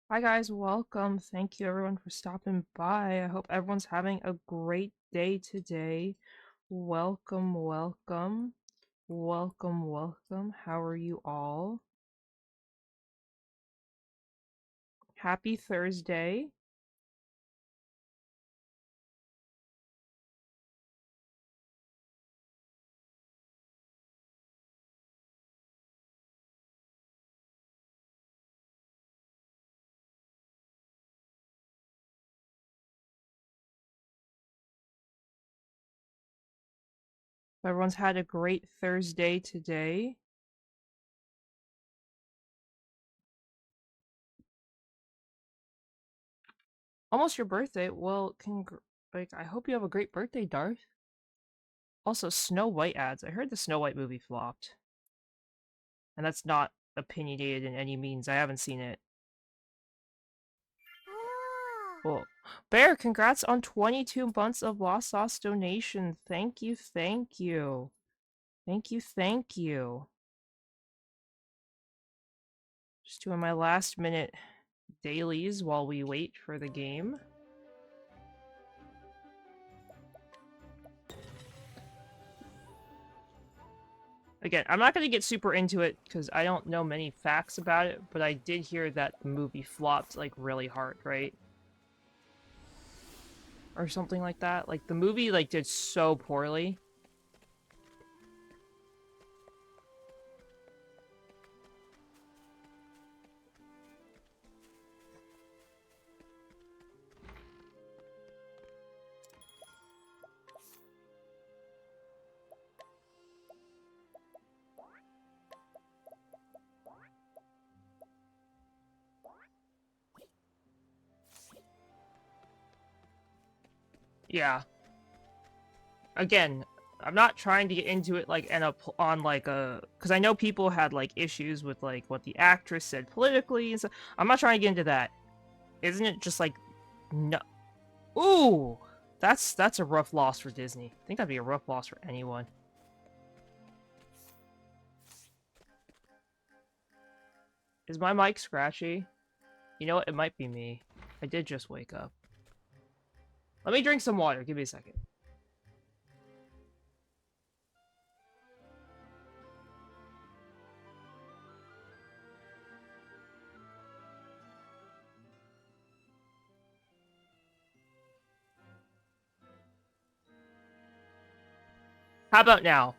Hi guys, welcome. Thank you everyone for stopping by. I hope everyone's having a great day today. Welcome, welcome, welcome, welcome. How are you all? Happy Thursday. Everyone's had a great Thursday today. Almost your birthday. Well, I hope you have a great birthday, Darth. Also, Snow White ads. I heard the Snow White movie flopped. And that's not opinionated in any means. I haven't seen it. Well, Bear, congrats on 22 months of Lost Sauce donation. Thank you, thank you. Thank you, thank you. Just doing my last minute dailies while we wait for the game. Again, I'm not going to get super into it because I don't know many facts about it, but I did hear that the movie flopped like really hard, right? Or something like that. Like the movie like did so poorly. Yeah. Again, I'm not trying to get into it like on like a because I know people had like issues with like what the actress said politically and so I'm not trying to get into that. Isn't it just like no? Ooh, that's a rough loss for Disney. I think that'd be a rough loss for anyone. Is my mic scratchy? You know what? It might be me. I did just wake up. Let me drink some water. Give me a second. How about now?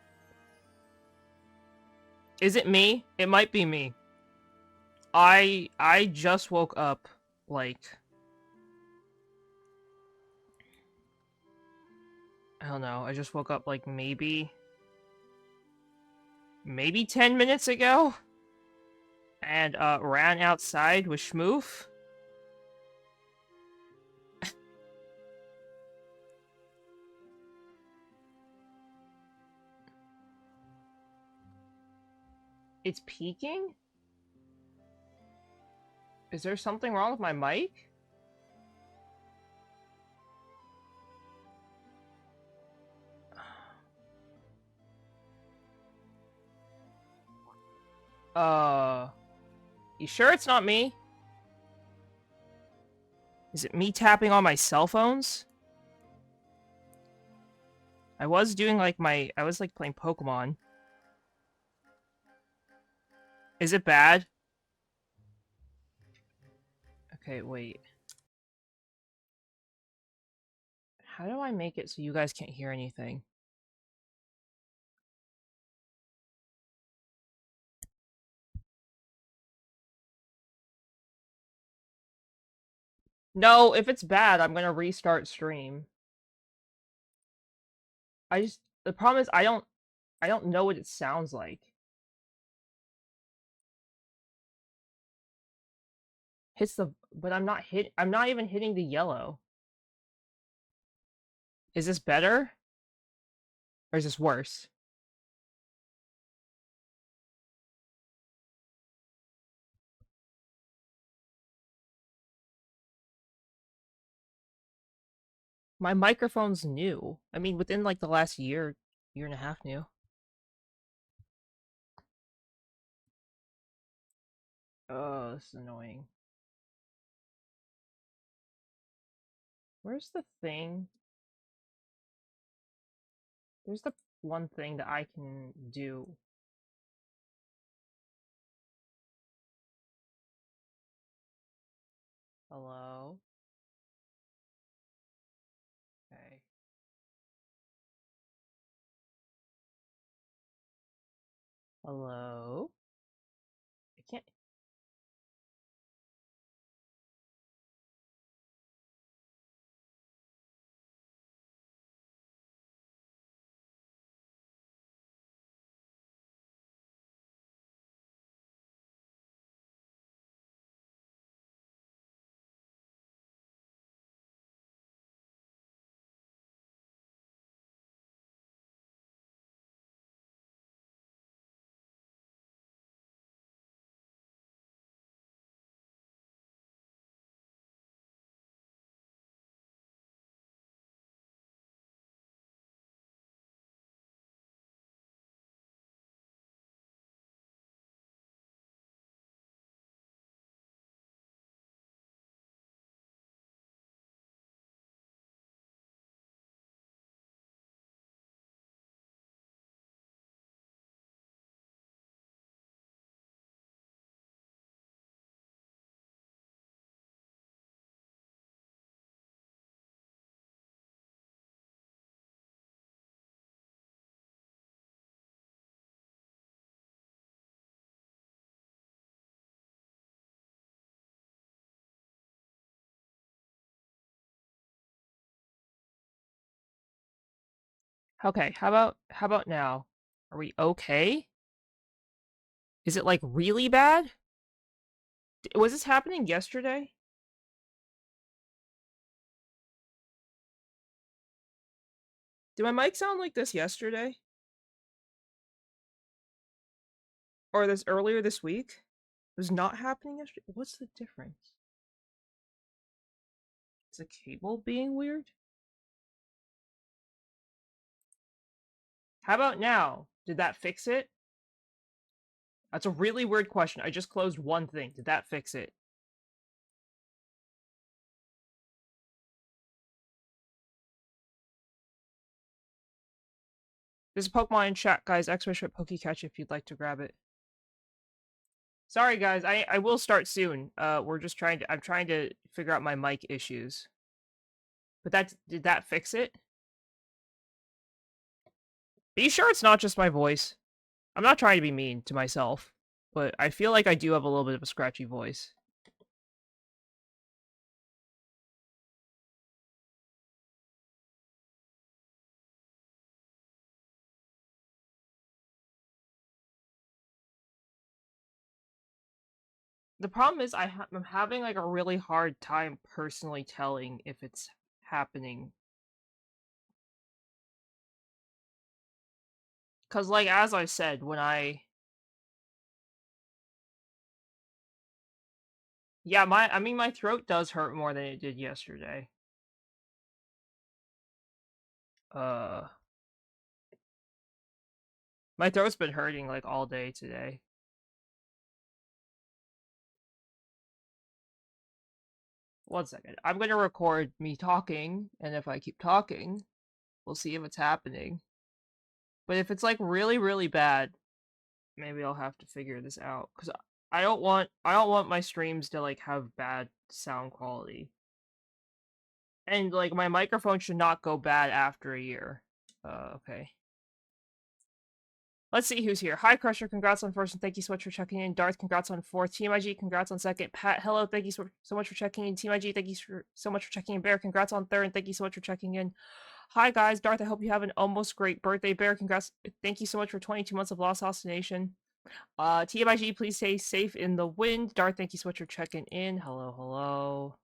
Is it me? It might be me. I just woke up like I don't know. I just woke up like maybe 10 minutes ago and ran outside with Schmoof. It's peaking? Is there something wrong with my mic? Uh, you sure it's not me? Is it me tapping on my cell phones? I was doing like I was like playing Pokemon. Is it bad? Okay, wait. How do I make it so you guys can't hear anything? No, if it's bad, I'm gonna restart stream. The problem is I don't know what it sounds like. Hits the but I'm not even hitting the yellow. Is this better? Or is this worse? My microphone's new. I mean within like the last year and a half new. Oh, this is annoying. Where's the thing? There's the one thing that I can do. Hello? Okay. Hello? I can't. Okay, how about now? Are we okay? Is it like really bad? Was this happening yesterday? Did my mic sound like this yesterday? Or this earlier this week? It was not happening yesterday? What's the difference? Is the cable being weird? How about now? Did that fix it? That's a really weird question. I just closed one thing. Did that fix it? There's a Pokemon in chat, guys. Exclamation Pokecatch if you'd like to grab it. Sorry, guys. I will start soon. We're just trying to. I'm trying to figure out my mic issues. But did that fix it? Are you sure it's not just my voice? I'm not trying to be mean to myself, but I feel like I do have a little bit of a scratchy voice. The problem is I'm having like a really hard time personally telling if it's happening. Cause like as I said, when yeah, I mean my throat does hurt more than it did yesterday. Uh my throat's been hurting like all day today. One second. I'm gonna record me talking, and if I keep talking, we'll see if it's happening. But if it's like really, really bad, maybe I'll have to figure this out. Cause I don't want my streams to like have bad sound quality. And like my microphone should not go bad after a year. Okay. Let's see who's here. Hi, Crusher. Congrats on first, and thank you so much for checking in. Darth, congrats on fourth. Team IG, congrats on second. Pat, hello. Thank you so much for checking in. Team IG, thank you so much for checking in. Bear, congrats on third, and thank you so much for checking in. Hi, guys. Darth, I hope you have an almost great birthday. Bear, congrats. Thank you so much for 22 months of Lost House Nation. TMIG, please stay safe in the wind. Darth, thank you so much for checking in. Hello, hello.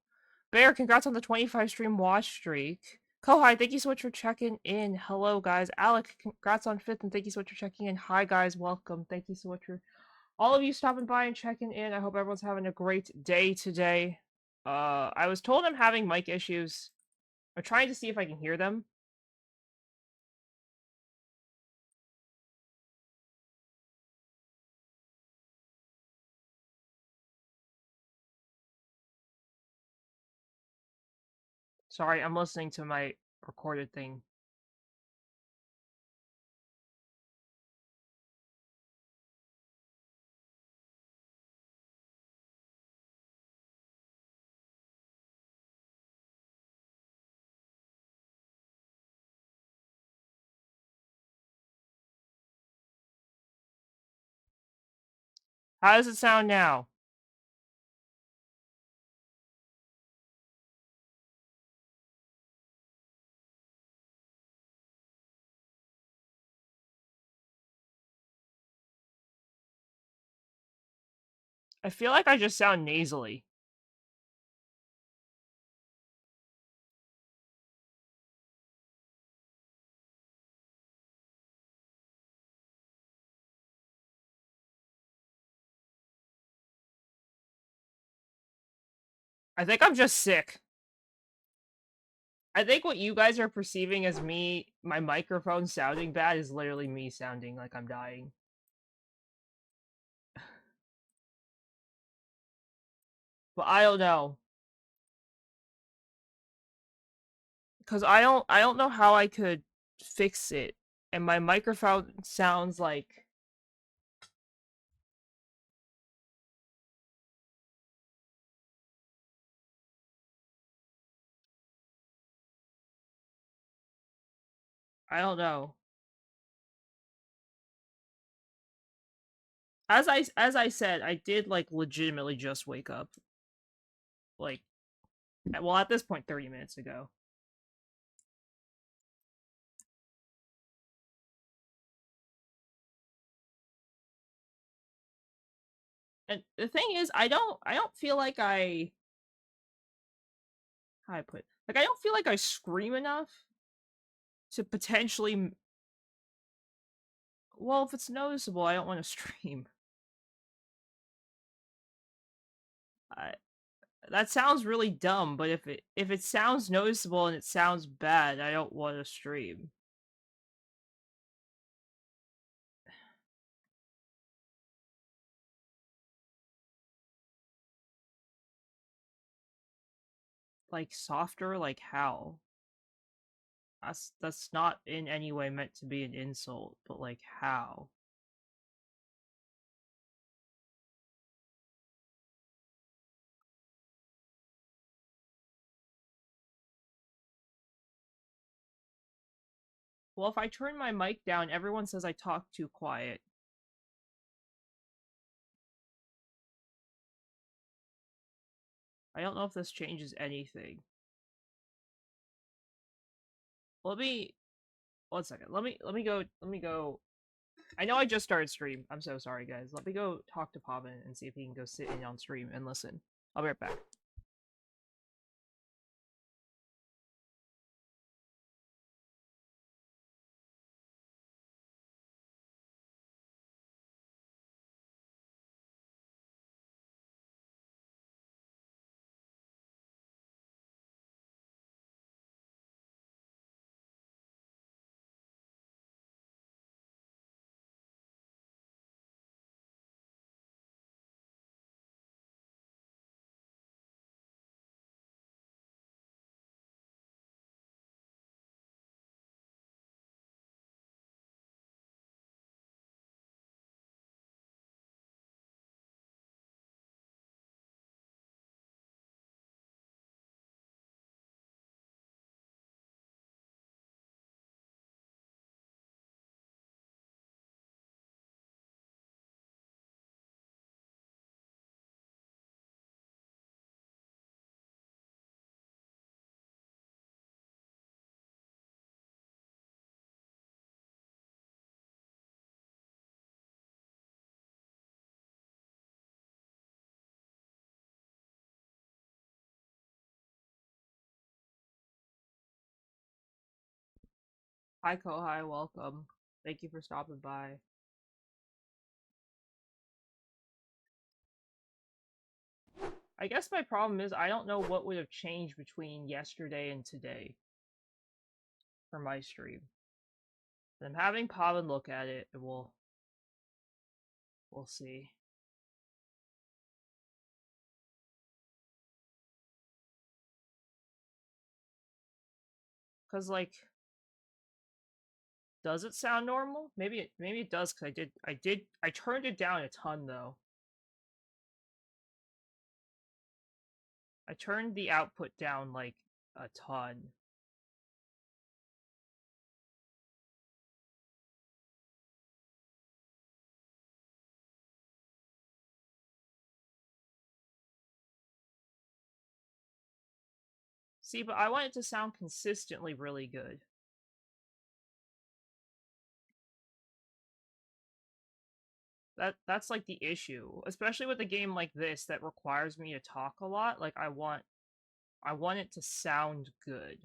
Bear, congrats on the 25 stream watch streak. Kohai, thank you so much for checking in. Hello, guys. Alec, congrats on 5th, and thank you so much for checking in. Hi, guys. Welcome. Thank you so much for all of you stopping by and checking in. I hope everyone's having a great day today. I was told I'm having mic issues. I'm trying to see if I can hear them. Sorry, I'm listening to my recorded thing. How does it sound now? I feel like I just sound nasally. I think I'm just sick. I think what you guys are perceiving as me, my microphone sounding bad, is literally me sounding like I'm dying. But I don't know. Cause I don't know how I could fix it. And my microphone sounds like I don't know. As I said, I did like legitimately just wake up. Like well at this point 30 minutes ago. And the thing is, I don't feel like how I put it? Like I don't feel like I scream enough to potentially well, if it's noticeable, I don't want to stream. I, that sounds really dumb, but if it sounds noticeable and it sounds bad, I don't want to stream. Like softer, like how? That's not in any way meant to be an insult, but like how? Well, if I turn my mic down, everyone says I talk too quiet. I don't know if this changes anything. Let me 1 second. Let me go. I know I just started stream. I'm so sorry, guys. Let me go talk to Pavan and see if he can go sit in on stream and listen. I'll be right back. Hi, Kohai. Welcome. Thank you for stopping by. I guess my problem is I don't know what would have changed between yesterday and today for my stream. And I'm having Pavan look at it, and we'll see. Cause like, does it sound normal? Maybe it does. Cause I turned it down a ton though. I turned the output down like a ton. See, but I want it to sound consistently really good. That's like the issue, especially with a game like this that requires me to talk a lot. Like I want it to sound good.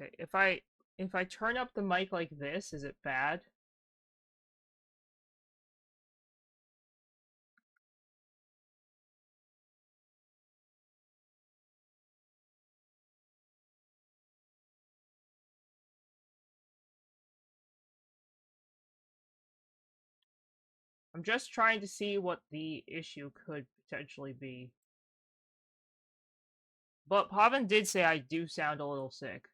Okay, if I turn up the mic like this, is it bad? I'm just trying to see what the issue could potentially be. But Pavan did say I do sound a little sick.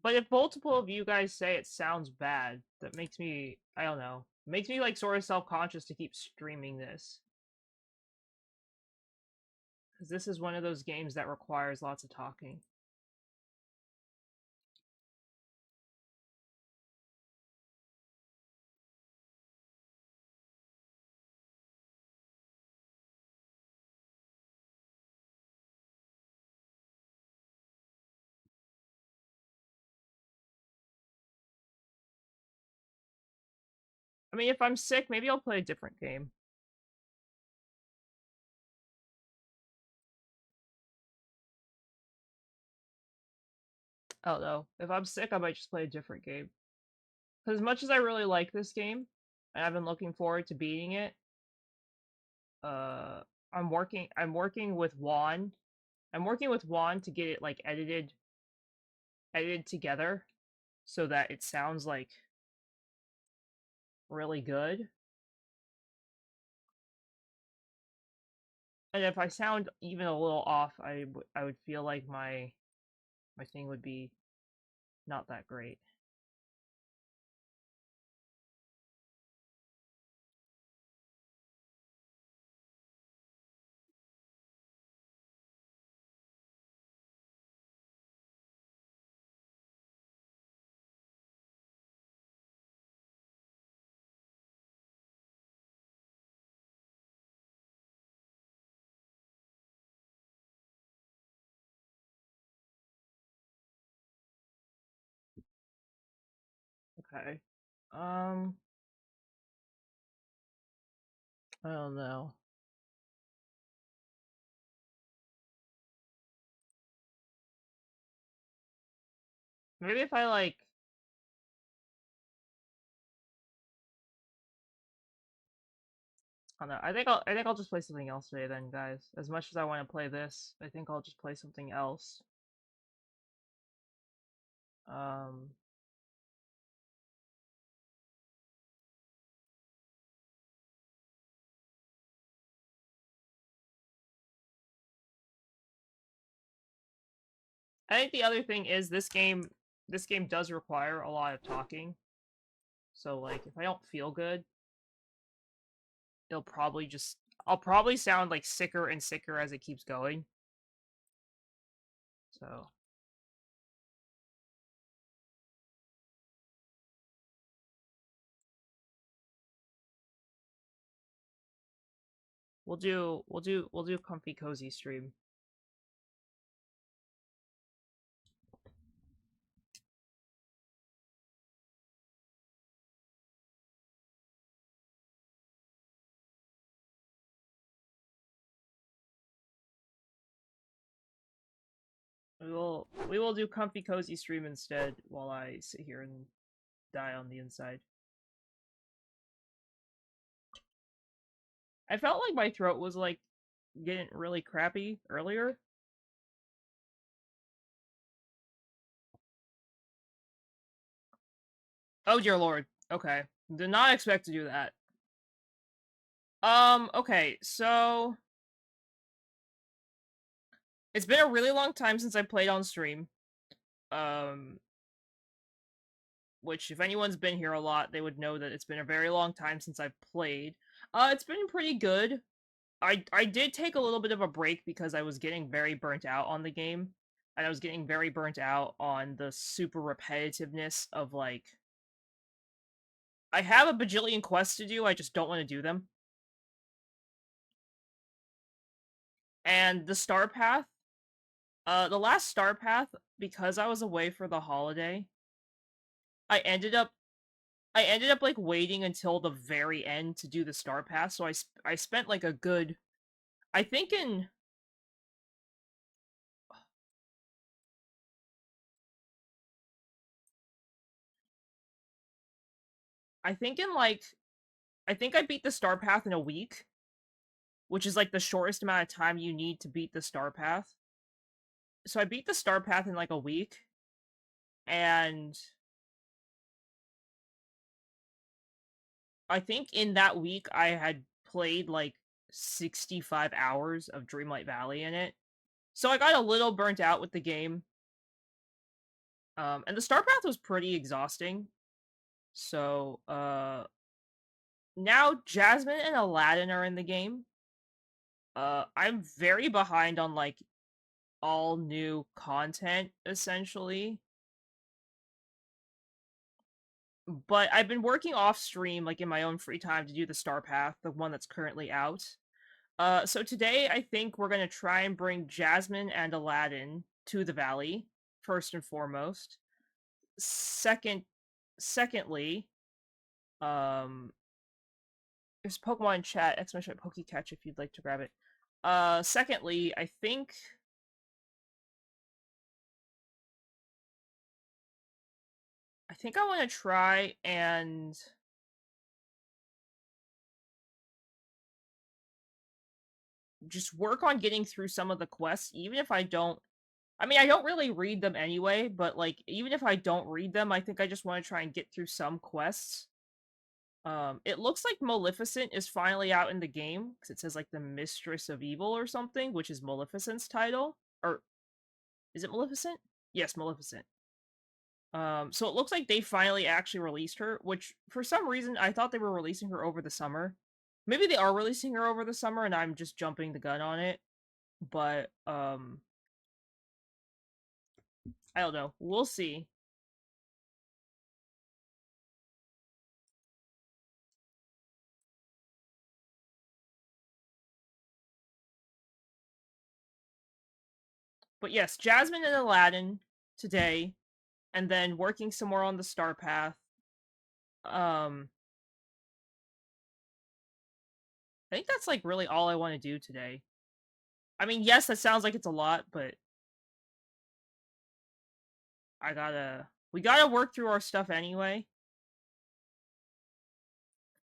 But if multiple of you guys say it sounds bad, that makes me, I don't know, makes me like sort of self-conscious to keep streaming this. Because this is one of those games that requires lots of talking. I mean, if I'm sick, maybe I'll play a different game. I don't know. If I'm sick, I might just play a different game. Because as much as I really like this game, and I've been looking forward to beating it, uh, I'm working with Juan. I'm working with Juan to get it like edited together so that it sounds like really good. And if I sound even a little off, I would feel like my thing would be not that great. Okay. Um, I don't know. Maybe if I like I don't know. I think I'll just play something else today then, guys. As much as I want to play this, I think I'll just play something else. Um I think the other thing is this game does require a lot of talking. So like if I don't feel good, it'll probably just I'll probably sound like sicker and sicker as it keeps going. So we'll do comfy cozy stream. We will do comfy cozy stream instead while I sit here and die on the inside. I felt like my throat was like getting really crappy earlier. Oh dear lord. Okay. Did not expect to do that. Okay, so it's been a really long time since I played on stream. Um which if anyone's been here a lot, they would know that it's been a very long time since I've played. It's been pretty good. I did take a little bit of a break because I was getting very burnt out on the game. And I was getting very burnt out on the super repetitiveness of like I have a bajillion quests to do, I just don't want to do them. And the star path, the last star path, because I was away for the holiday, I ended up like waiting until the very end to do the star path. So I spent like a good, I think in I think in like I think I beat the star path in a week, which is like the shortest amount of time you need to beat the star path. So I beat the star path in like a week, and I think in that week I had played like 65 hours of Dreamlight Valley in it. So I got a little burnt out with the game. And the star path was pretty exhausting. So, now Jasmine and Aladdin are in the game. I'm very behind on like all new content essentially. But I've been working off stream like in my own free time to do the star path, the one that's currently out. So today I think we're gonna try and bring Jasmine and Aladdin to the valley, first and foremost. Secondly, um, there's Pokemon in chat, exclamation Pokecatch if you'd like to grab it. Secondly, I think I want to try and just work on getting through some of the quests, even if I don't. I mean, I don't really read them anyway, but like, even if I don't read them, I think I just want to try and get through some quests. It looks like Maleficent is finally out in the game because it says like the Mistress of Evil or something, which is Maleficent's title. Or is it Maleficent? Yes, Maleficent. So it looks like they finally actually released her, which for some reason I thought they were releasing her over the summer. Maybe they are releasing her over the summer and I'm just jumping the gun on it. But I don't know. We'll see. But yes, Jasmine and Aladdin today, and then working some more on the Star Path. Um I think that's like really all I want to do today. I mean, yes, that sounds like it's a lot, but we gotta work through our stuff anyway.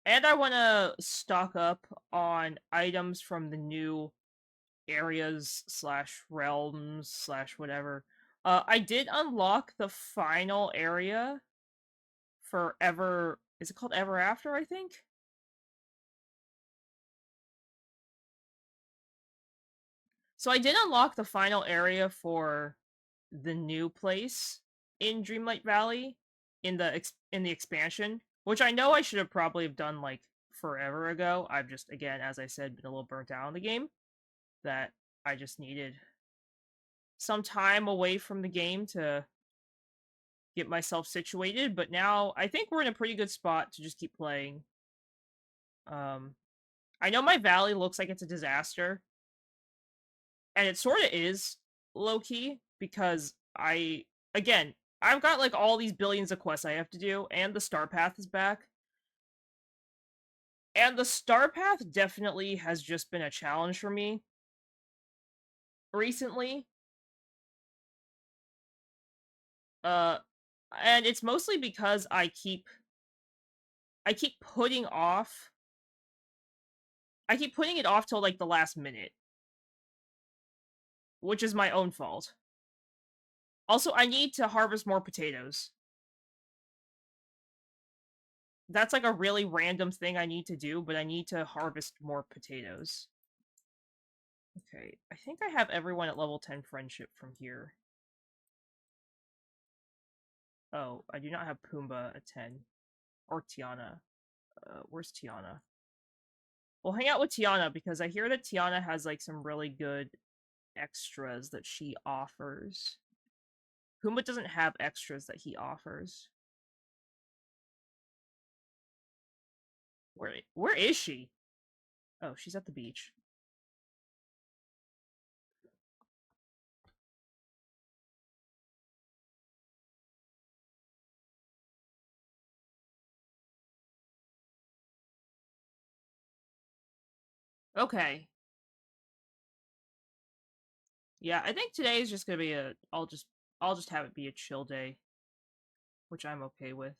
And I want to stock up on items from the new areas slash realms slash whatever. I did unlock the final area for Ever. Is it called Ever After? I think. So I did unlock the final area for the new place in Dreamlight Valley in the expansion, which I know I should have probably have done like forever ago. I've just again, as I said, been a little burnt out on the game. That I just needed some time away from the game to get myself situated, but now I think we're in a pretty good spot to just keep playing. Um, I know my valley looks like it's a disaster, and it sort of is low key because again I've got like all these billions of quests I have to do, and the star path is back, and the star path definitely has just been a challenge for me recently. Uh, and it's mostly because I keep putting off. I keep putting it off till like the last minute, which is my own fault. Also, I need to harvest more potatoes. That's like a really random thing I need to do, but I need to harvest more potatoes. Okay, I think I have everyone at level 10 friendship from here. Oh, I do not have Pumbaa at 10. Or Tiana. Where's Tiana? We'll hang out with Tiana because I hear that Tiana has like some really good extras that she offers. Pumbaa doesn't have extras that he offers. Where is she? Oh, she's at the beach. Okay. Yeah, I think today is just gonna be a I'll just have it be a chill day, which I'm okay with.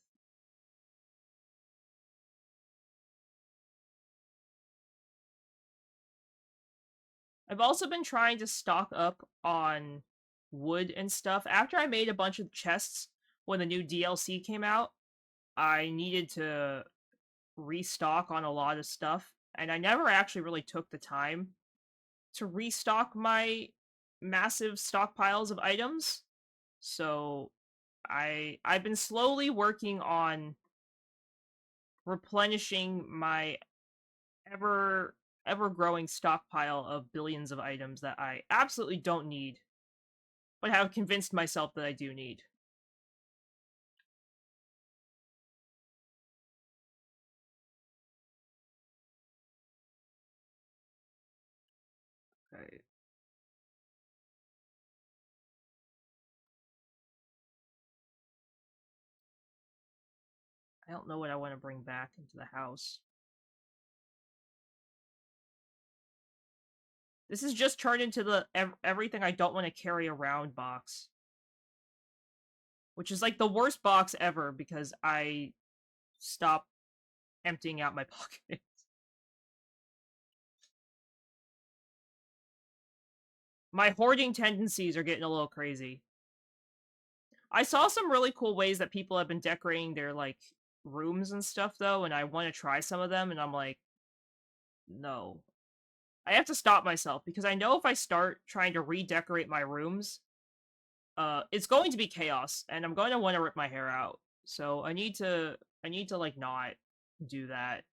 I've also been trying to stock up on wood and stuff. After I made a bunch of chests when the new DLC came out, I needed to restock on a lot of stuff, and I never actually really took the time to restock my massive stockpiles of items. So I've been slowly working on replenishing my ever ever growing stockpile of billions of items that I absolutely don't need, but have convinced myself that I do need. Okay. I don't know what I want to bring back into the house. This is just turned into the everything I don't want to carry around box, which is like the worst box ever because I stop emptying out my pockets. My hoarding tendencies are getting a little crazy. I saw some really cool ways that people have been decorating their like rooms and stuff though, and I want to try some of them, and I'm like, no. I have to stop myself because I know if I start trying to redecorate my rooms, it's going to be chaos, and I'm going to want to rip my hair out. So I need to like not do that.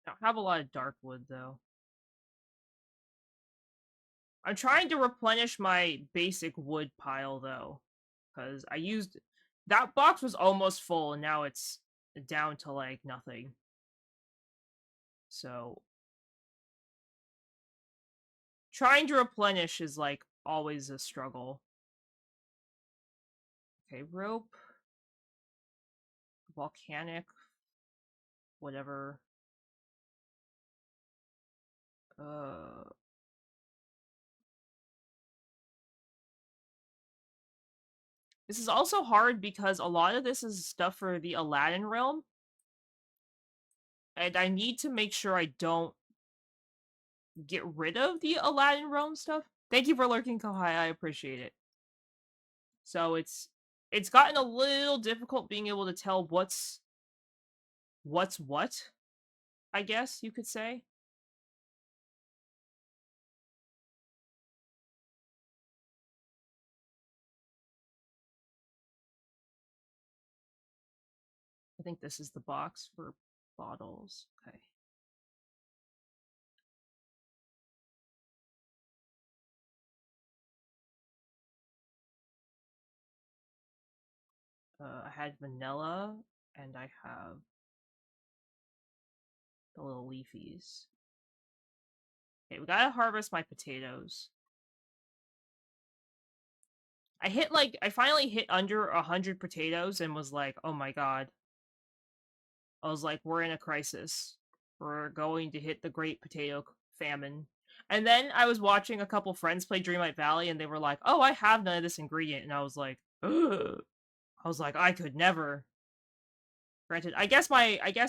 I don't have a lot of dark wood though. I'm trying to replenish my basic wood pile though, because I used that box was almost full and now it's down to like nothing. So trying to replenish is like always a struggle. Okay, rope, volcanic, whatever. Uh, this is also hard because a lot of this is stuff for the Aladdin realm, and I need to make sure I don't get rid of the Aladdin realm stuff. Thank you for lurking, Kohai. I appreciate it. So it's gotten a little difficult being able to tell what's what, I guess you could say. I think this is the box for bottles. Okay. I had vanilla, and I have the little leafies. Okay, we gotta harvest my potatoes. I finally hit under 100 potatoes and was like, oh my god. I was like, we're in a crisis. We're going to hit the great potato famine. And then I was watching a couple friends play Dreamlight Valley, and they were like, "Oh, I have none of this ingredient," and I was like, "Ugh." I was like, I could never. Granted, I guess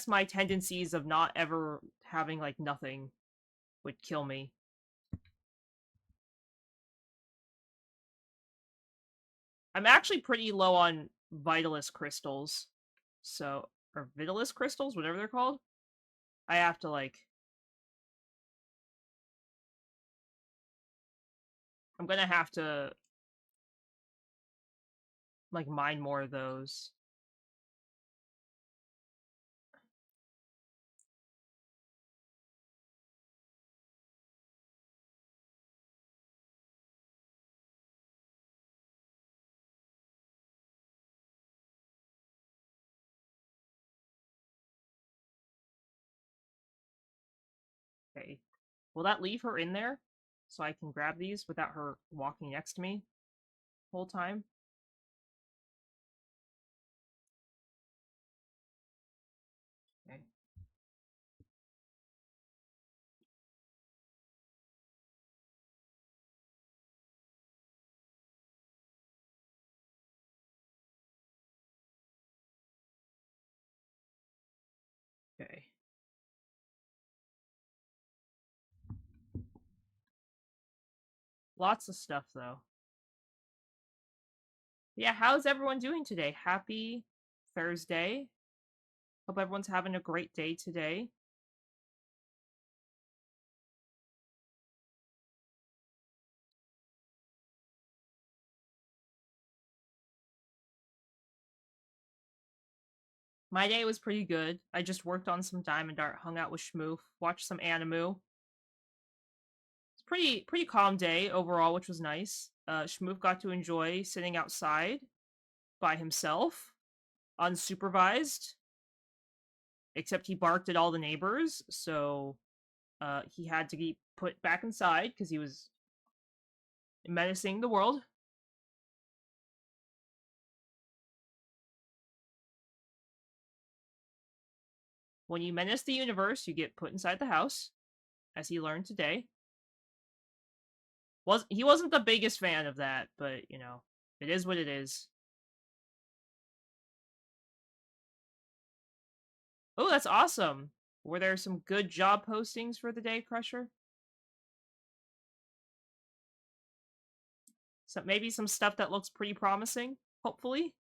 my tendencies of not ever having like nothing would kill me. I'm actually pretty low on Vitalist crystals, so or Vitalis crystals, whatever they're called. I have to like. I'm gonna have to like mine more of those. Okay. Will that leave her in there? So I can grab these without her walking next to me the whole time? Okay. Okay. Lots of stuff, though. Yeah, how's everyone doing today? Happy Thursday. Hope everyone's having a great day today. My day was pretty good. I just worked on some Diamond Art, hung out with Schmoof, watched some anime. It's pretty calm day overall, which was nice. Schmoof got to enjoy sitting outside by himself, unsupervised, except he barked at all the neighbors, so he had to be put back inside because he was menacing the world. When you menace the universe, you get put inside the house, as he learned today. He wasn't the biggest fan of that, but you know, it is what it is. Oh, that's awesome. Were there some good job postings for the day, Crusher? So maybe some stuff that looks pretty promising, hopefully.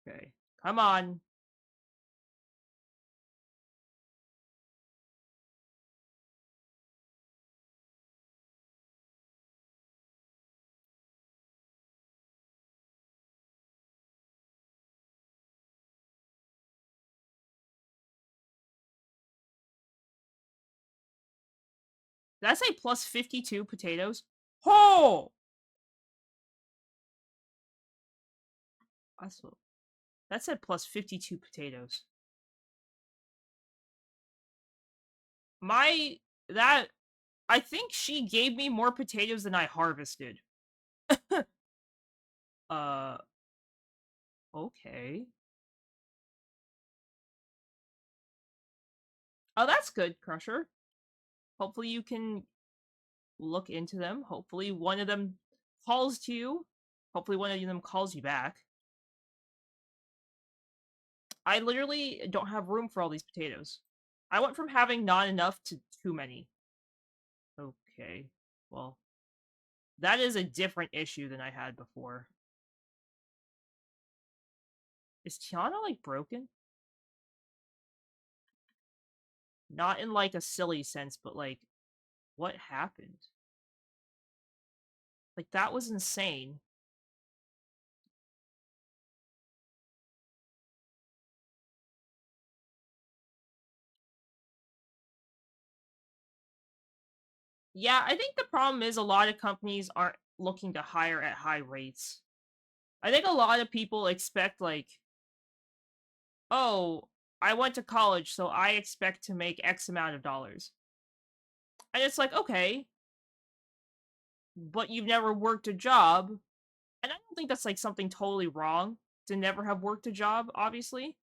Okay. Come on. Did I say plus 52 potatoes? Oh! That said plus 52 potatoes. My that I think she gave me more potatoes than I harvested. uh okay. Oh, that's good, Crusher. Hopefully you can look into them. Hopefully one of them calls to you. Hopefully one of them calls you back. I literally don't have room for all these potatoes. I went from having not enough to too many. Okay. Well, that is a different issue than I had before. Is Tiana, like, broken? Not in, like, a silly sense, but, like, what happened? Like, that was insane. Yeah, I think the problem is a lot of companies aren't looking to hire at high rates. I think a lot of people expect, like, oh, I went to college, so I expect to make X amount of dollars. And it's like, okay, but you've never worked a job. And I don't think that's, like, something totally wrong to never have worked a job, obviously.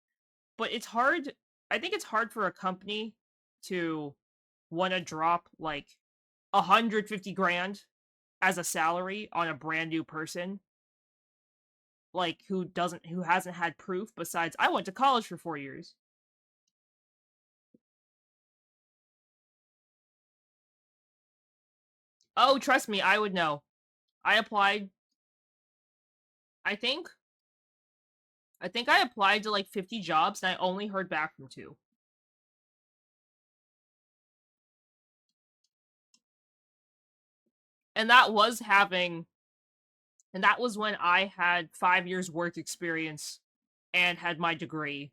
But it's hard. I think it's hard for a company to want to drop, like, 150 grand as a salary on a brand new person, like, who hasn't had proof besides I went to college for 4 years. Oh, trust me, I would know. I applied. I think. I think I applied to like 50 jobs and I only heard back from 2. And that was having. And that was when I had 5 years work experience and had my degree.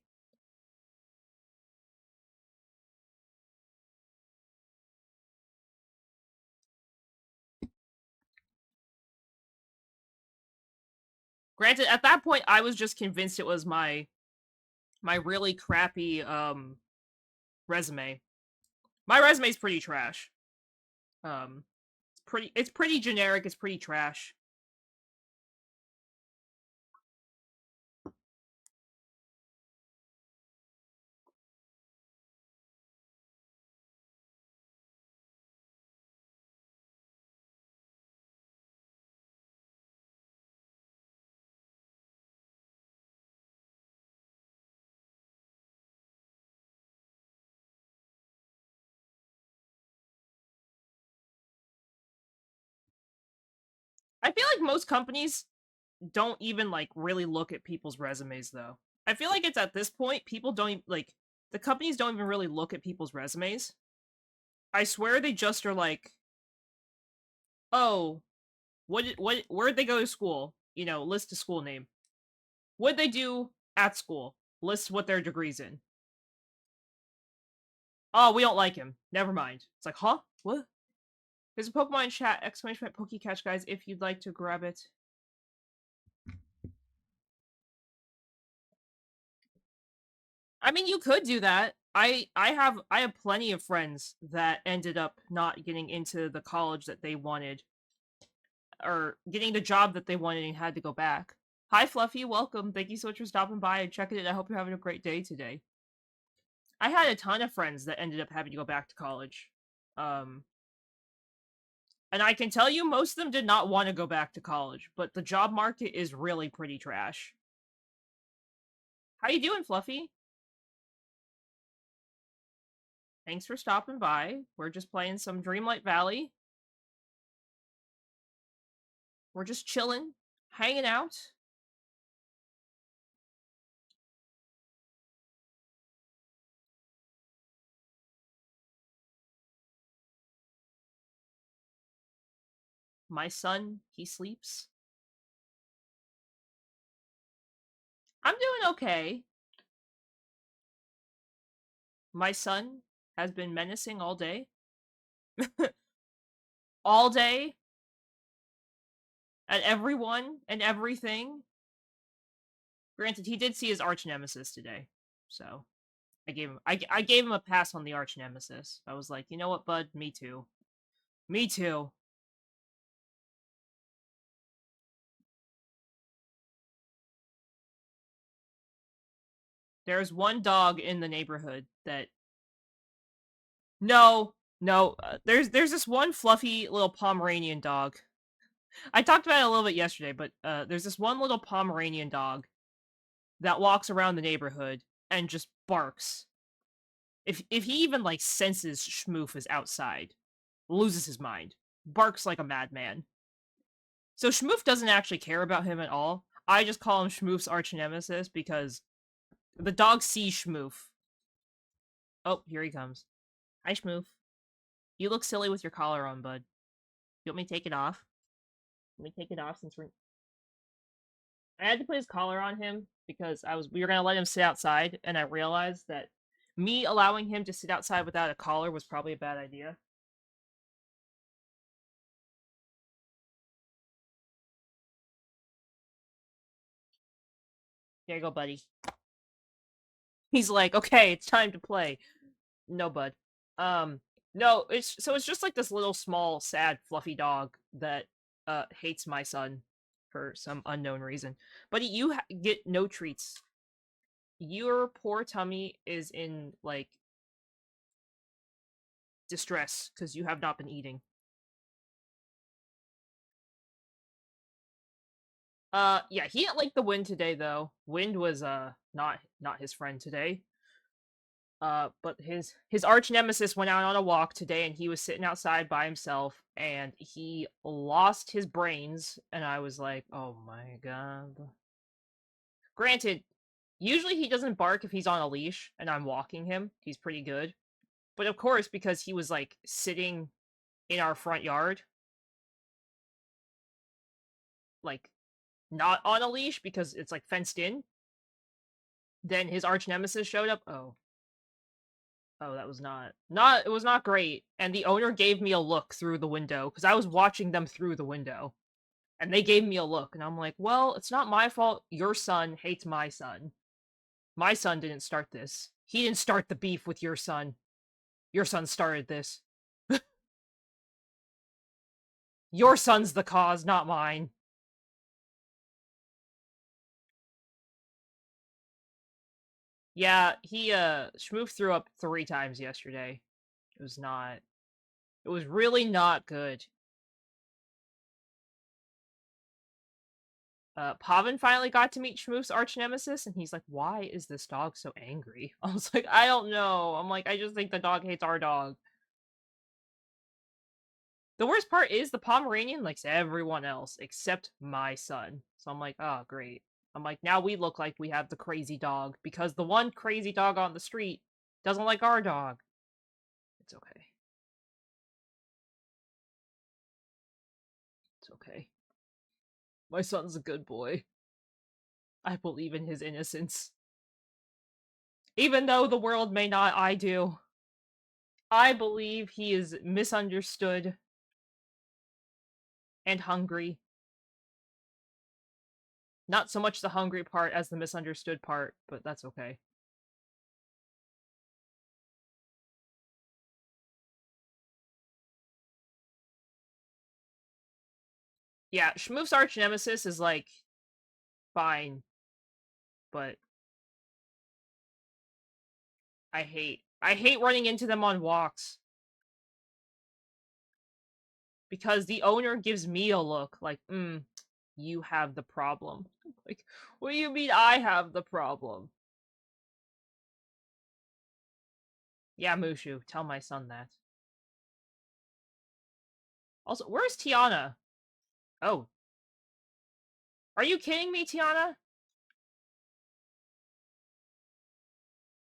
Granted, at that point, I was just convinced it was my really crappy resume. My resume's pretty trash. It's pretty generic. It's pretty trash. I feel like most companies don't even like really look at people's resumes though. I feel like it's at this point people don't even, like, the companies don't even really look at people's resumes. I swear they just are like, "Oh, where'd they go to school? You know, list a school name. What'd they do at school? List what their degree's in. Oh, we don't like him. Never mind." It's like, "Huh? What?" There's a Pokemon chat, exclamation point Pokecatch, guys, if you'd like to grab it. I mean, you could do that. I have plenty of friends that ended up not getting into the college that they wanted, or getting the job that they wanted and had to go back. Hi, Fluffy. Welcome. Thank you so much for stopping by and checking it. I hope you're having a great day today. I had a ton of friends that ended up having to go back to college. Um, and I can tell you most of them did not want to go back to college, but the job market is really pretty trash. How you doing, Fluffy? Thanks for stopping by. We're just playing some Dreamlight Valley. We're just chilling, hanging out. My son, he sleeps. I'm doing okay. My son has been menacing all day. All day. At everyone and everything. Granted, he did see his arch nemesis today. So I gave him a pass on the arch nemesis. I was like, you know what, bud? Me too. Me too. There's one dog in the neighborhood that. No, no. There's this one fluffy little Pomeranian dog. I talked about it a little bit yesterday, but there's this one little Pomeranian dog that walks around the neighborhood and just barks. If he even like senses Schmoof is outside, loses his mind, barks like a madman. So Schmoof doesn't actually care about him at all. I just call him Schmoof's arch nemesis because the dog sees Schmoof. Oh, here he comes. Hi, Schmoof. You look silly with your collar on, bud. You want me to take it off? Let me take it off since we're. I had to put his collar on him because we were gonna let him sit outside, and I realized that me allowing him to sit outside without a collar was probably a bad idea. Here you go, buddy. He's like, okay, it's time to play. No, bud. No, it's just like this little, small, sad, fluffy dog that hates my son for some unknown reason. But you get no treats. Your poor tummy is in like distress because you have not been eating. Yeah, he didn't like the wind today though. Wind was not his friend today. But his arch nemesis went out on a walk today, and he was sitting outside by himself, and he lost his brains, and I was like, oh my god. Granted, usually he doesn't bark if he's on a leash, and I'm walking him. He's pretty good. But of course, because he was, like, sitting in our front yard, like, not on a leash because it's, like, fenced in, then his arch nemesis showed up. Oh. Oh, that was it was not great. And the owner gave me a look through the window, because I was watching them through the window. And they gave me a look, and I'm like, well, it's not my fault your son hates my son. My son didn't start this. He didn't start the beef with your son. Your son started this. Your son's the cause, not mine. Yeah, he, Schmoof threw up 3 times yesterday. It was really not good. Pavin finally got to meet Schmoof's arch nemesis, and he's like, why is this dog so angry? I was like, I don't know. I'm like, I just think the dog hates our dog. The worst part is the Pomeranian likes everyone else except my son. So I'm like, oh, great. I'm like, now we look like we have the crazy dog, because the one crazy dog on the street doesn't like our dog. It's okay. It's okay. My son's a good boy. I believe in his innocence. Even though the world may not, I do. I believe he is misunderstood and hungry. Not so much the hungry part as the misunderstood part, but that's okay. Yeah, Schmoof's arch nemesis is like fine, but I hate running into them on walks. Because the owner gives me a look like, you have the problem. Like, what do you mean I have the problem? Yeah, Mushu, tell my son that. Also, where's Tiana? Oh. Are you kidding me, Tiana?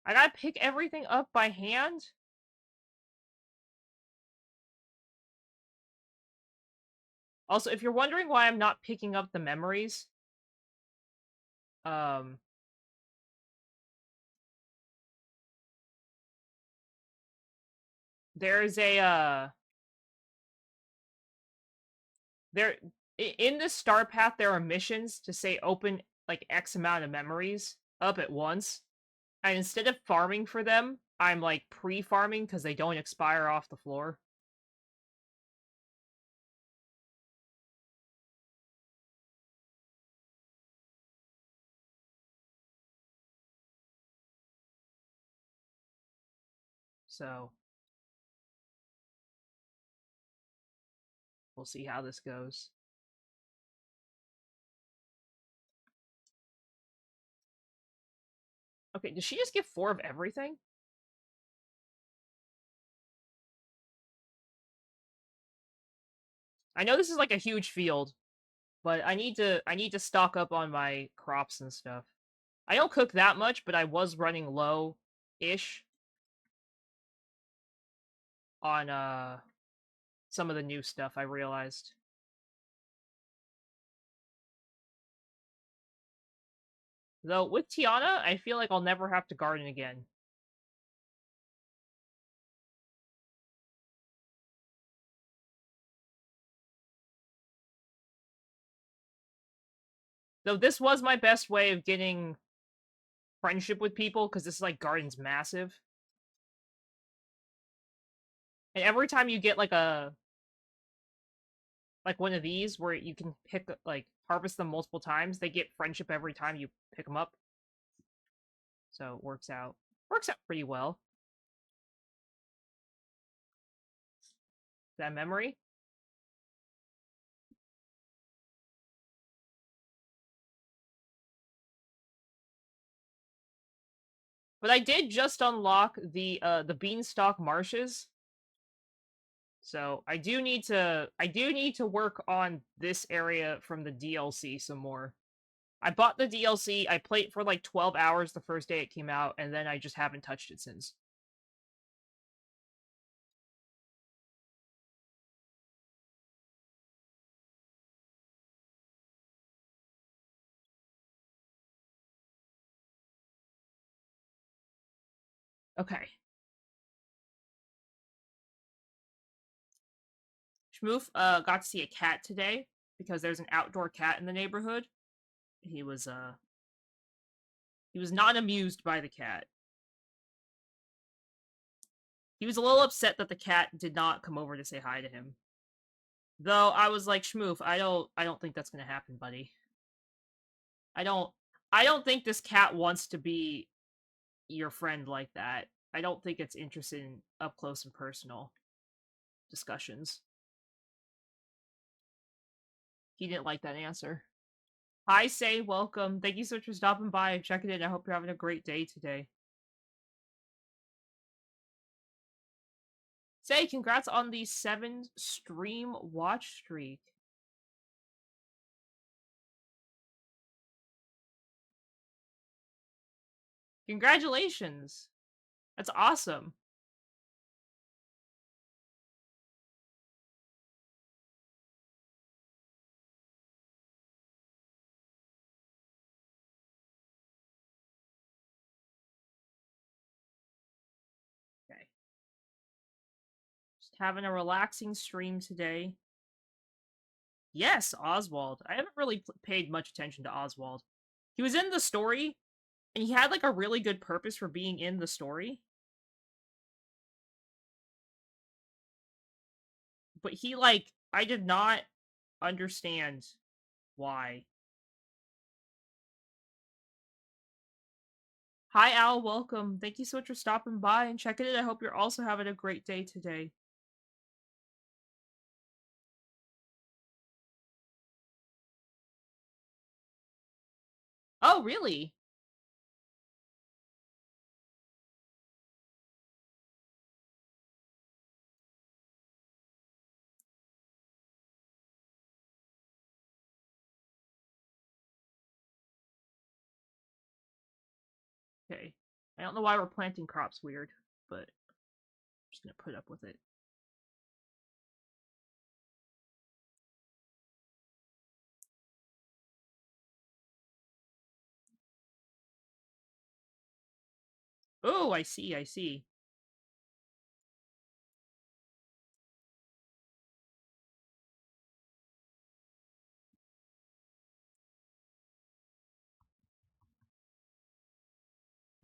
I gotta pick everything up by hand? Also, if you're wondering why I'm not picking up the memories, there's a, in the star path, there are missions to say open, like, X amount of memories up at once. And instead of farming for them, I'm, like, pre-farming because they don't expire off the floor. So, we'll see how this goes. Okay, does she just get 4 of everything? I know this is, like, a huge field, but I need to stock up on my crops and stuff. I don't cook that much, but I was running low-ish on, some of the new stuff, I realized. Though, with Tiana, I feel like I'll never have to garden again. Though this was my best way of getting friendship with people because this like garden's massive. And every time you get like one of these where you can pick like harvest them multiple times, they get friendship every time you pick them up. So it works out pretty well. That memory. But I did just unlock the beanstalk marshes. So I do need to work on this area from the DLC some more. I bought the DLC, I played for like 12 hours the first day it came out, and then I just haven't touched it since. Okay. Schmoof got to see a cat today because there's an outdoor cat in the neighborhood. He was not amused by the cat. He was a little upset that the cat did not come over to say hi to him. Though I was like, Schmoof, I don't think that's gonna happen, buddy. I don't think this cat wants to be your friend like that. I don't think it's interested in up close and personal discussions. He didn't like that answer. Hi, Say, welcome. Thank you so much for stopping by and checking in. I hope you're having a great day today. Say, congrats on the 7 stream watch streak. Congratulations. That's awesome. Okay. Just having a relaxing stream today. Yes, Oswald. I haven't really paid much attention to Oswald. He was in the story, and he had like a really good purpose for being in the story. But he like I did not understand why. Hi Al, welcome. Thank you so much for stopping by and checking in. I hope you're also having a great day today. Oh, really? Okay. I don't know why we're planting crops weird, but I'm just gonna put up with it. Oh, I see, I see.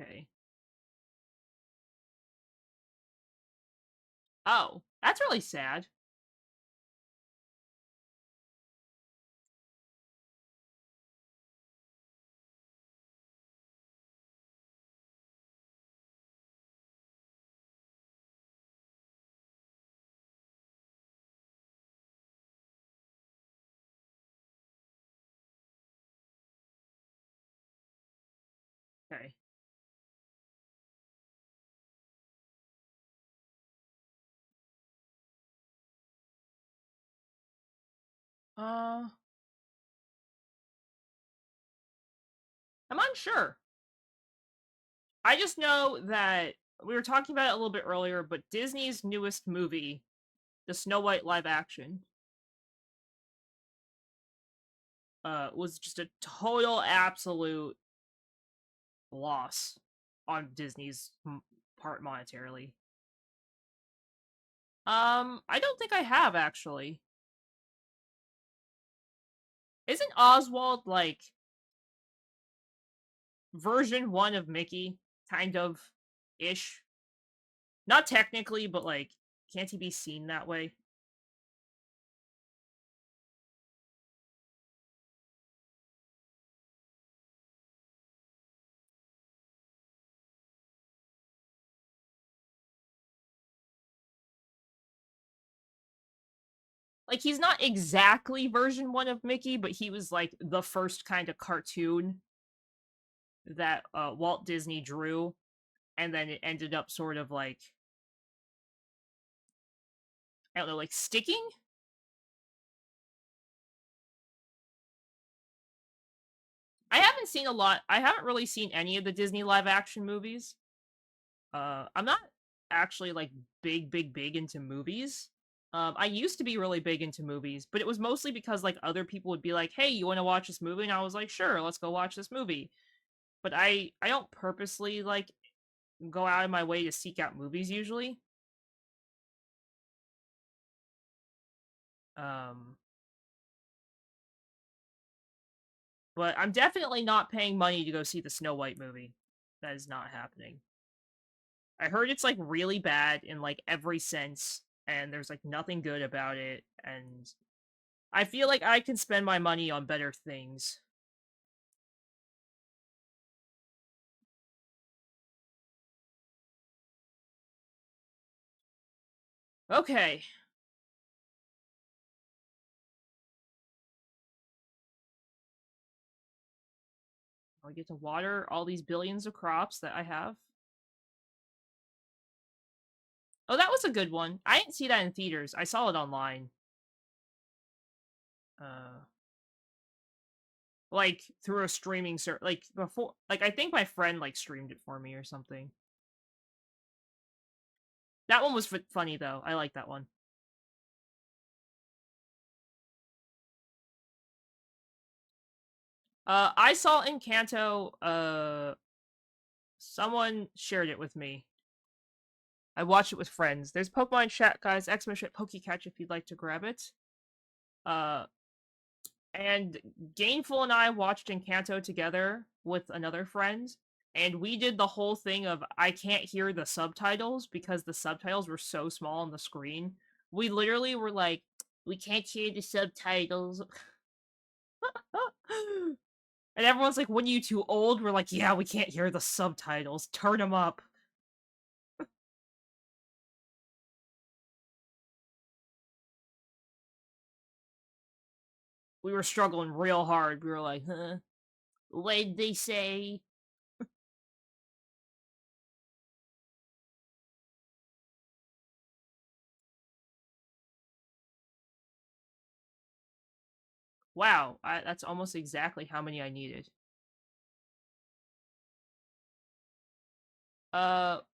Okay. Oh, that's really sad. Okay. I'm unsure. I just know that we were talking about it a little bit earlier, but Disney's newest movie, the Snow White live action, was just a total absolute loss on Disney's part monetarily. I don't think I have actually. Isn't Oswald like version 1 of Mickey, kind of ish. Not technically, but like, can't he be seen that way? Like, he's not exactly version 1 of Mickey, but he was like the first kind of cartoon that Walt Disney drew, and then it ended up sort of like, I don't know, like sticking. I haven't really seen any of the Disney live action movies. I'm not actually like big into movies. I used to be really big into movies, but it was mostly because like other people would be like, "Hey, you want to watch this movie?" And I was like, "Sure, let's go watch this movie." But I don't purposely like go out of my way to seek out movies usually. Um, but I'm definitely not paying money to go see the Snow White movie. That is not happening. I heard it's like really bad in like every sense, and there's like nothing good about it, and I feel like I can spend my money on better things. Okay. I get to water all these billions of crops that I have. Oh, that was a good one. I didn't see that in theaters. I saw it online. Uh, like through a streaming service. Like before, like I think my friend like streamed it for me or something. That one was funny though. I like that one. I saw Encanto. Someone shared it with me. I watched it with friends. There's Pokemon chat, guys. Exclamation Pokecatch if you'd like to grab it. Uh, and Gainful and I watched Encanto together with another friend, and we did the whole thing of I can't hear the subtitles because the subtitles were so small on the screen. We literally were like, we can't hear the subtitles. And everyone's like, when are you too old? We're like, yeah, we can't hear the subtitles. Turn them up. We were struggling real hard. We were like, huh? What'd they say? Wow, that's almost exactly how many I needed.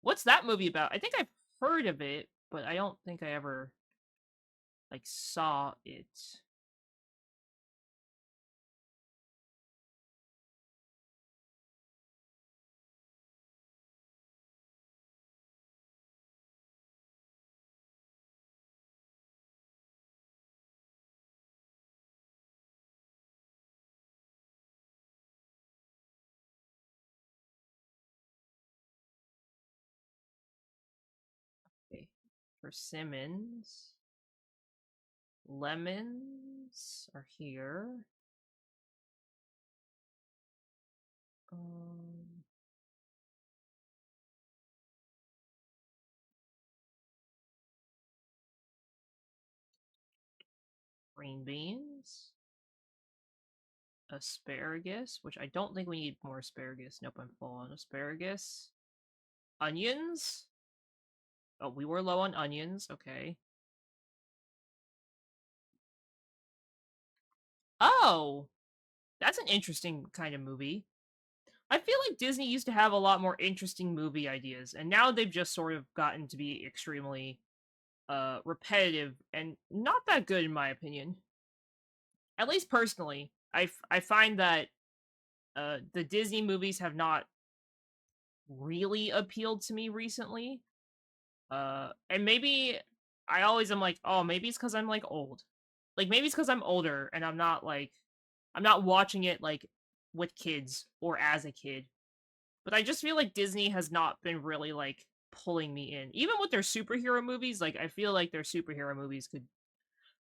What's that movie about? I think I've heard of it, but I don't think I ever like saw it. Okay. Persimmons. Lemons are here. Um, Green beans. Asparagus, which I don't think we need more asparagus. Nope, I'm full on asparagus. Onions. Oh, we were low on onions. Okay. Oh, that's an interesting kind of movie. I feel like Disney used to have a lot more interesting movie ideas, and now they've just sort of gotten to be extremely repetitive and not that good in my opinion. At least personally, I find that the Disney movies have not really appealed to me recently. And maybe I always am like, oh, maybe it's because I'm like old. Like maybe it's because I'm older and I'm not watching it like with kids or as a kid. But I just feel like Disney has not been really, like, pulling me in. Even with their superhero movies, like, I feel like their superhero movies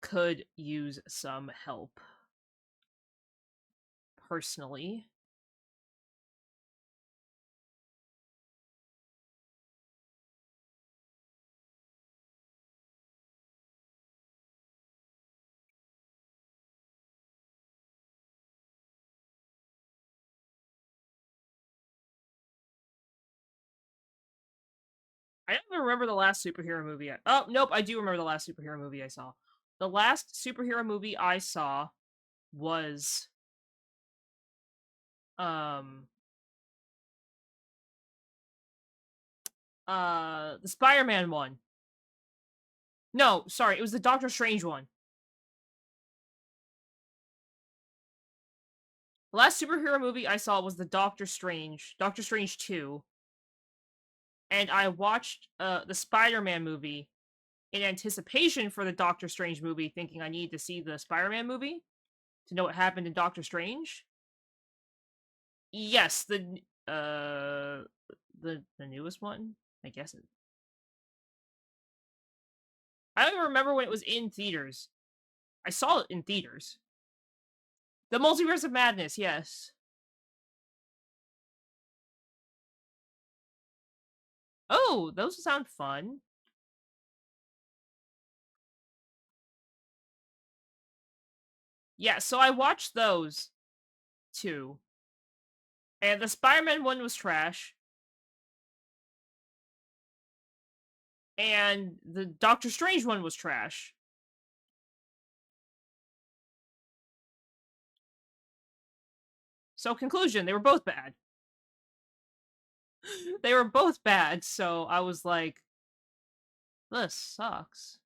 could use some help, personally. I don't remember the last superhero movie oh, nope, I do remember the last superhero movie I saw. The last superhero movie I saw was, um, the Spider-Man one. No, sorry, it was the Doctor Strange one. The last superhero movie I saw was the Doctor Strange 2, and I watched the Spider-Man movie in anticipation for the Doctor Strange movie, thinking I needed to see the Spider-Man movie to know what happened in Doctor Strange. Yes, the newest one, I guess. I don't even remember when it was in theaters. I saw it in theaters. The Multiverse of Madness, yes. Oh, those sound fun. Yeah, so I watched those two. And the Spider-Man one was trash. And the Doctor Strange one was trash. So conclusion, they were both bad. They were both bad, so I was like, this sucks.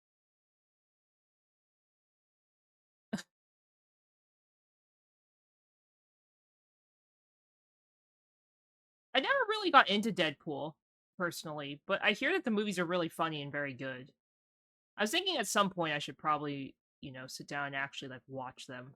I never really got into Deadpool, personally, but I hear that the movies are really funny and very good. I was thinking at some point I should probably, sit down and actually, like, watch them.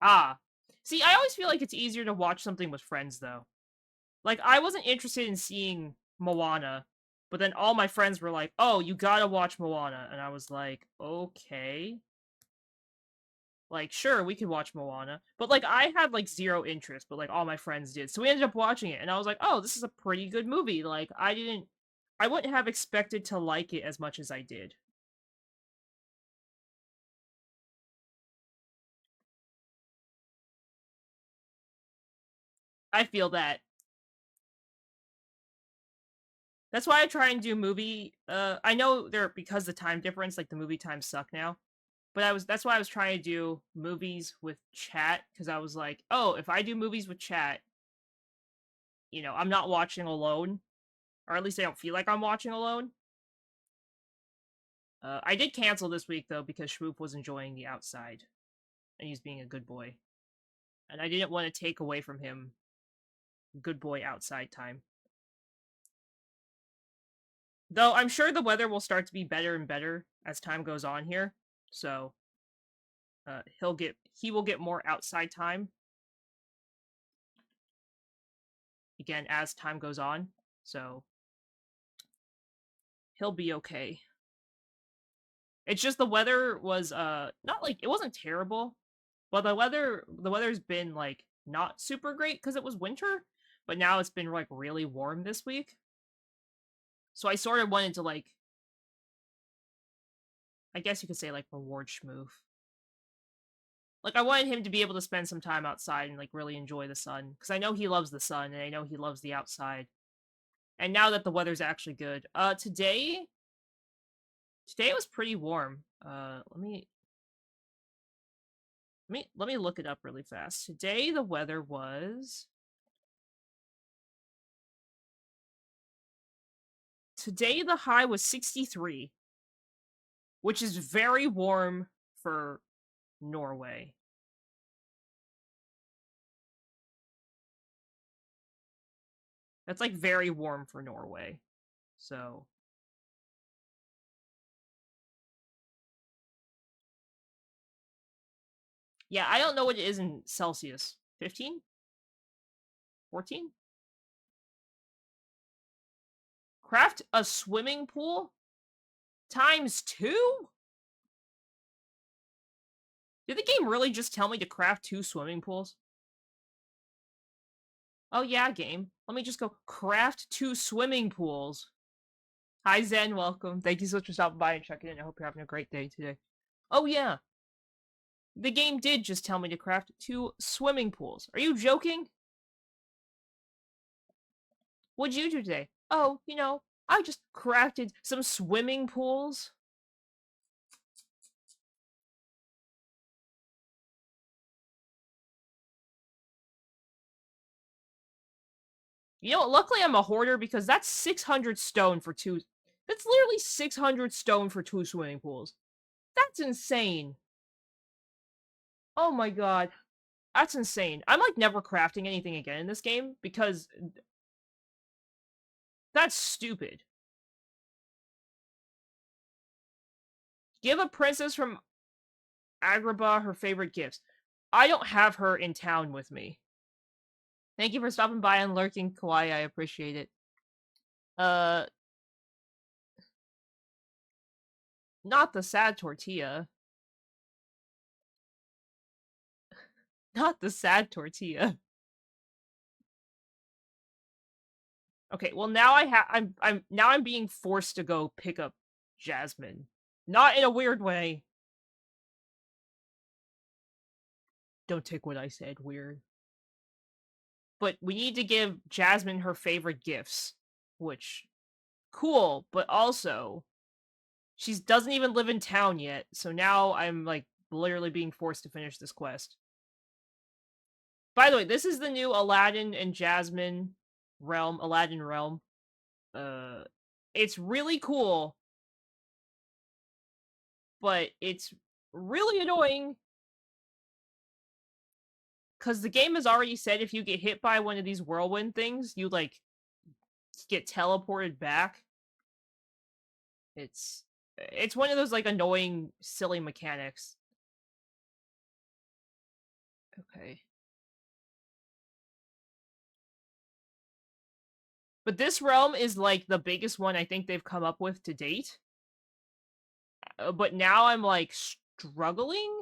Ah. See, I always feel like it's easier to watch something with friends, though. Like, I wasn't interested in seeing Moana, but then all my friends were like, oh, you gotta watch Moana. And I was like, okay. Like, sure, we could watch Moana. But, like, I had, like, zero interest, but, like, all my friends did. So we ended up watching it, and I was like, oh, this is a pretty good movie. Like, I wouldn't have expected to like it as much as I did. I feel that. That's why I try and do I know because the time difference, like, the movie times suck now. But that's why I was trying to do movies with chat, because I was like, oh, if I do movies with chat, I'm not watching alone, or at least I don't feel like I'm watching alone. I did cancel this week though because Schwoop was enjoying the outside, and he's being a good boy, and I didn't want to take away from him good boy outside time. Though I'm sure the weather will start to be better and better as time goes on here, so he will get more outside time again as time goes on, so he'll be okay. It's just the weather was not like it wasn't terrible, but the weather's been like not super great because it was winter, but now it's been like really warm this week. So I sort of wanted to, like, I guess you could say, like, reward Schmoof. Like, I wanted him to be able to spend some time outside and like really enjoy the sun, because I know he loves the sun and I know he loves the outside. And now that the weather's actually good, today it was pretty warm. Let me look it up really fast. Today the weather was Today the high was 63, which is very warm for Norway. That's like very warm for Norway. So yeah, I don't know what it is in Celsius. 15? 14? Craft a swimming pool? Times 2? Did the game really just tell me to craft 2 swimming pools? Oh yeah, game. Let me just go craft 2 swimming pools. Hi Zen, welcome. Thank you so much for stopping by and checking in. I hope you're having a great day today. Oh yeah. The game did just tell me to craft 2 swimming pools. Are you joking? What'd you do today? Oh, I just crafted some swimming pools. You know what? Luckily I'm a hoarder because that's 600 stone for 2. That's literally 600 stone for 2 swimming pools. That's insane. Oh my god. That's insane. I'm like never crafting anything again in this game because that's stupid. Give a princess from Agrabah her favorite gifts. I don't have her in town with me. Thank you for stopping by and lurking, Kawaii. I appreciate it. Uh, not the sad tortilla. Not the sad tortilla. Okay, well now I'm being forced to go pick up Jasmine. Not in a weird way. Don't take what I said weird. But we need to give Jasmine her favorite gifts, which cool, but also she doesn't even live in town yet, so now I'm like literally being forced to finish this quest. By the way, this is the new Aladdin and Jasmine realm, Aladdin realm. It's really cool, but it's really annoying because the game has already said if you get hit by one of these whirlwind things, you like get teleported back. It's one of those like annoying, silly mechanics. Okay. But this realm is like the biggest one I think they've come up with to date. But now I'm like struggling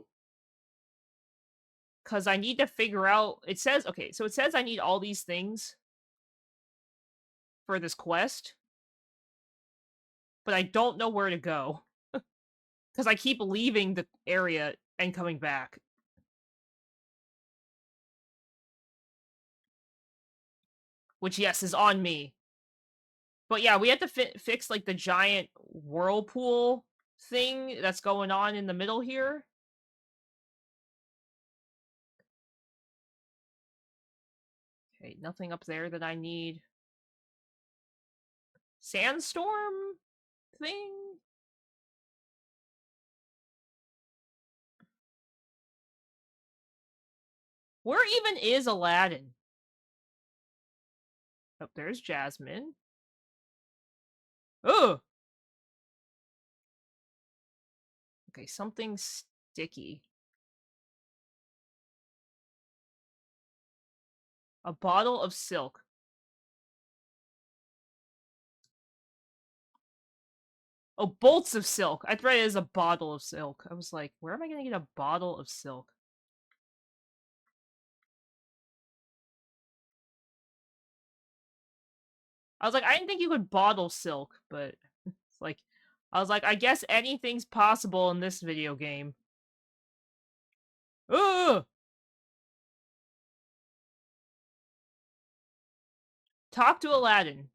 because I need to figure out. It says, okay, so it says I need all these things for this quest, but I don't know where to go because I keep leaving the area and coming back. Which, yes, is on me. But yeah, we have to fix like the giant whirlpool thing that's going on in the middle here. Okay, nothing up there that I need. Sandstorm thing? Where even is Aladdin? Oh, there's Jasmine. Oh! Okay, something sticky. A bottle of silk. Oh, bolts of silk. I thought it is a bottle of silk. I was like, where am I gonna get a bottle of silk? I was like, I didn't think you could bottle silk, but it's like, I was like, I guess anything's possible in this video game. Ugh! Talk to Aladdin.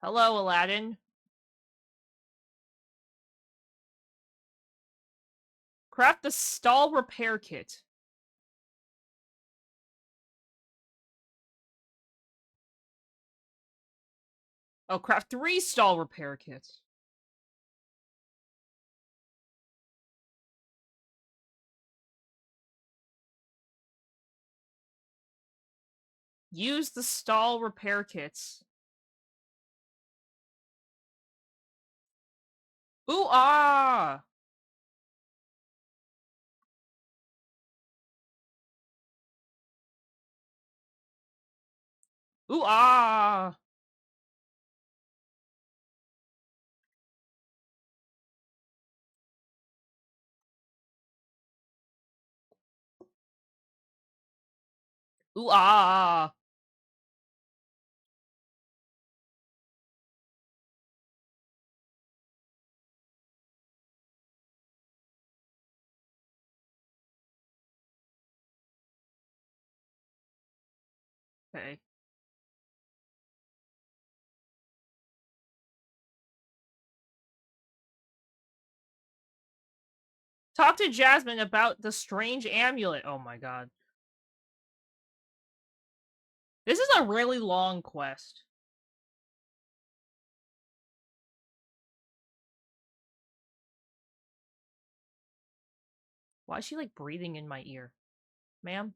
Hello, Aladdin. Craft the stall repair kit. Oh, craft 3 stall repair kits. Use the stall repair kits. Ooh ah! Ooh ah! Ooh ah! Okay. Talk to Jasmine about the strange amulet. Oh my god. This is a really long quest. Why is she, like, breathing in my ear? Ma'am?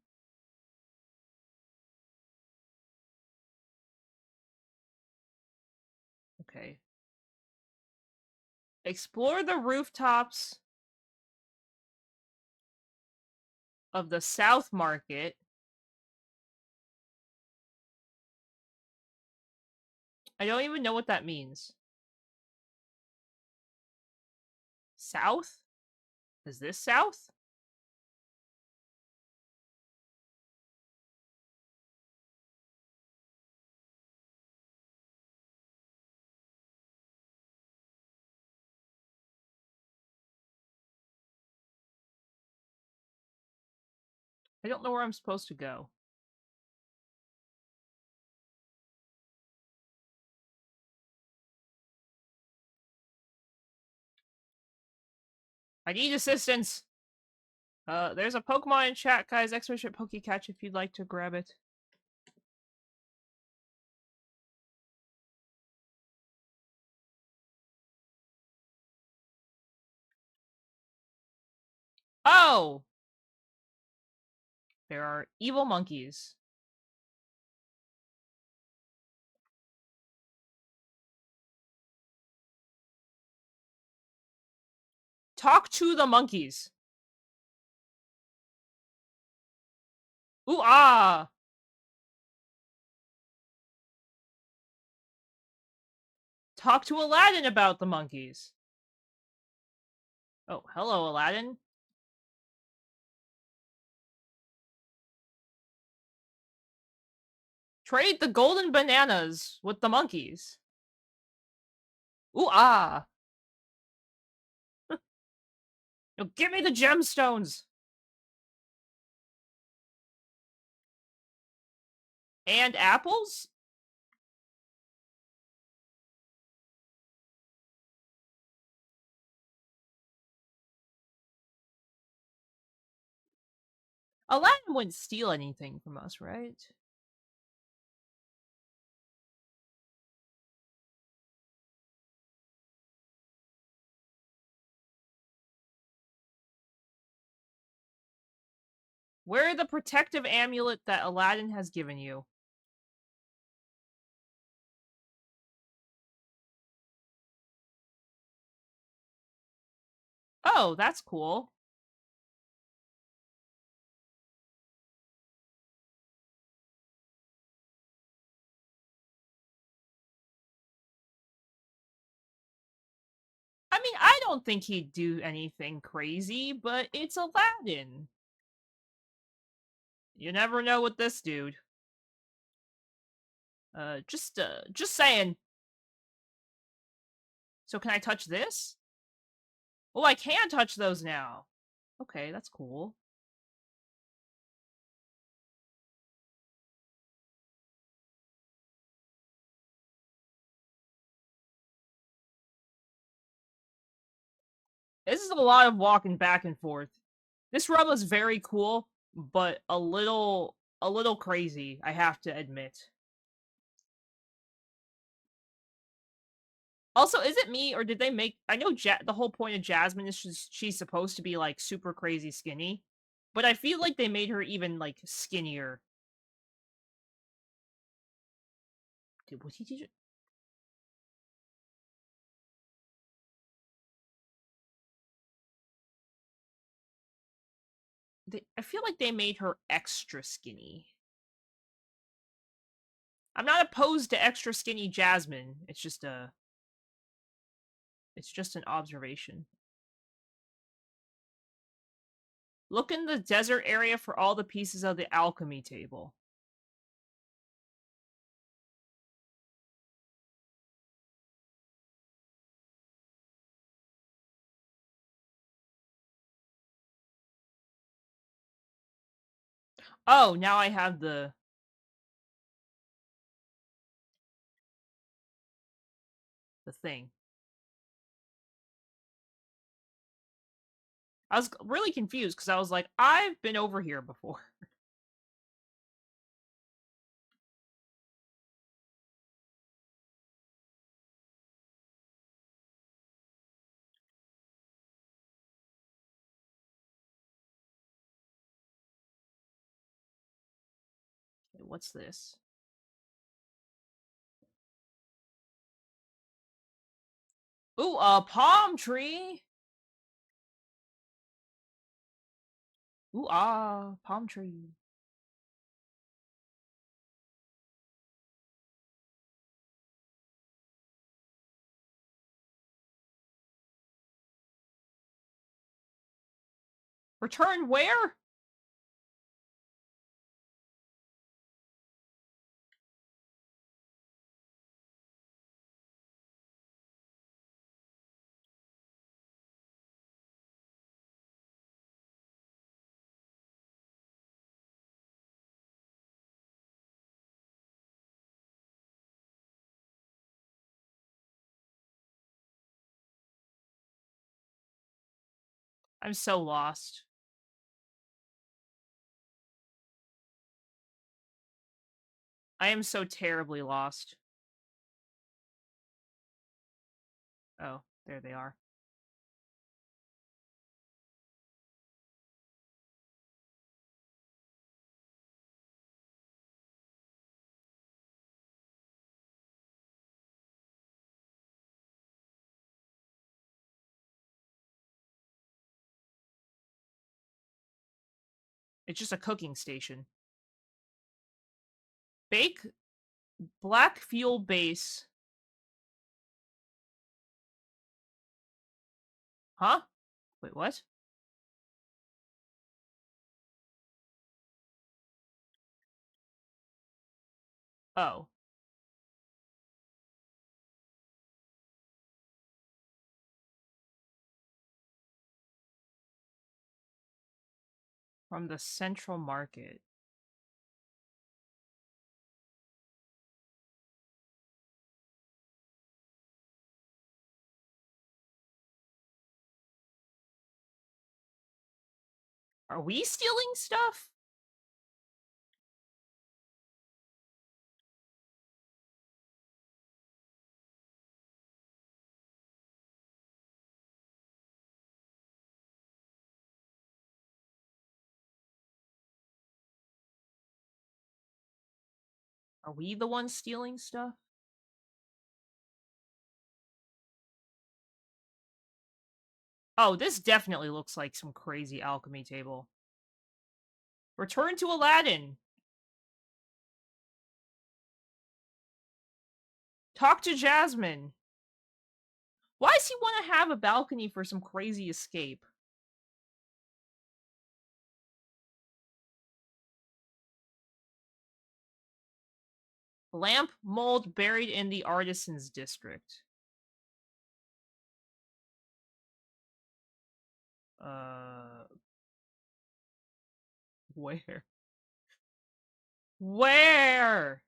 Okay. Explore the rooftops of the South Market. I don't even know what that means. South? Is this South? I don't know where I'm supposed to go. I need assistance! There's a Pokemon in chat, guys. Exclamation Pokecatch if you'd like to grab it. Oh! There are evil monkeys. Talk to the monkeys. Ooh ah! Talk to Aladdin about the monkeys. Oh, hello, Aladdin. Trade the golden bananas with the monkeys. Ooh ah! Yo, give me the gemstones! And apples? Aladdin wouldn't steal anything from us, right? Wear the protective amulet that Aladdin has given you. Oh, that's cool. I mean, I don't think he'd do anything crazy, but it's Aladdin. You never know with this dude. Just saying. So can I touch this? Oh, I can touch those now. Okay, that's cool. This is a lot of walking back and forth. This run was very cool, but a little crazy, I have to admit. Also, is it me, or did they make... I know the whole point of Jasmine is she's supposed to be, like, super crazy skinny. But I feel like they made her even, like, skinnier. What he teach? I feel like they made her extra skinny. I'm not opposed to extra skinny Jasmine. It's just a. It's just an observation. Look in the desert area for all the pieces of the alchemy table. Oh, now I have the thing. I was really confused because I was like, I've been over here before. Okay, what's this? Ooh, a palm tree! Ooh, ah, palm tree. Return where? I'm so lost. I am so terribly lost. Oh, there they are. It's just a cooking station. Bake black fuel base. Huh? Wait, what? Oh. From the central market. Are we stealing stuff? Are we the ones stealing stuff? Oh, this definitely looks like some crazy alchemy table. Return to Aladdin. Talk to Jasmine. Why does he want to have a balcony for some crazy escape? Lamp mold buried in the artisan's district. Where? Where?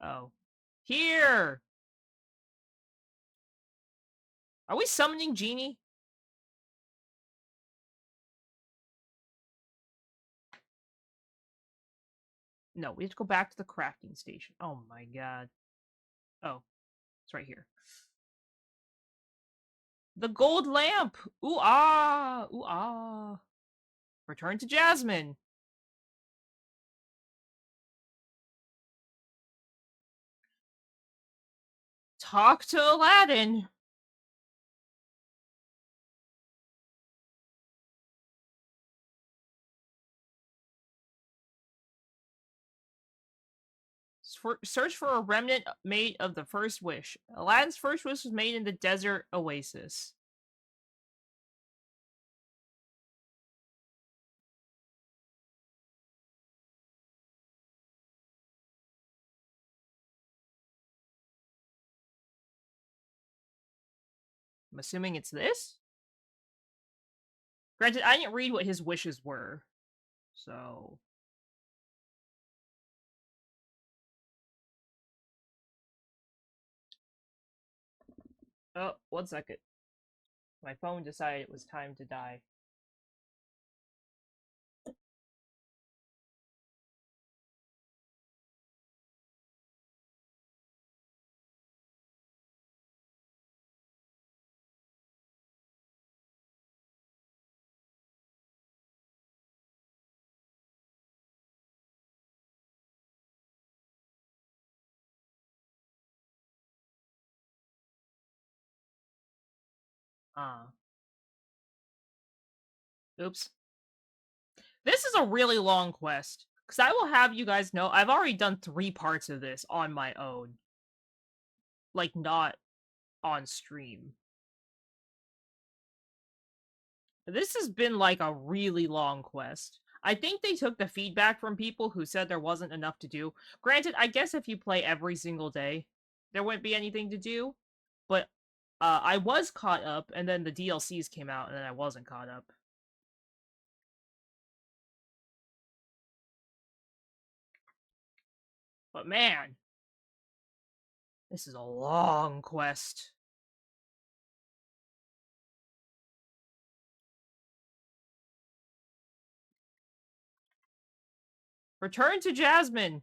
Oh. Here! Are we summoning Genie? No, we have to go back to the crafting station. Oh my god. Oh, it's right here. The gold lamp! Ooh ah! Ooh ah! Return to Jasmine. Talk to Aladdin. Search for a remnant made of the first wish. Aladdin's first wish was made in the desert oasis. I'm assuming it's this? Granted, I didn't read what his wishes were. So... Oh, 1 second. My phone decided it was time to die. Oops. This is a really long quest. Because I will have you guys know, I've already done 3 parts of this on my own. Like, not on stream. This has been, like, a really long quest. I think they took the feedback from people who said there wasn't enough to do. Granted, I guess if you play every single day, there wouldn't be anything to do. But, I was caught up, and then the DLCs came out, and then I wasn't caught up. But man, this is a long quest. Return to Jasmine.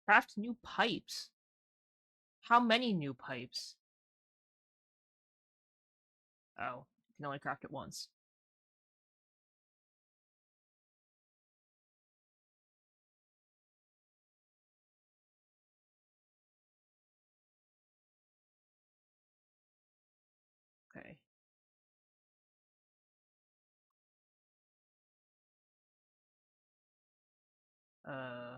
Craft new pipes. How many new pipes? Oh, you can only craft it once. Okay. Uh...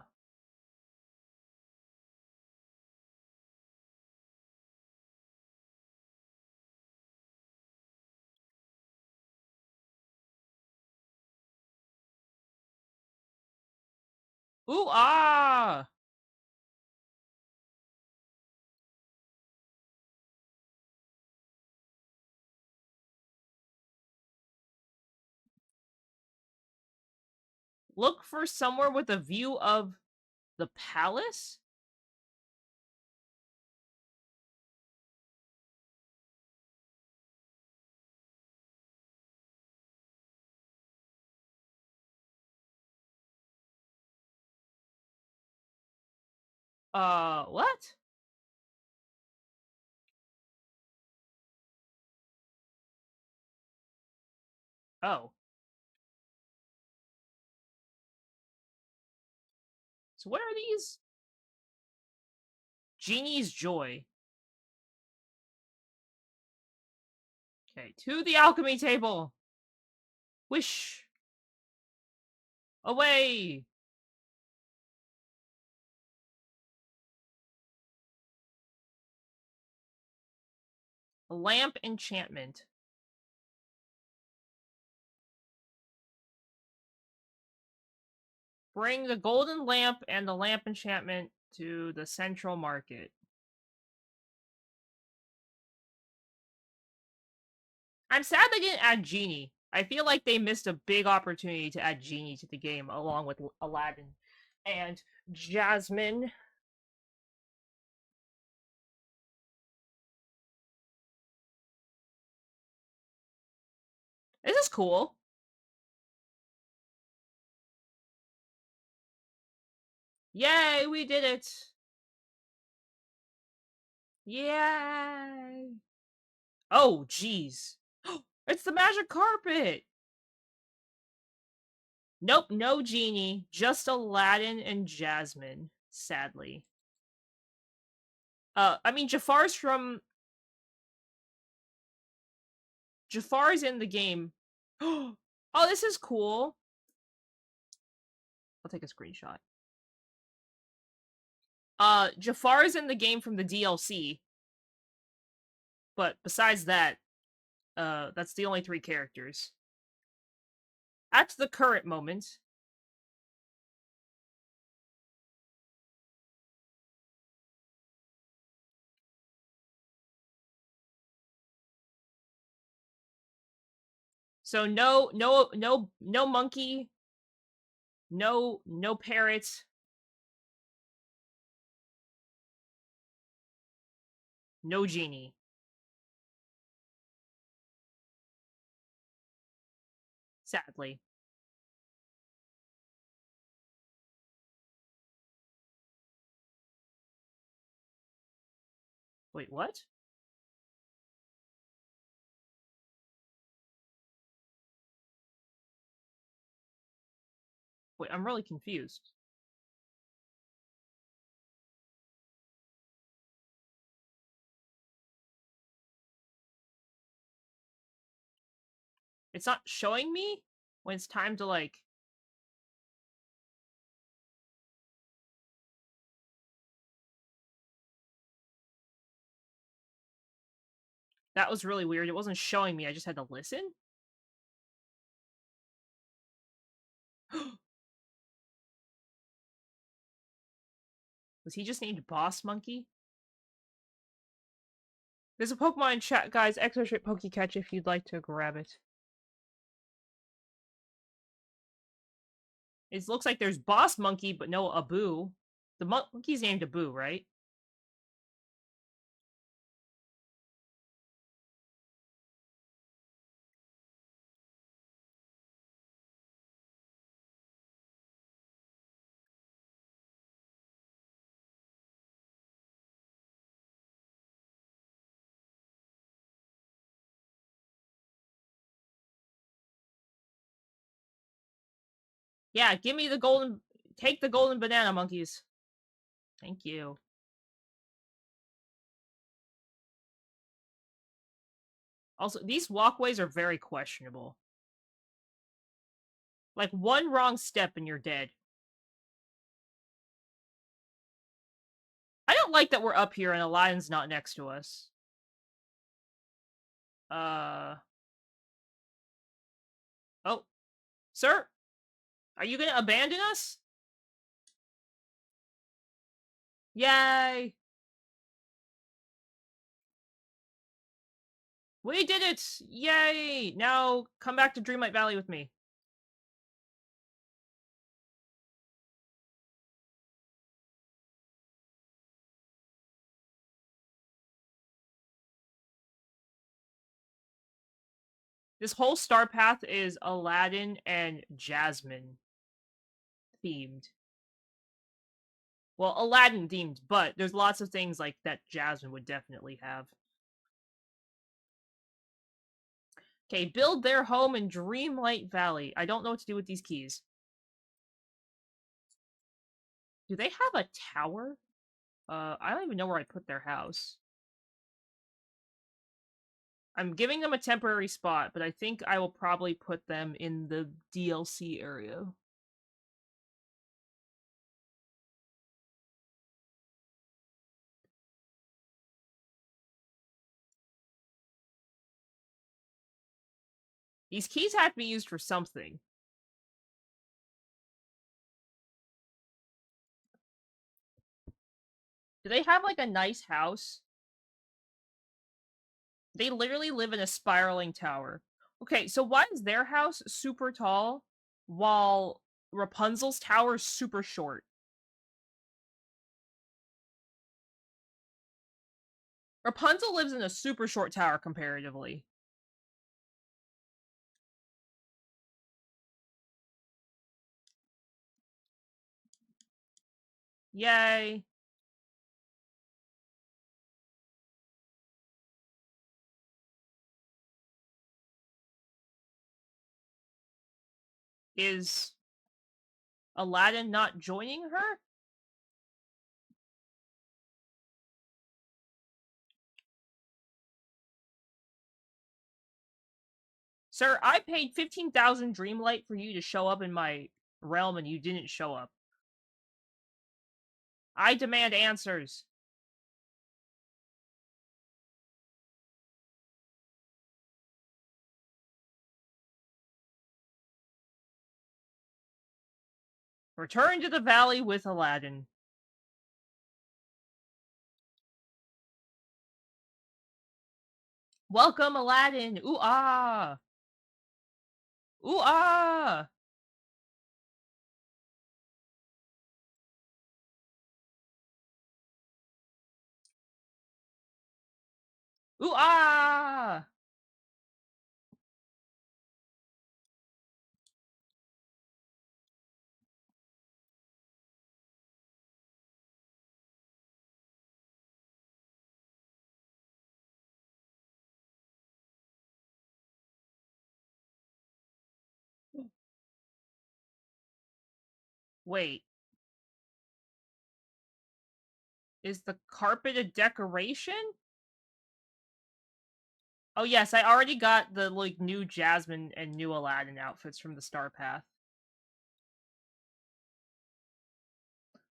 Ooh, ah! Look for somewhere with a view of the palace? What? Oh. So what are these? Genie's Joy. Okay, to the alchemy table! Wish! Away! A lamp enchantment. Bring the golden lamp and the lamp enchantment to the central market. I'm sad they didn't add Genie. I feel like they missed a big opportunity to add Genie to the game along with Aladdin and Jasmine. This is cool. Yay, we did it! Yay! Oh, jeez. It's the magic carpet! Nope, no genie. Just Aladdin and Jasmine, sadly. I mean, Jafar's in the game. Oh, this is cool. I'll take a screenshot. Jafar's in the game from the DLC. But besides that, that's the only 3 characters. At the current moment. So no monkey, no parrot, no genie. Sadly. Wait, what? Wait, I'm really confused. It's not showing me when it's time to, like... That was really weird. It wasn't showing me. I just had to listen? Was he just named Boss Monkey? There's a Pokemon chat, guys. Extra Pokecatch if you'd like to grab it. It looks like there's Boss Monkey, but no Abu. The monkey's named Abu, right? Yeah, give me the golden... Take the golden banana, monkeys. Thank you. Also, these walkways are very questionable. Like, one wrong step and you're dead. I don't like that we're up here and Aladdin's not next to us. Oh. Sir? Are you gonna abandon us? Yay! We did it! Yay! Now, come back to Dreamlight Valley with me. This whole star path is Aladdin and Jasmine themed. Well, Aladdin themed, but there's lots of things like that Jasmine would definitely have. Okay, build their home in Dreamlight Valley. I don't know what to do with these keys. Do they have a tower? I don't even know where I put their house. I'm giving them a temporary spot, but I think I will probably put them in the DLC area. These keys have to be used for something. Do they have, like, a nice house? They literally live in a spiraling tower. Okay, so why is their house super tall while Rapunzel's tower is super short? Rapunzel lives in a super short tower comparatively. Yay. Is Aladdin not joining her? Sir, I paid 15,000 Dreamlight for you to show up in my realm and you didn't show up. I demand answers. Return to the valley with Aladdin. Welcome, Aladdin! Ooh ah! Ooh ah! Ooh ah! Wait. Is the carpet a decoration? Oh yes, I already got the, like, new Jasmine and new Aladdin outfits from the Star Path.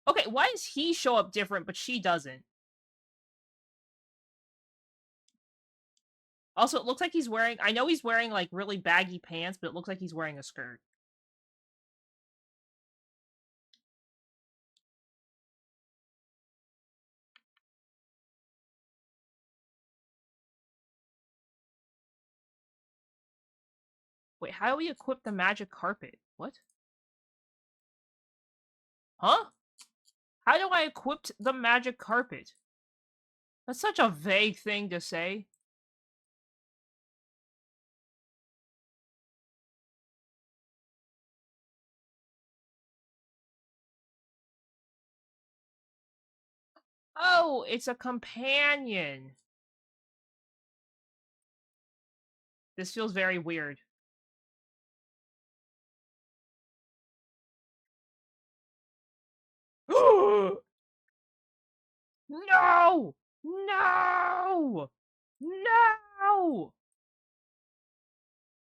Okay, why does he show up different, but she doesn't? Also, it looks like he's wearing... I know he's wearing, like, really baggy pants, but it looks like he's wearing a skirt. Wait, how do we equip the magic carpet? What? Huh? How do I equip the magic carpet? That's such a vague thing to say. Oh, it's a companion. This feels very weird. No! No! No!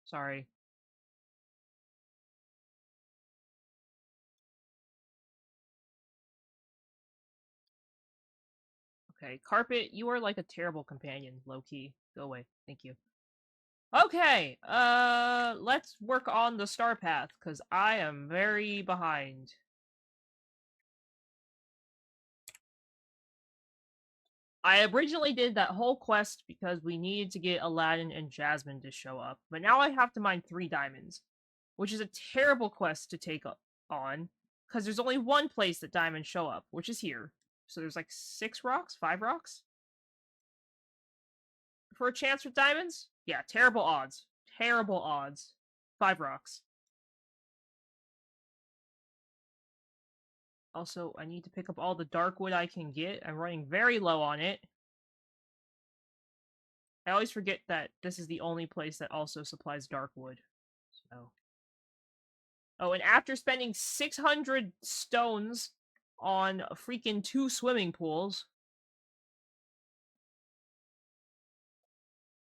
Sorry. Okay, Carpet, you are like a terrible companion, low-key. Go away. Thank you. Okay, let's work on the Star Path, because I am very behind. I originally did that whole quest because we needed to get Aladdin and Jasmine to show up, but now I have to mine 3 diamonds, which is a terrible quest to take on, because there's only one place that diamonds show up, which is here. So there's like 6 rocks? 5 rocks? For a chance with diamonds? Yeah, terrible odds. Terrible odds. 5 rocks. Also, I need to pick up all the dark wood I can get. I'm running very low on it. I always forget that this is the only place that also supplies dark wood. So. Oh, and after spending 600 stones on freaking 2 swimming pools...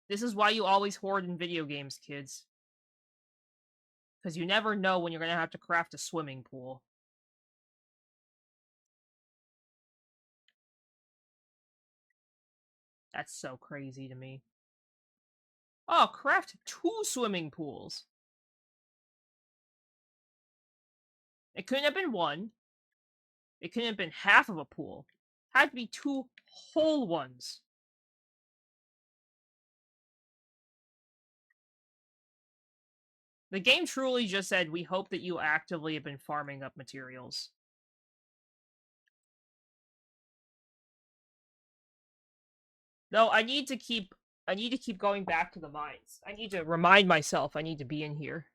This is why you always hoard in video games, kids. Because you never know when you're going to have to craft a swimming pool. That's so crazy to me. Oh, craft 2 swimming pools. It couldn't have been 1. It couldn't have been half of a pool. It had to be 2 whole ones. The game truly just said, we hope that you actively have been farming up materials. No, I need to keep going back to the mines. I need to remind myself I need to be in here.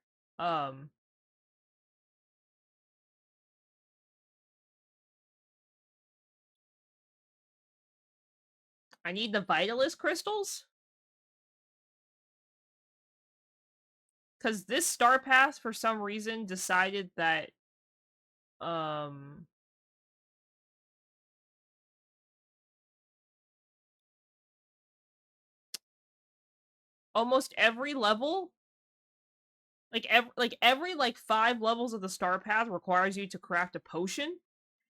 I need the Vitalist crystals. Because this Star Pass, for some reason, decided that, almost every level, every 5 levels of the Star Path requires you to craft a potion,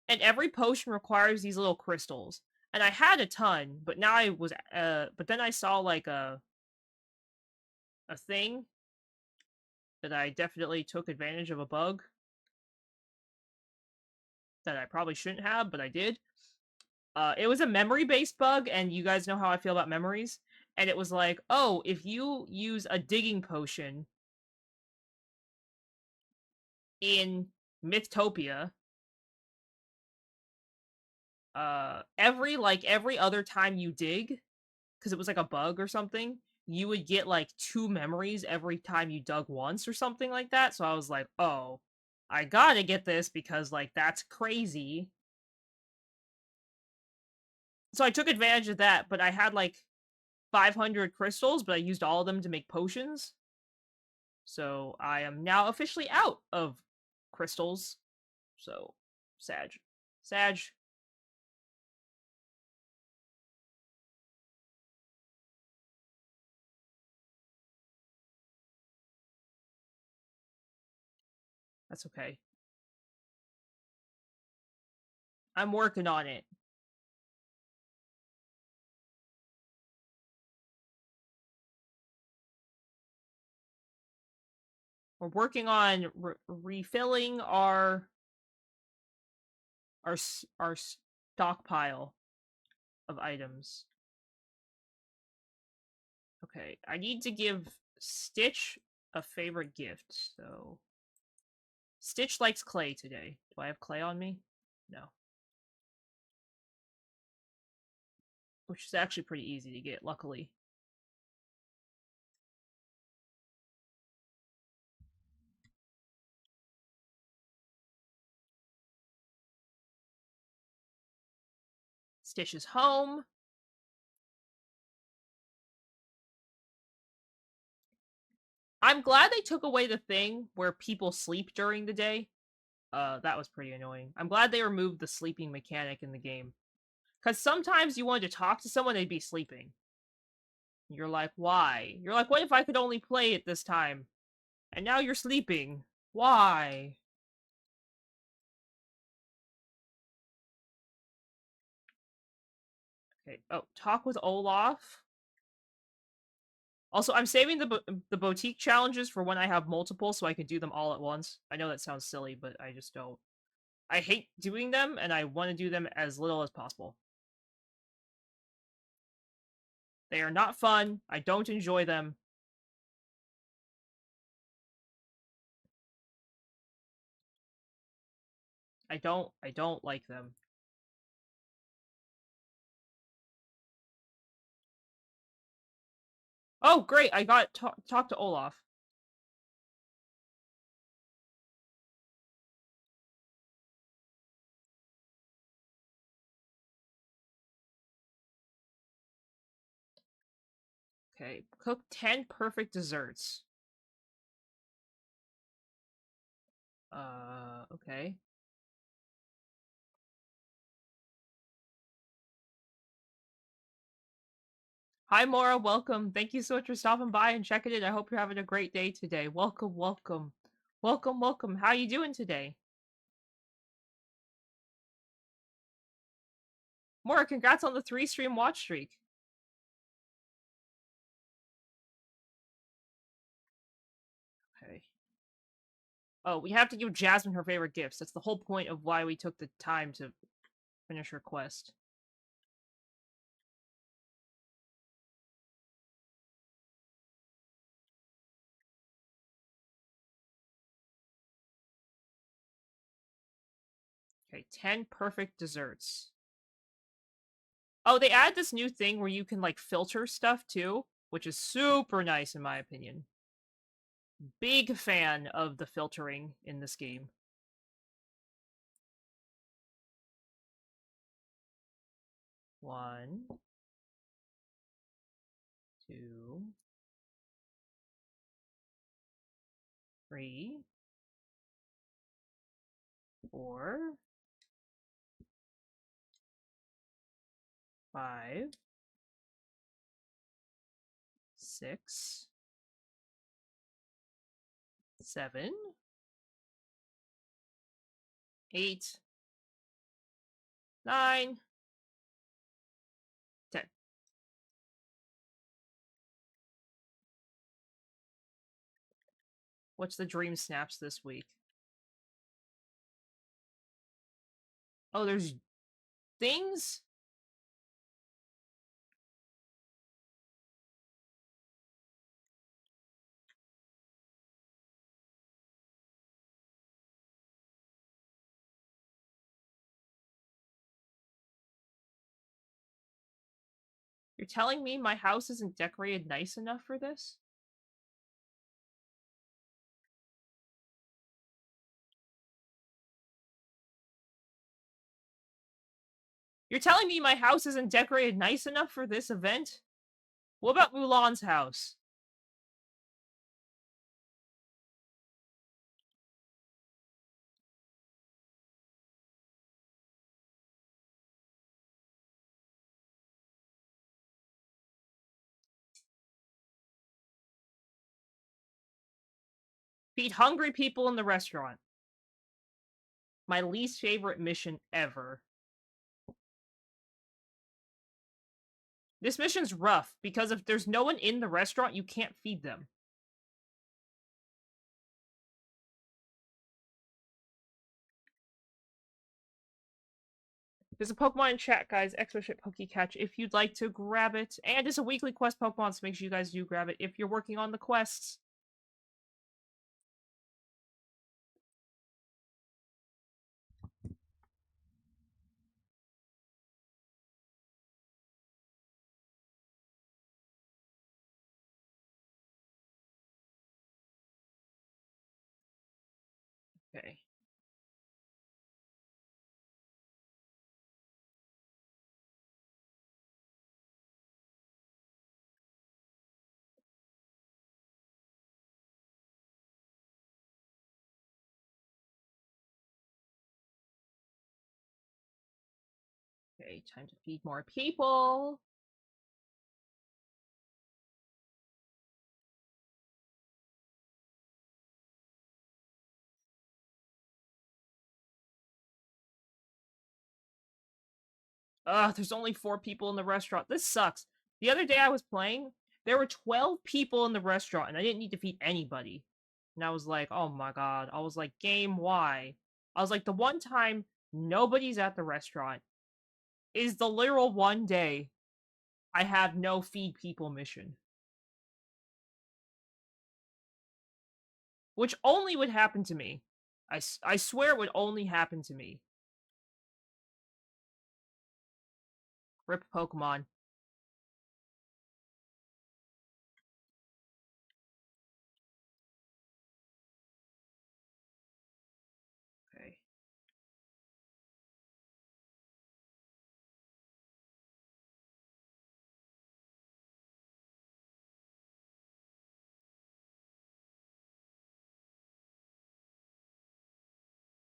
and every potion requires these little crystals. And I had a ton, but now but then I saw, like, a thing that I definitely took advantage of a bug that I probably shouldn't have, but I did. It was a memory-based bug, and you guys know how I feel about memories. And it was like, oh, if you use a digging potion in Mythtopia, every other time you dig, because it was like a bug or something, you would get like 2 memories every time you dug once or something like that. So I was like, oh, I gotta get this because, like, that's crazy. So I took advantage of that, but I had like 500 crystals, but I used all of them to make potions. So I am now officially out of crystals. So, Sag. Sag. That's okay. I'm working on it. We're working on refilling our stockpile of items. Okay, I need to give Stitch a favorite gift, so... Stitch likes clay today. Do I have clay on me? No. Which is actually pretty easy to get, luckily. Stitch is home. I'm glad they took away the thing where people sleep during the day. That was pretty annoying. I'm glad they removed the sleeping mechanic in the game. Because sometimes you wanted to talk to someone, they'd be sleeping. You're like, why? You're like, what if I could only play it this time? And now you're sleeping. Why? Okay. Oh, talk with Olaf. Also, I'm saving the boutique challenges for when I have multiple so I can do them all at once. I know that sounds silly, but I just don't. I hate doing them, and I want to do them as little as possible. They are not fun. I don't enjoy them. I don't like them. Oh, great! I got talk to Olaf. Okay, cook 10 perfect desserts. Okay. Hi, Mora. Welcome. Thank you so much for stopping by and checking in. I hope you're having a great day today. Welcome, welcome. Welcome, welcome. How you doing today? Mora, congrats on the 3-stream watch streak. Okay. Oh, we have to give Jasmine her favorite gifts. That's the whole point of why we took the time to finish her quest. Okay, 10 perfect desserts. Oh, they added this new thing where you can, like, filter stuff, too, which is super nice, in my opinion. Big fan of the filtering in this game. One. 2, 3, 4, 5, 6, 7, 8, 9, 10. What's the dream snaps this week? Oh, there's things? You're telling me my house isn't decorated nice enough for this? You're telling me my house isn't decorated nice enough for this event? What about Mulan's house? Feed hungry people in the restaurant. My least favorite mission ever. This mission's rough, because if there's no one in the restaurant, you can't feed them. There's a Pokemon in chat, guys. Exoship Pokecatch if you'd like to grab it. And it's a weekly quest Pokemon, so make sure you guys do grab it if you're working on the quests. Okay. Okay, time to feed more people. Ugh, there's only 4 people in the restaurant. This sucks. The other day I was playing, there were 12 people in the restaurant, and I didn't need to feed anybody. And I was like, oh my god. I was like, game, why? I was like, the one time nobody's at the restaurant is the literal one day I have no feed people mission. Which only would happen to me. I swear it would only happen to me. Rip Pokemon. Okay.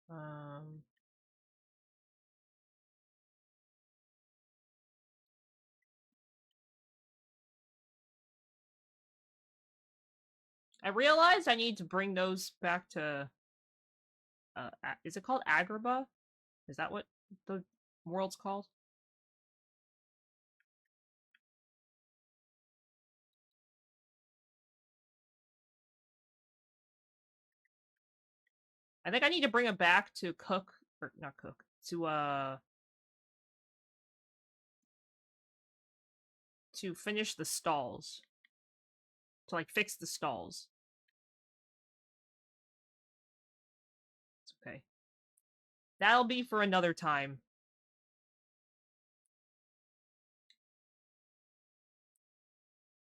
Um... I realized I need to bring those back to... is it called Agrabah? Is that what the world's called? I think I need to bring it back to cook... Or, not cook. To finish the stalls. To, like, fix the stalls. It's okay. That'll be for another time.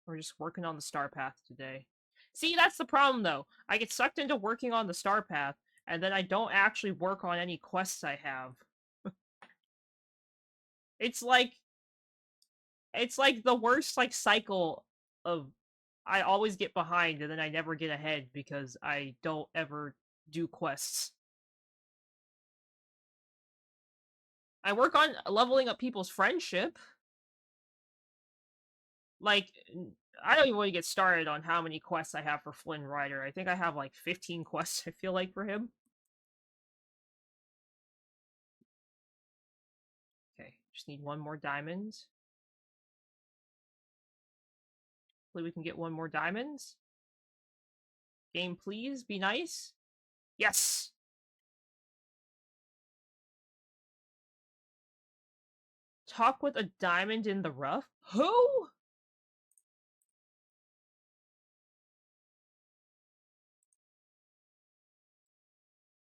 We're just working on the star path today. See, that's the problem, though. I get sucked into working on the star path, and then I don't actually work on any quests I have. It's like... It's like the worst, like, cycle of I always get behind and then I never get ahead because I don't ever do quests. I work on leveling up people's friendship. Like, I don't even want to get started on how many quests I have for Flynn Rider. I think I have like 15 quests, I feel like, for him. Okay, just need one more diamond. Hopefully we can get one more diamonds. Game, please, be nice. Yes! Talk with a diamond in the rough? Who?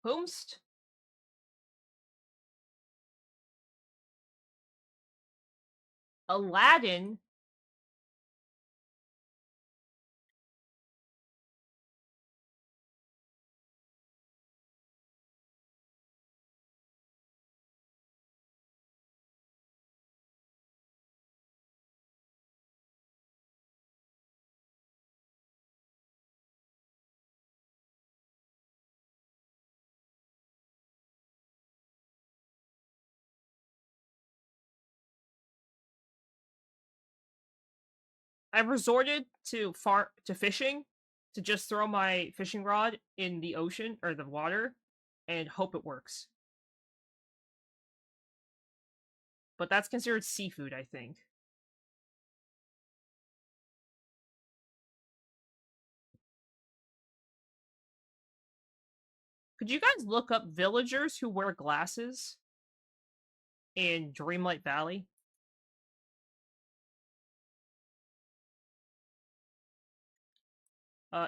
Whomst? Aladdin? I've resorted to fishing to just throw my fishing rod in the ocean or the water and hope it works. But that's considered seafood, I think. Could you guys look up villagers who wear glasses in Dreamlight Valley?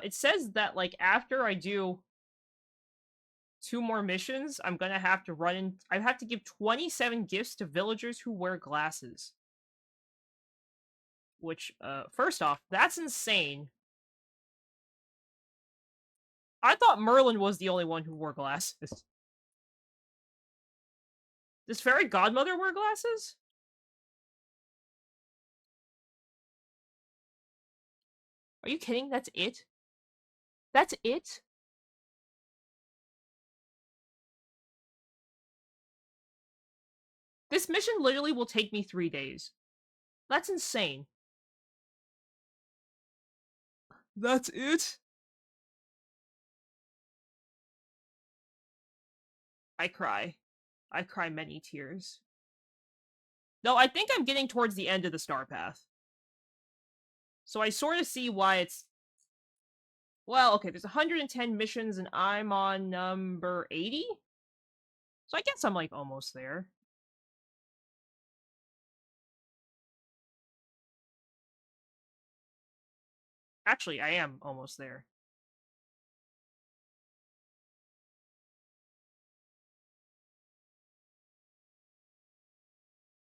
It says that, like, after I do 2 more missions, I'm gonna have to run in. I have to give 27 gifts to villagers who wear glasses. Which, first off, that's insane. I thought Merlin was the only one who wore glasses. Does Fairy Godmother wear glasses? Are you kidding? That's it? That's it? This mission literally will take me 3 days. That's insane. That's it? I cry. I cry many tears. No, I think I'm getting towards the end of the star path. So I sort of see why it's... Well, okay, there's 110 missions and I'm on number 80? So I guess I'm, like, almost there. Actually, I am almost there.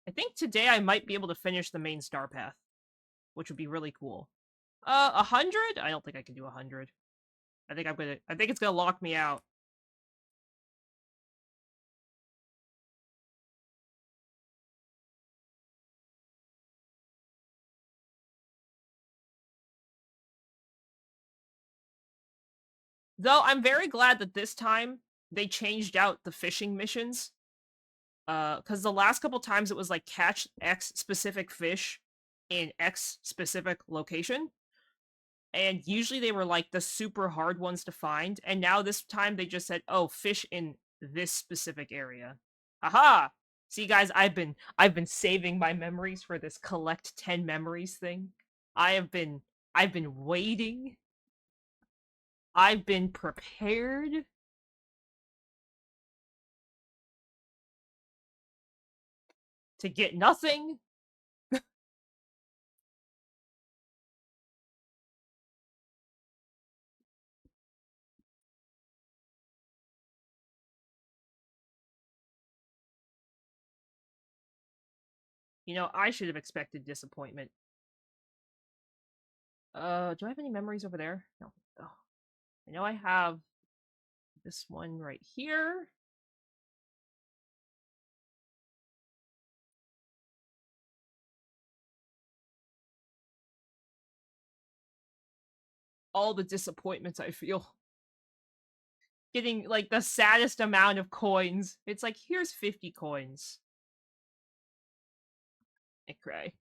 I think today I might be able to finish the main star path, which would be really cool. 100? I don't think I can do 100. I think it's gonna lock me out. Though I'm very glad that this time they changed out the fishing missions. Because the last couple times it was like catch X specific fish in X specific location. And usually they were like the super hard ones to find. And now this time they just said, oh, fish in this specific area. Aha! See guys, I've been saving my memories for this collect 10 memories thing. I've been waiting. I've been prepared to get nothing. You know, I should have expected disappointment. Do I have any memories over there? No. Oh. I know I have this one right here. all the disappointments I feel. Getting, like, the saddest amount of coins. It's like, here's 50 coins. I cry.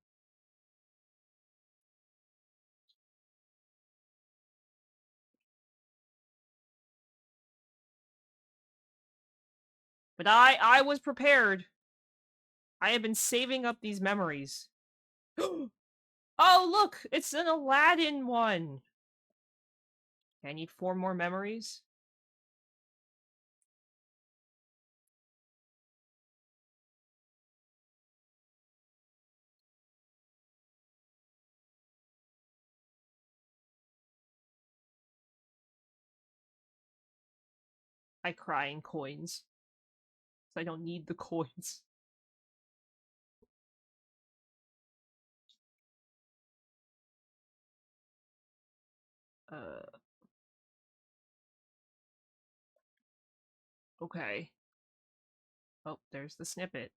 But I was prepared. I have been saving up these memories. Oh, look! It's an Aladdin one! I need 4 more memories? I cry in coins. So I don't need the coins. Okay. Oh, there's the snippet.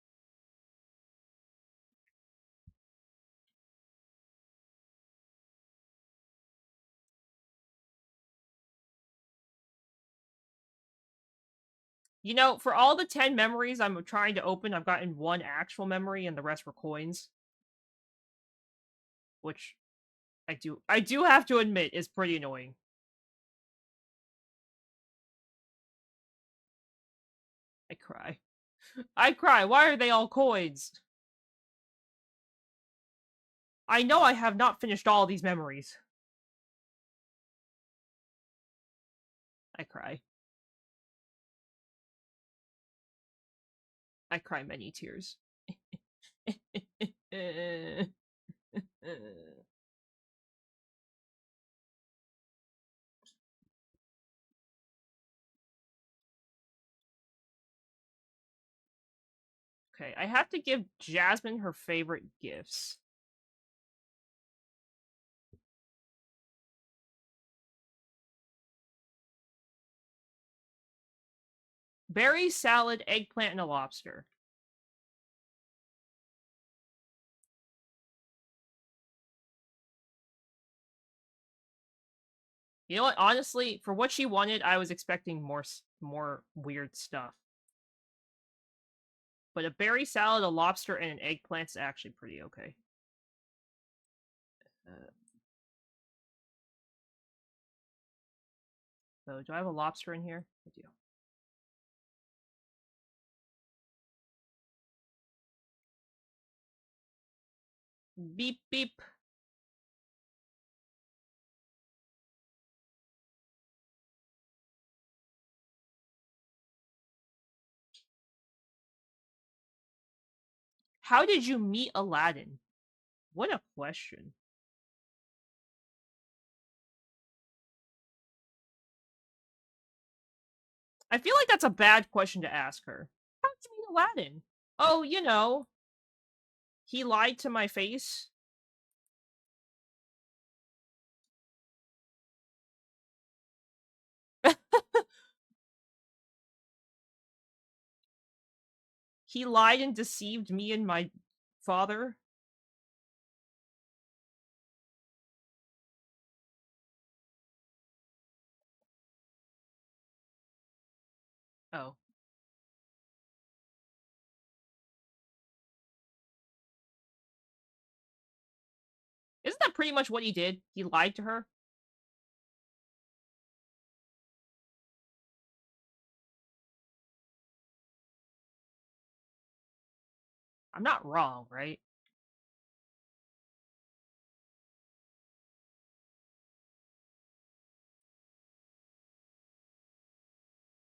You know, for all the 10 memories I'm trying to open, I've gotten 1 actual memory and the rest were coins. Which I do have to admit is pretty annoying. I cry. I cry. Why are they all coins? I know I have not finished all these memories. I cry. I cry many tears. Okay, I have to give Jasmine her favorite gifts. Berry, salad, eggplant, and a lobster. You know what? Honestly, for what she wanted, I was expecting more weird stuff. But a berry salad, a lobster, and an eggplant's actually pretty okay. So, do I have a lobster in here? I do. Beep, beep. How did you meet Aladdin? What a question. I feel like that's a bad question to ask her. How did you meet Aladdin? Oh, you know, he lied to my face. He lied and deceived me and my father. Oh. Isn't that pretty much what he did? He lied to her? I'm not wrong, right?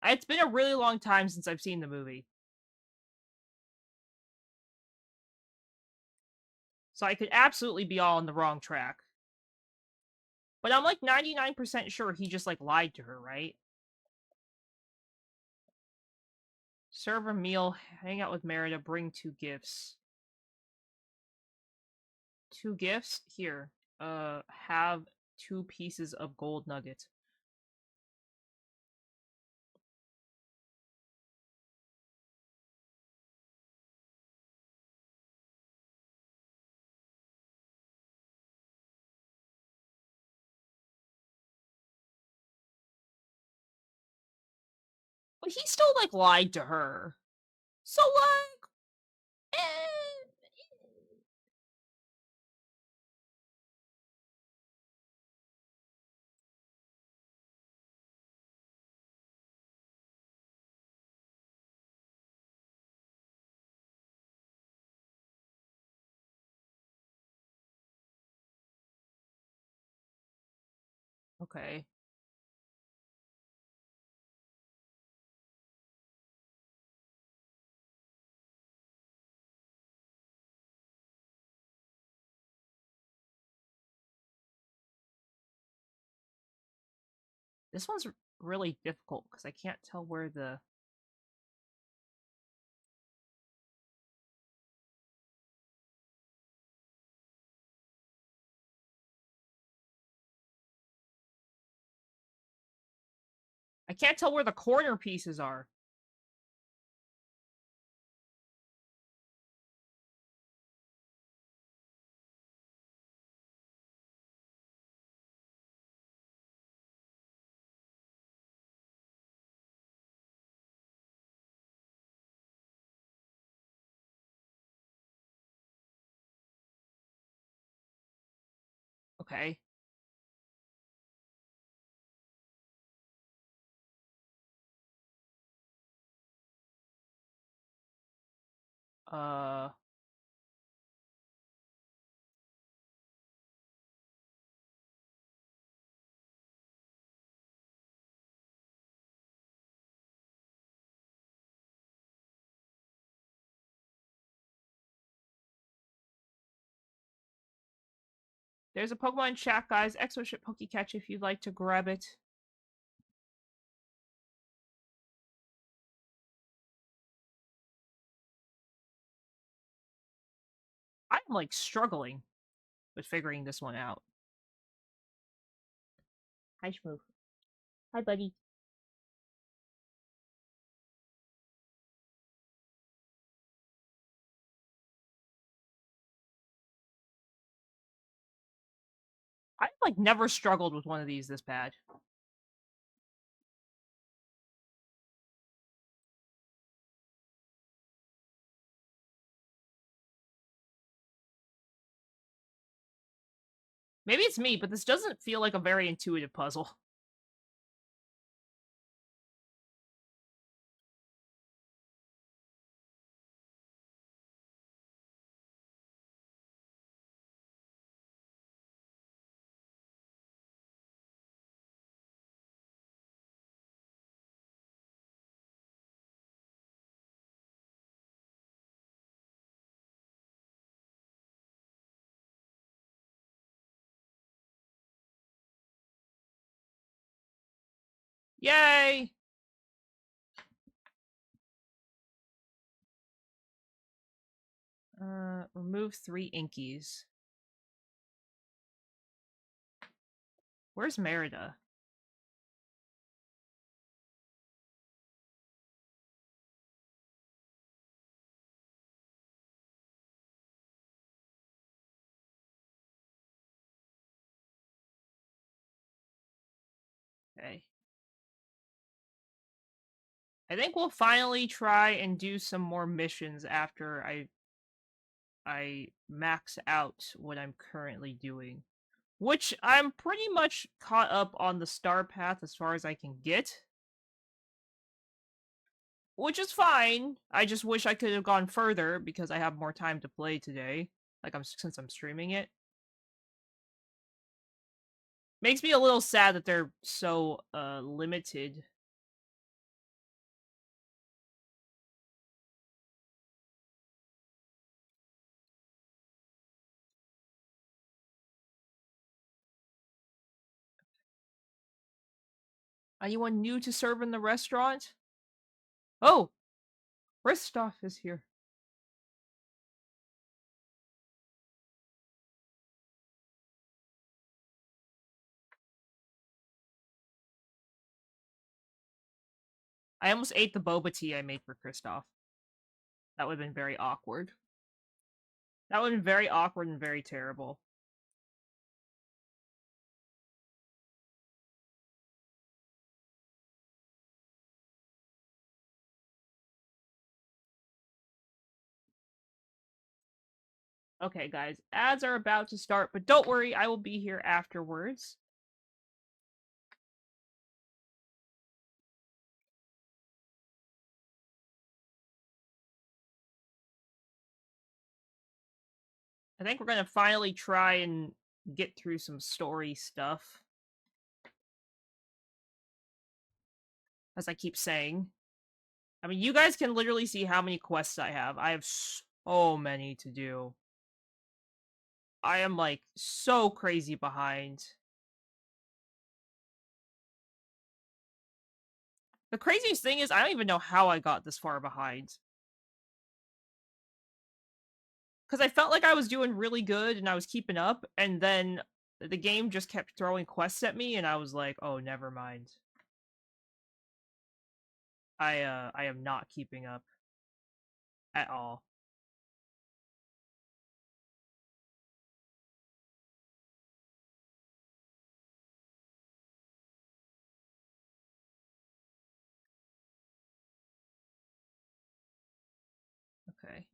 It's been a really long time since I've seen the movie. So I could absolutely be all on the wrong track. But I'm like 99% sure he just like lied to her, right? Serve a meal, hang out with Merida, bring 2 gifts. 2 gifts? Here. Have 2 pieces of gold nugget. But he still, like, lied to her. So, like, okay. This one's really difficult because I can't tell where the... I can't tell where the corner pieces are. Okay. Uh... There's a Pokemon chat, guys. Exoship Pokecatch if you'd like to grab it. I'm, like, struggling with figuring this one out. Hi, Shmoo. Hi, buddy. I've, like, never struggled with one of these this bad. Maybe it's me, but this doesn't feel like a very intuitive puzzle. Yay! Remove 3 Inkies. Where's Merida? Okay. I think we'll finally try and do some more missions after I max out what I'm currently doing. Which I'm pretty much caught up on the star path as far as I can get. Which is fine. I just wish I could have gone further because I have more time to play today. Like since I'm streaming it. Makes me a little sad that they're so limited. Anyone new to serve in the restaurant? Oh, Kristoff is here. I almost ate the boba tea I made for Kristoff. That would have been very awkward. That would have been very awkward and very terrible. Okay, guys, ads are about to start, but don't worry, I will be here afterwards. I think we're gonna finally try and get through some story stuff. As I keep saying. I mean, you guys can literally see how many quests I have. I have so many to do. I am, like, so crazy behind. The craziest thing is, I don't even know how I got this far behind. Because I felt like I was doing really good and I was keeping up, and then the game just kept throwing quests at me, and I was like, oh, never mind. I am not keeping up. At all. Okay.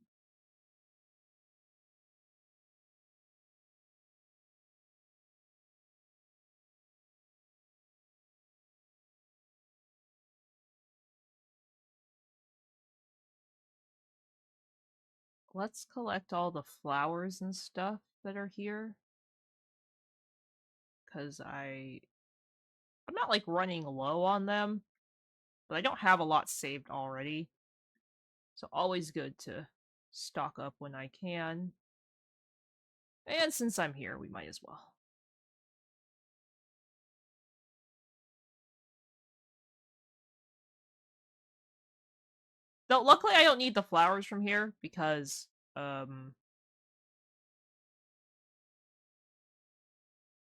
Let's collect all the flowers and stuff that are here. Because I'm not, like, running low on them, but I don't have a lot saved already. So always good to stock up when I can. And since I'm here, we might as well. Though, luckily I don't need the flowers from here, because, the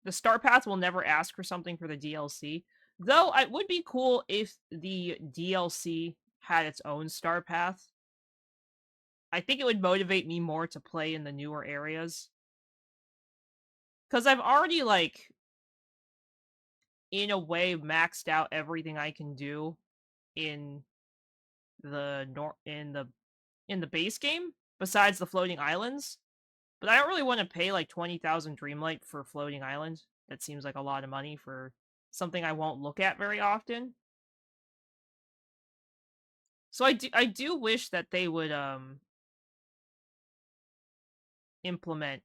Star Path will never ask for something for the DLC. Though, it would be cool if the DLC had its own Star Path. I think it would motivate me more to play in the newer areas. Because I've already, like, in a way, maxed out everything I can do in the in the base game, besides the floating islands. But I don't really want to pay like 20,000 Dreamlight for floating island. That seems like a lot of money for something I won't look at very often. So I do wish that they would implement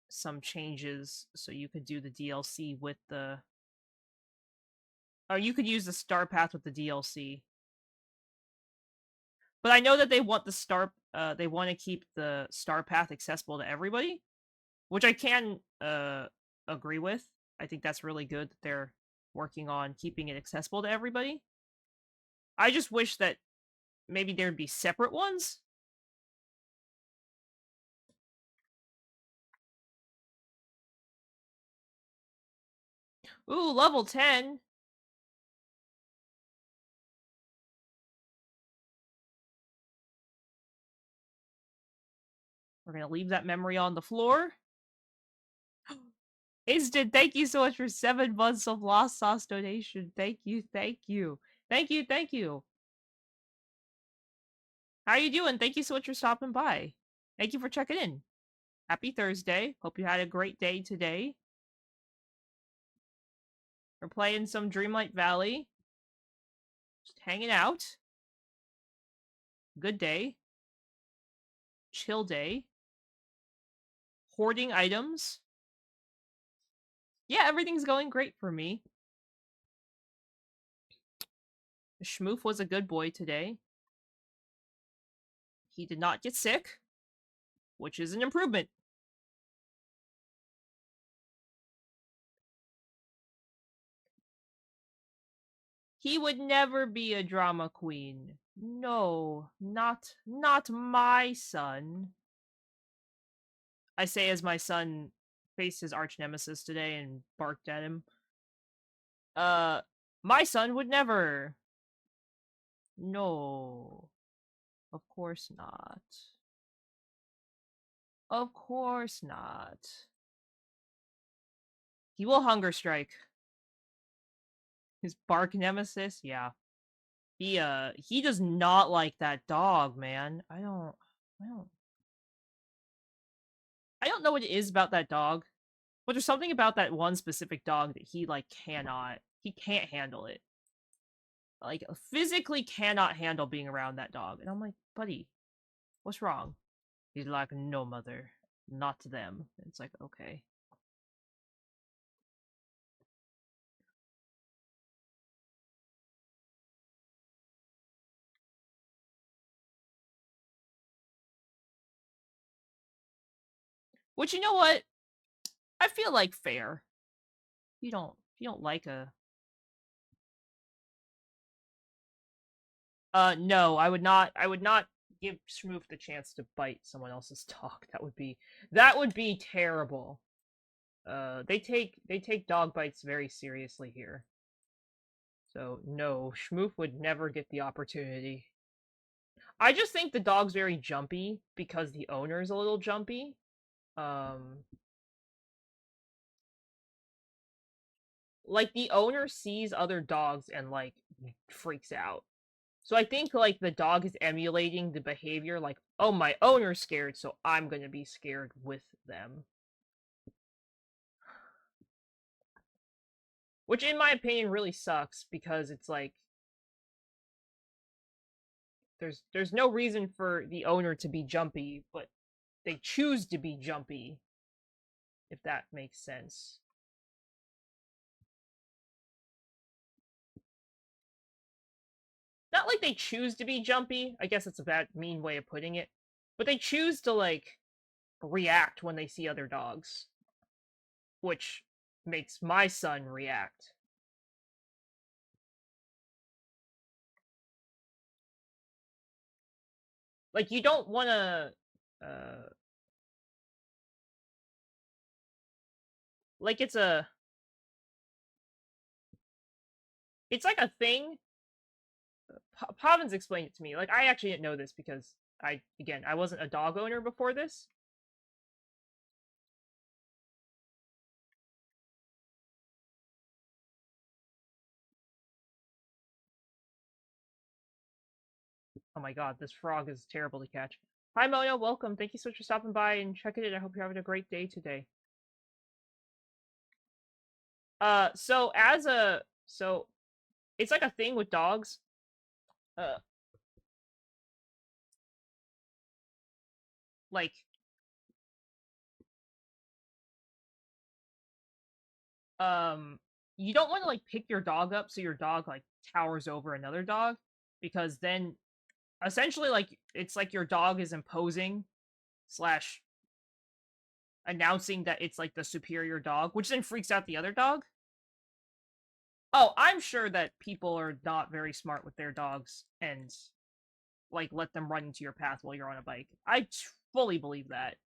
some changes so you could do the DLC with the, or you could use the Star Path with the DLC. But I know that they want they want to keep the Star Path accessible to everybody, which I can agree with. I think that's really good that they're working on keeping it accessible to everybody. I just wish that maybe there'd be separate ones. Ooh, level 10. We're gonna leave that memory on the floor. Instant, thank you so much for 7 months of Lost Sauce donation. Thank you, thank you. Thank you, thank you. How are you doing? Thank you so much for stopping by. Thank you for checking in. Happy Thursday. Hope you had a great day today. We're playing some Dreamlight Valley. Just hanging out. Good day. Chill day. Hoarding items. Yeah, everything's going great for me. Schmoof was a good boy today. He did not get sick, which is an improvement. He would never be a drama queen. No, not my son. I say as my son faced his arch nemesis today and barked at him. My son would never. No. Of course not. Of course not. He will hunger strike. His bark nemesis? Yeah. He does not like that dog, man. I don't, I don't know what it is about that dog, but there's something about that one specific dog that he, like, he can't handle it. Like, physically cannot handle being around that dog. And I'm like, buddy, what's wrong? He's like, no, mother, not them. It's like, okay. Which, you know what? I feel like fair. You don't like a... No, I would not give Schmoof the chance to bite someone else's dog. That would be terrible. They take dog bites very seriously here. So, no, Schmoof would never get the opportunity. I just think the dog's very jumpy because the owner's a little jumpy. Um, like, the owner sees other dogs and, like, freaks out. So I think, like, the dog is emulating the behavior, like, oh, my owner's scared, so I'm gonna be scared with them. Which, in my opinion, really sucks, because it's like, there's no reason for the owner to be jumpy, but they choose to be jumpy, if that makes sense. Not like they choose to be jumpy, I guess that's a bad, mean way of putting it, but they choose to, like, react when they see other dogs. Which makes my son react. Like, you don't want to, uh, like, it's like a thing. Pavin's explained it to me. Like, I actually didn't know this because again, I wasn't a dog owner before this. Oh my god, this frog is terrible to catch. Hi, Mona, welcome. Thank you so much for stopping by and checking it. I hope you're having a great day today. So so it's like a thing with dogs. Uh, like, um, you don't want to, like, pick your dog up so your dog, like, towers over another dog, because then essentially, like, it's like your dog is imposing slash announcing that it's, like, the superior dog, which then freaks out the other dog. Oh, I'm sure that people are not very smart with their dogs and, like, let them run into your path while you're on a bike. Fully believe that.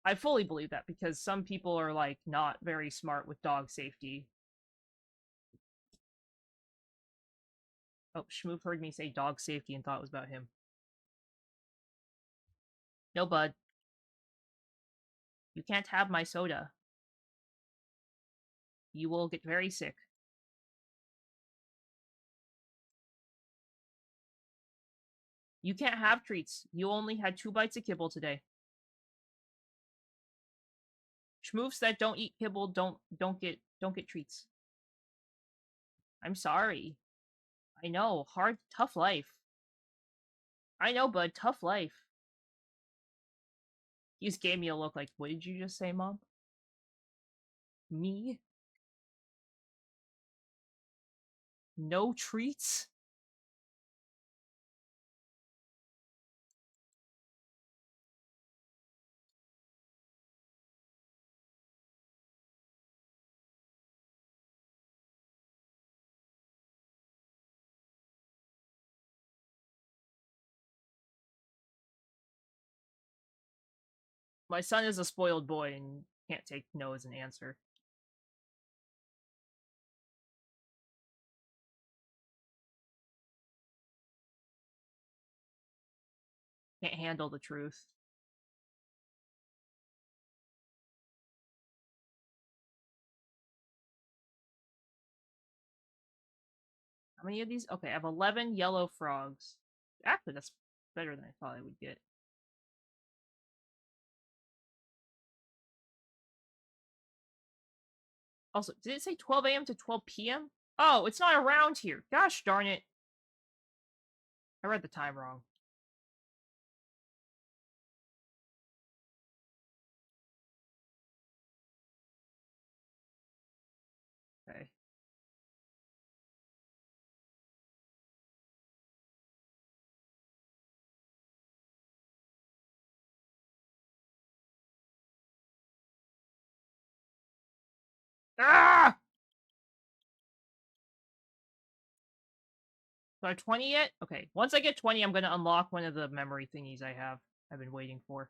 I fully believe that because some people are, like, not very smart with dog safety. Oh, Schmoof heard me say dog safety and thought it was about him. No, bud. You can't have my soda. You will get very sick. You can't have treats. You only had 2 bites of kibble today. Schmoofs that don't eat kibble don't get treats. I'm sorry. I know, hard, tough life. I know, bud, tough life. He just gave me a look like, what did you just say, Mom? Me? No treats? My son is a spoiled boy and can't take no as an answer. Can't handle the truth. How many of these? Okay, I have 11 yellow frogs. Actually, that's better than I thought I would get. Also, did it say 12 a.m. to 12 p.m.? Oh, it's not around here. Gosh darn it. I read the time wrong. Okay. Ah! So I have 20 yet? Okay. Once I get 20, I'm gonna unlock one of the memory thingies I've been waiting for.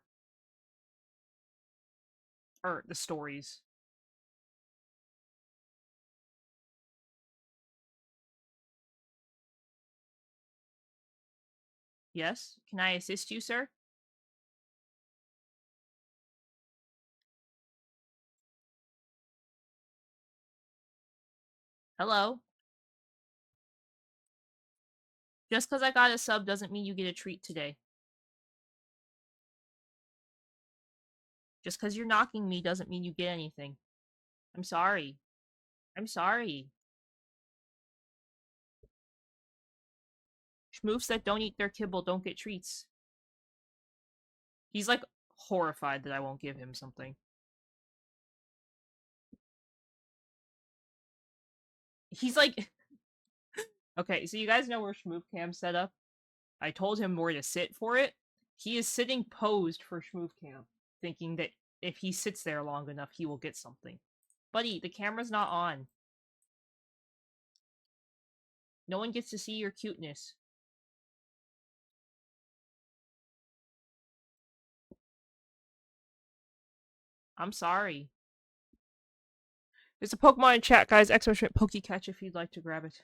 Or the stories. Yes? Can I assist you, sir? Hello? Just because I got a sub doesn't mean you get a treat today. Just because you're knocking me doesn't mean you get anything. I'm sorry. I'm sorry. Schmoofs that don't eat their kibble don't get treats. He's like horrified that I won't give him something. He's like, okay, so you guys know where Schmoof Cam's set up? I told him where to sit for it. He is sitting posed for Schmoof Cam, thinking that if he sits there long enough, he will get something. Buddy, the camera's not on. No one gets to see your cuteness. I'm sorry. There's a Pokemon in chat, guys. Exoshrimp Pokecatch if you'd like to grab it.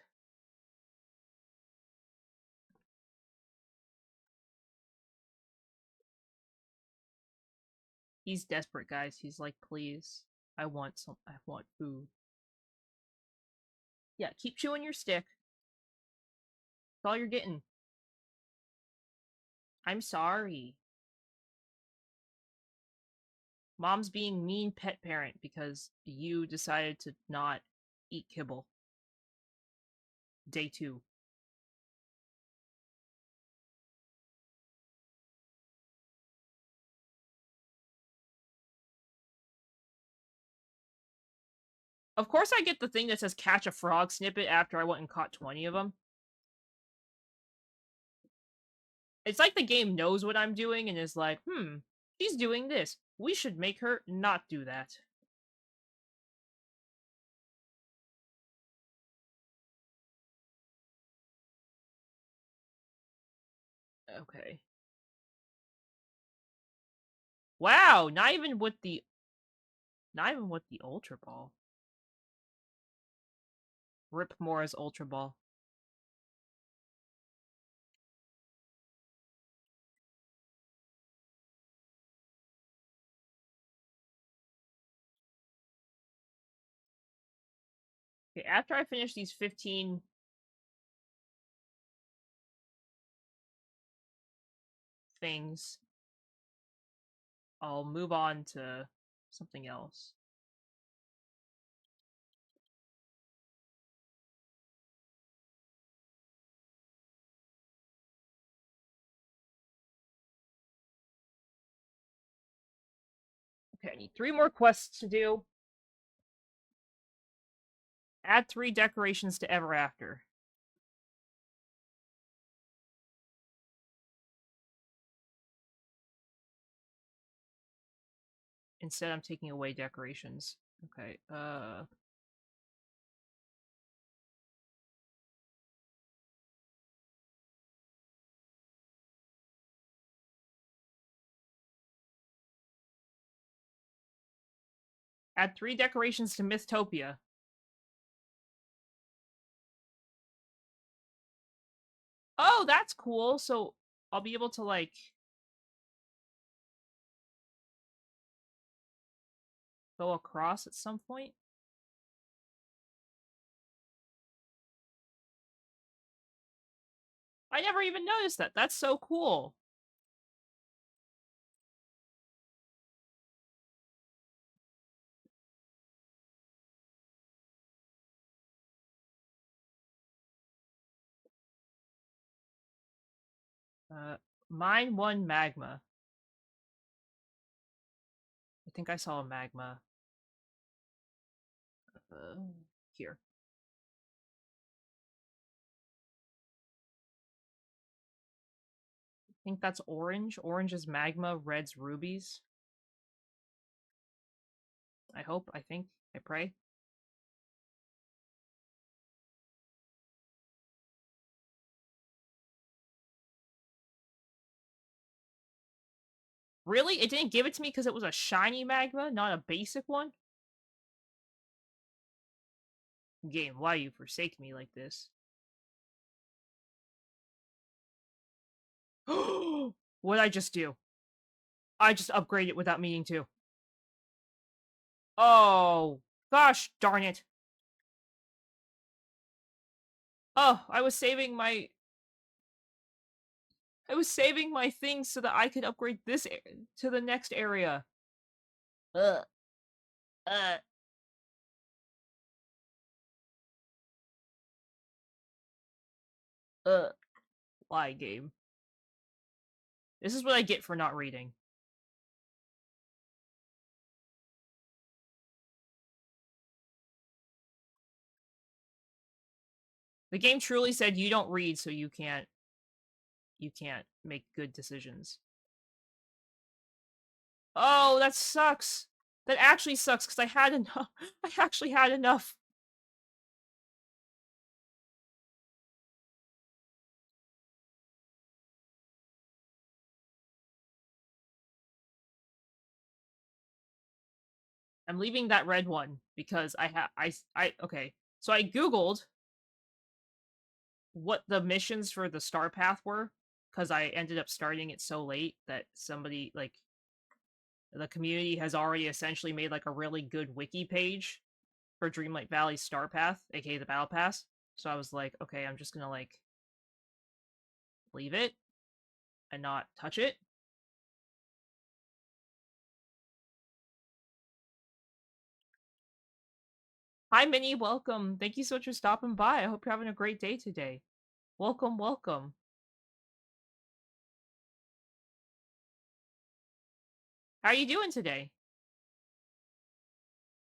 He's desperate, guys. He's like, please. I want food. Yeah, keep chewing your stick. That's all you're getting. I'm sorry. Mom's being mean pet parent because you decided to not eat kibble. Day 2. Of course I get the thing that says catch a frog snippet after I went and caught 20 of them. It's like the game knows what I'm doing and is like, she's doing this. We should make her not do that. Okay. Wow, not even with the Ultra Ball. Rip Mora's Ultra Ball. Okay, after I finish these 15 things, I'll move on to something else. Okay, I need 3 more quests to do. Add 3 decorations to Ever After. Instead, I'm taking away decorations. Okay, add 3 decorations to Mythtopia. Oh, that's cool. So I'll be able to, like... go across at some point? I never even noticed that. That's so cool. Mine won magma. I think I saw a magma. Here. I think that's orange. Orange is magma, red's rubies. I hope, I think, I pray. Really? It didn't give it to me because it was a shiny magma, not a basic one? Game, why you forsake me like this? What'd I just do? I just upgraded without meaning to. Oh, gosh darn it. Oh, I was saving my things so that I could upgrade this to the next area. Uh. Uh. Why, game? This is what I get for not reading. The game truly said you don't read, so you can't make good decisions. Oh, that sucks. That actually sucks because I had enough. I actually had enough. I'm leaving that red one because okay. So I googled what the missions for the Star Path were because I ended up starting it so late that somebody like the community has already essentially made like a really good wiki page for Dreamlight Valley Star Path, aka the Battle Pass. So I was like, okay, I'm just gonna like leave it and not touch it. Hi, Minnie. Welcome. Thank you so much for stopping by. I hope you're having a great day today. Welcome, welcome. How are you doing today?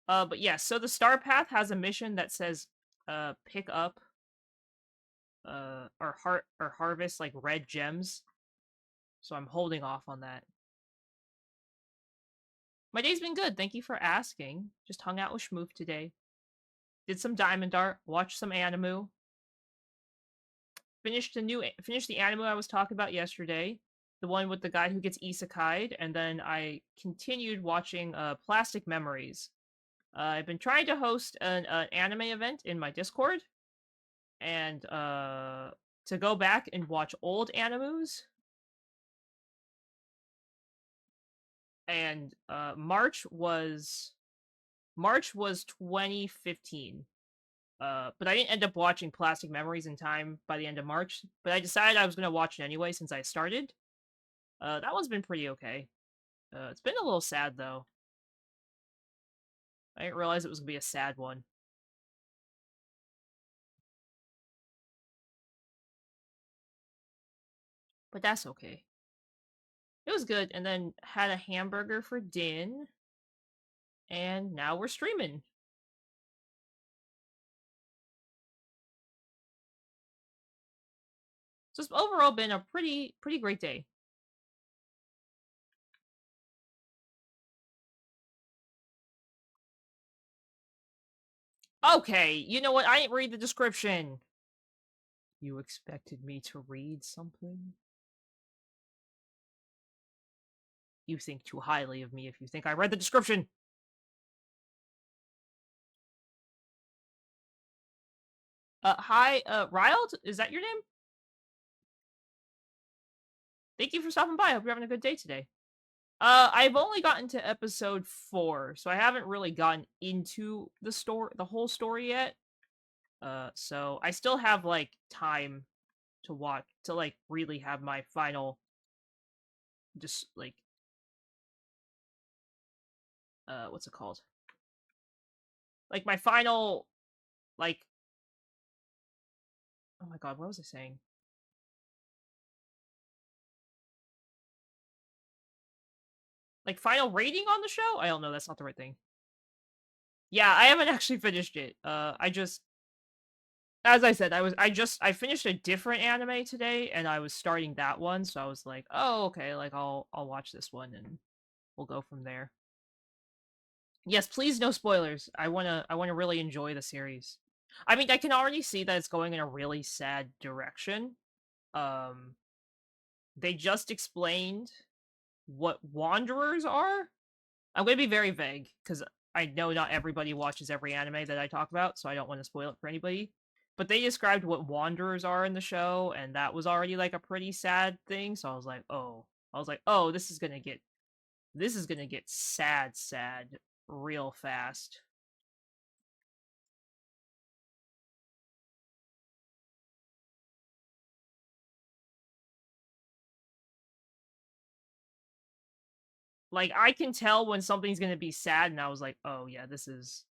But yeah, so the Star Path has a mission that says, pick up, or harvest, like, red gems. So I'm holding off on that. My day's been good, thank you for asking. Just hung out with Schmoof today. Did some Diamond Art, watched some anime. Finished the anime I was talking about yesterday. The one with the guy who gets isekai'd, and then I continued watching, Plastic Memories. I've been trying to host an anime event in my Discord, and to go back and watch old animes. And March was 2015. But I didn't end up watching Plastic Memories in time by the end of March. But I decided I was gonna watch it anyway since I started. That one's been pretty okay. It's been a little sad though. I didn't realize it was gonna be a sad one. But that's okay. It was good, and then had a hamburger for din, and now we're streaming. So it's overall been a pretty great day. Okay, you know what? I didn't read the description. You expected me to read something? You think too highly of me if you think I read the description. Hi, Riled? Is that your name? Thank you for stopping by. I hope you're having a good day today. I've only gotten to episode 4, so I haven't really gotten into the whole story yet. So I still have, like, time to watch to like really have my final just like what's it called? Like my final like oh my god, what was I saying? Like final rating on the show? I don't know, that's not the right thing. Yeah, I haven't actually finished it. I just as I said, I finished a different anime today and I was starting that one, so I was like, "Oh, okay, like I'll watch this one and we'll go from there." Yes, please no spoilers. I want to really enjoy the series. I mean, I can already see that it's going in a really sad direction. Um they just explained what wanderers are. I'm going to be very vague cuz I know not everybody watches every anime that I talk about, so I don't want to spoil it for anybody. But they described what wanderers are in the show and that was already like a pretty sad thing, so I was like, "Oh." I was like, "Oh, this is going to get sad real fast." Like I can tell when something's gonna be sad, and I was like, "Oh yeah, this is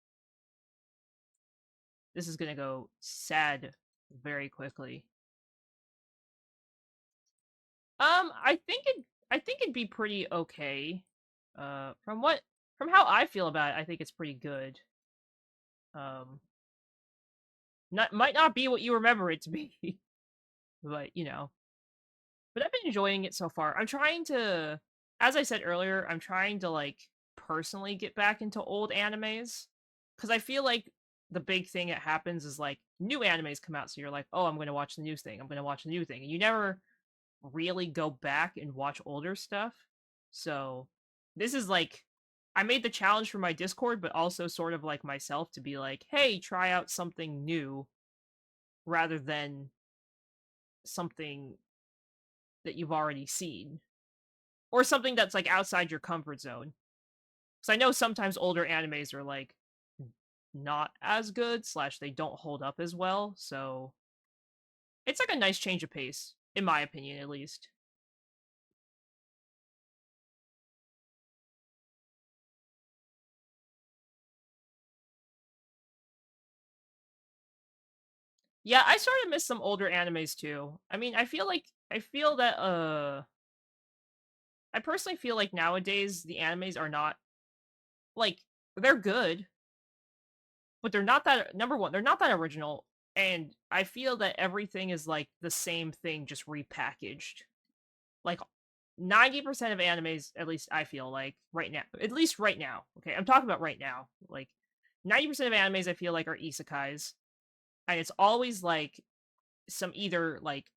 gonna go sad very quickly." I think it'd be pretty okay. From how I feel about it, I think it's pretty good. Um, not might not be what you remember it to be, but you know. But I've been enjoying it so far. I'm trying to, as I said earlier, I'm trying to like personally get back into old animes because I feel like the big thing that happens is like new animes come out, so you're like, oh, I'm going to watch the new thing. I'm going to watch the new thing, and you never really go back and watch older stuff. So this is like, I made the challenge for my Discord, but also sort of like myself to be like, hey, try out something new rather than something that you've already seen or something that's like outside your comfort zone. Because I know sometimes older animes are like not as good slash they don't hold up as well. So it's like a nice change of pace, in my opinion, at least. Yeah, I sort of miss some older animes too. I mean, I feel that I personally feel like nowadays the animes are not like they're good, but they're not that number one, they're not that original. And I feel that everything is like the same thing just repackaged. Like 90% of animes, at least I feel like right now, at least right now, okay, I'm talking about right now, like 90% of animes I feel like are isekais, and it's always like some either like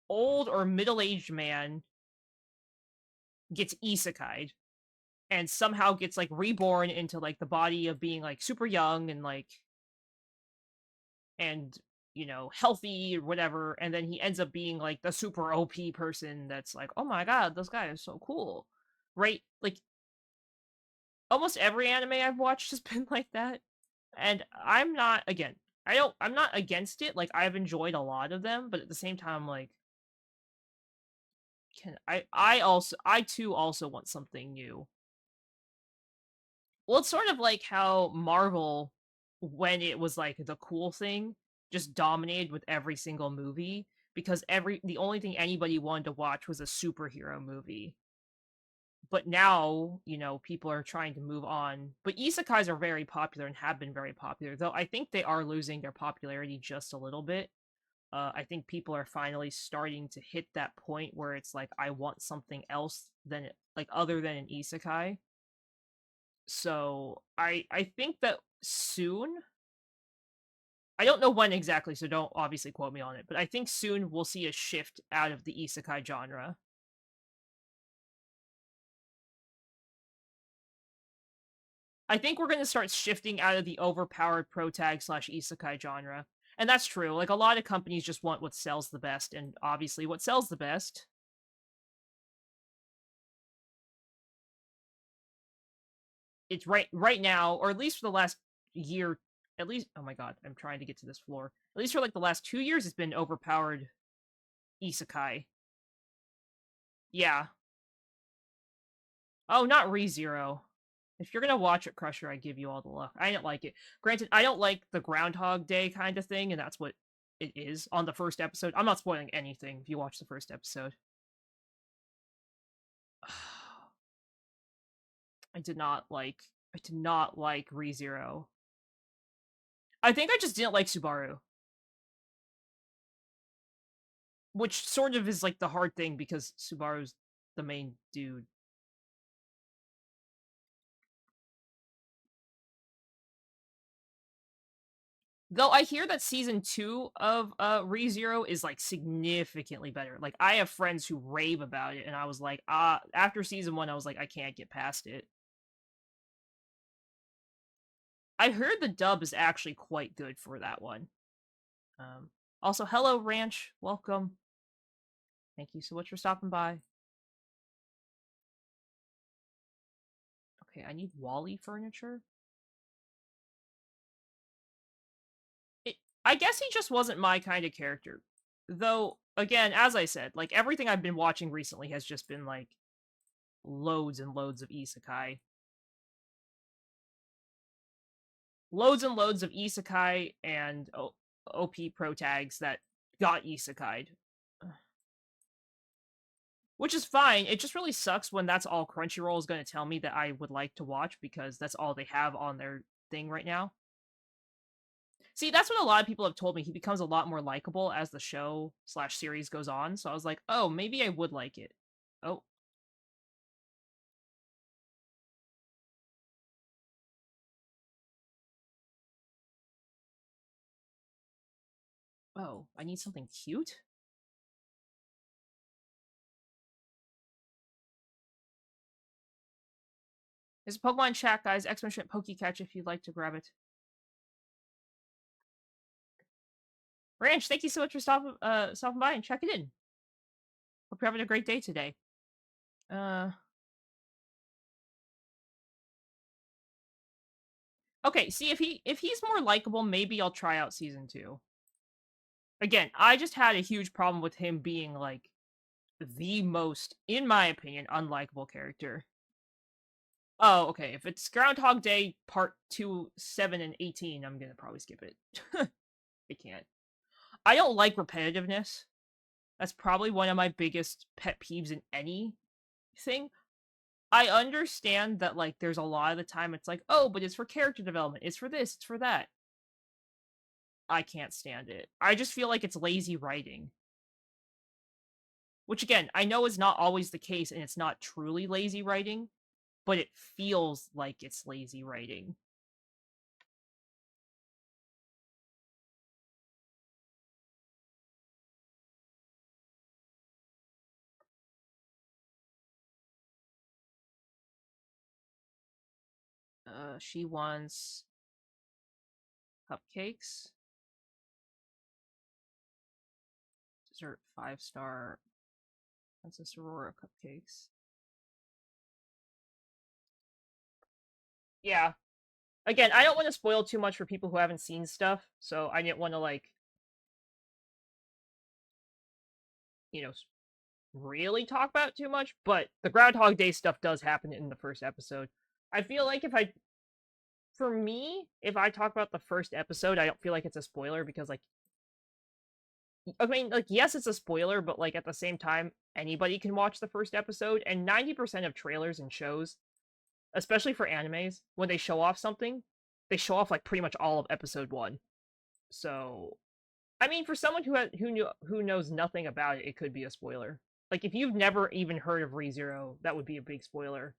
old or middle-aged man gets isekai'd and somehow gets like reborn into like the body of being like super young and like and you know healthy or whatever, and then he ends up being like the super OP person that's like, oh my god, this guy is so cool, right? Like almost every anime I've watched has been like that. And I'm not again, I'm not against it. Like I've enjoyed a lot of them, but at the same time, like can I too also want something new. Well, it's sort of like how Marvel, when it was like the cool thing, just dominated with every single movie because the only thing anybody wanted to watch was a superhero movie. But now, you know, people are trying to move on. But isekais are very popular and have been very popular, though I think they are losing their popularity just a little bit. I think people are finally starting to hit that point where it's like, I want something else than like other than an isekai. So I think that soon, I don't know when exactly, so don't obviously quote me on it, but I think soon we'll see a shift out of the isekai genre. I think we're going to start shifting out of the overpowered protag slash isekai genre. And that's true. Like, a lot of companies just want what sells the best, and obviously, what sells the best it's right now, or at least for the last year, at least, oh my god, I'm trying to get to this floor. At least for like the last 2 years, it's been overpowered isekai. Yeah. Oh, not ReZero. If you're gonna watch it, Crusher, I give you all the luck. I didn't like it. Granted, I don't like the Groundhog Day kind of thing, and that's what it is on the first episode. I'm not spoiling anything if you watch the first episode. I did not like. I did not like ReZero. I think I just didn't like Subaru, which sort of is like the hard thing because Subaru's the main dude. Though I hear that season 2 of ReZero is like significantly better. Like I have friends who rave about it, and I was like, after season 1, I was like, I can't get past it. I heard the dub is actually quite good for that one. Also, hello Ranch, welcome. Thank you so much for stopping by. Okay, I need Wally furniture. I guess he just wasn't my kind of character. Though, again, as I said, like, everything I've been watching recently has just been, like, loads and loads of isekai. Loads and loads of isekai and OP pro tags that got isekai'd. Which is fine. It just really sucks when that's all Crunchyroll is going to tell me that I would like to watch because that's all they have on their thing right now. See, that's what a lot of people have told me. He becomes a lot more likable as the show / series goes on. So I was like, oh, maybe I would like it. Oh. Oh, I need something cute? There's a Pokemon chat, guys. Exclamation Pokecatch if you'd like to grab it. Ranch, thank you so much for stopping by and checking in. Hope you're having a great day today. Okay, see if he's more likable, maybe I'll try out season 2. Again, I just had a huge problem with him being like the most, in my opinion, unlikable character. Oh, okay. If it's Groundhog Day Part 2, 7, and 18, I'm gonna probably skip it. I can't. I don't like repetitiveness. That's probably one of my biggest pet peeves in anything. I understand that, like, there's a lot of the time it's like, oh, but it's for character development. It's for this, it's for that. I can't stand it. I just feel like it's lazy writing. Which, again, I know is not always the case, and it's not truly lazy writing, but it feels like it's lazy writing. She wants cupcakes. Dessert 5-star Princess Aurora cupcakes. Yeah. Again, I don't want to spoil too much for people who haven't seen stuff, so I didn't want to, like, you know, really talk about too much, but the Groundhog Day stuff does happen in the first episode. I feel like for me, if I talk about the first episode, I don't feel like it's a spoiler because, like, I mean, like, yes, it's a spoiler, but, like, at the same time, anybody can watch the first episode, and 90% of trailers and shows, especially for animes, when they show off something, they show off, like, pretty much all of episode 1. So, I mean, for someone who knows nothing about it, it could be a spoiler. Like, if you've never even heard of ReZero, that would be a big spoiler.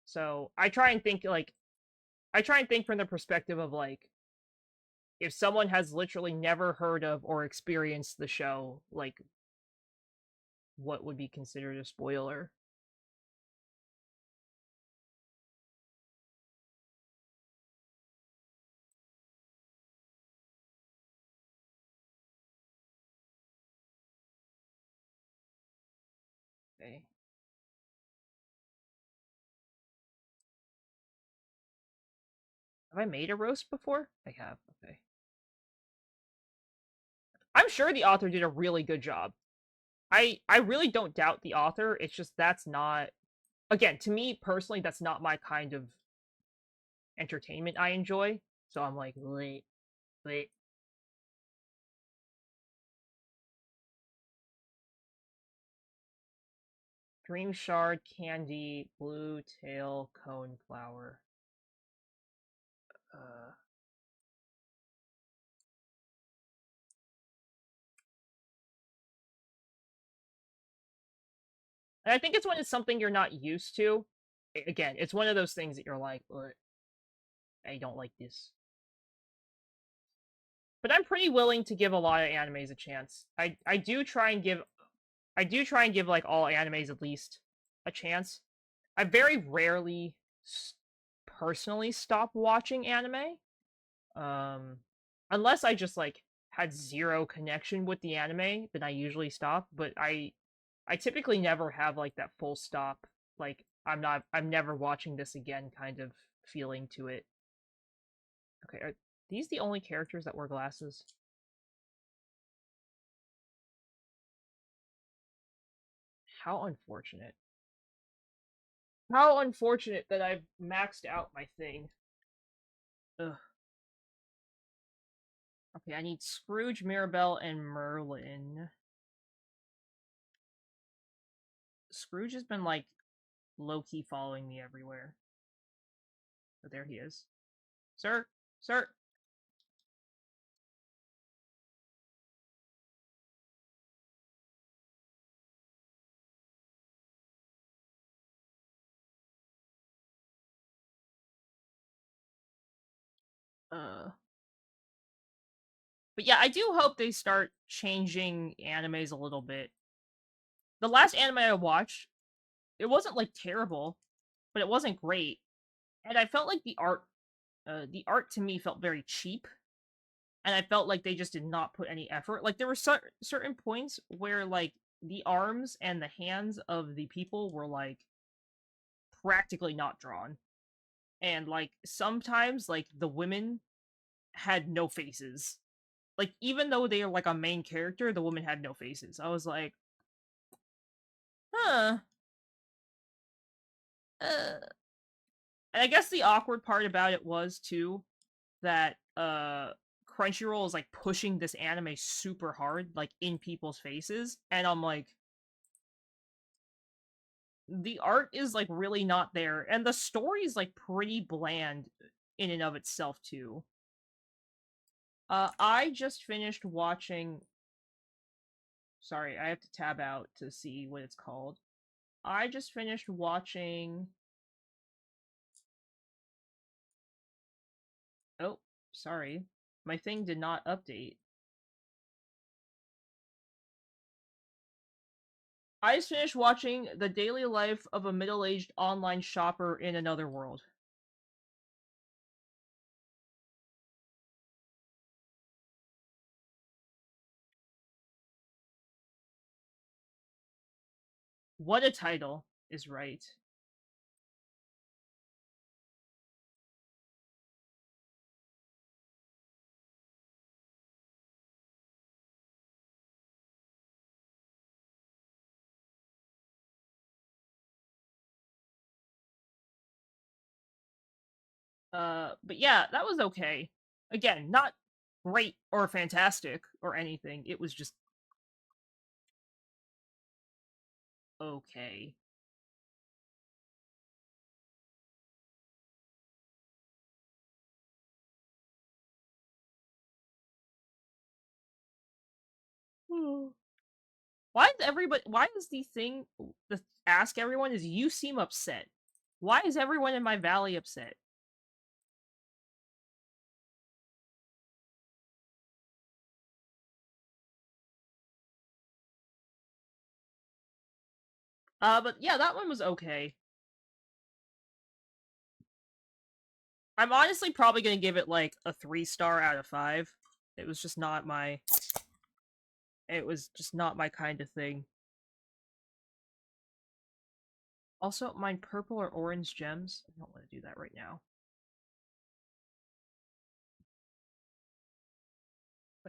So, I try and think from the perspective of, like, if someone has literally never heard of or experienced the show, like, what would be considered a spoiler? Okay. Have I made a roast before? I have. Okay. sure the author did a really good job. I really don't doubt the author. It's just that's not, again, to me personally, that's not my kind of entertainment I enjoy. So I'm like, wait, wait. Dream Shard, Candy, Blue Tail, Cone Flower. Uh, and I think it's when it's something you're not used to. Again, it's one of those things that you're like, I don't like this. But I'm pretty willing to give a lot of animes a chance. I do try and give like all animes at least a chance. I very rarely personally stop watching anime. Um, unless I just like had zero connection with the anime, then I usually stop. But I typically never have like that full stop. Like I'm never watching this again kind of feeling to it. Okay, are these the only characters that wear glasses? How unfortunate. How unfortunate that I've maxed out my thing. Ugh. Okay, I need Scrooge, Mirabelle, and Merlin. Scrooge has been like low-key following me everywhere. But there he is. Sir? Sir? Uh but yeah, I do hope they start changing animes a little bit. The last anime I watched, it wasn't like terrible, but it wasn't great. And I felt like the art to me felt very cheap. And I felt like they just did not put any effort. Like there were certain points where like the arms and the hands of the people were like practically not drawn. And like sometimes like the women had no faces. Like even though they are like a main character, the woman had no faces. I was like, huh. Uh. And I guess the awkward part about it was too that Crunchyroll is like pushing this anime super hard, like in people's faces, and I'm like, the art is like really not there, and the story is like pretty bland in and of itself too. I just finished watching. Sorry, I have to tab out to see what it's called. I just finished watching. Oh, sorry, my thing did not update. I just finished watching The Daily Life of a Middle-Aged Online Shopper in Another World. What a title is right. But yeah, that was okay. Again, not great or fantastic or anything. It was just okay. Why is everybody? Why is the thing? The ask everyone is you seem upset. Why is everyone in my valley upset? But yeah, that one was okay. I'm honestly probably gonna give it like a 3-star out of 5. It was just not my. It was just not my kind of thing. Also, mine purple or orange gems. I don't want to do that right now.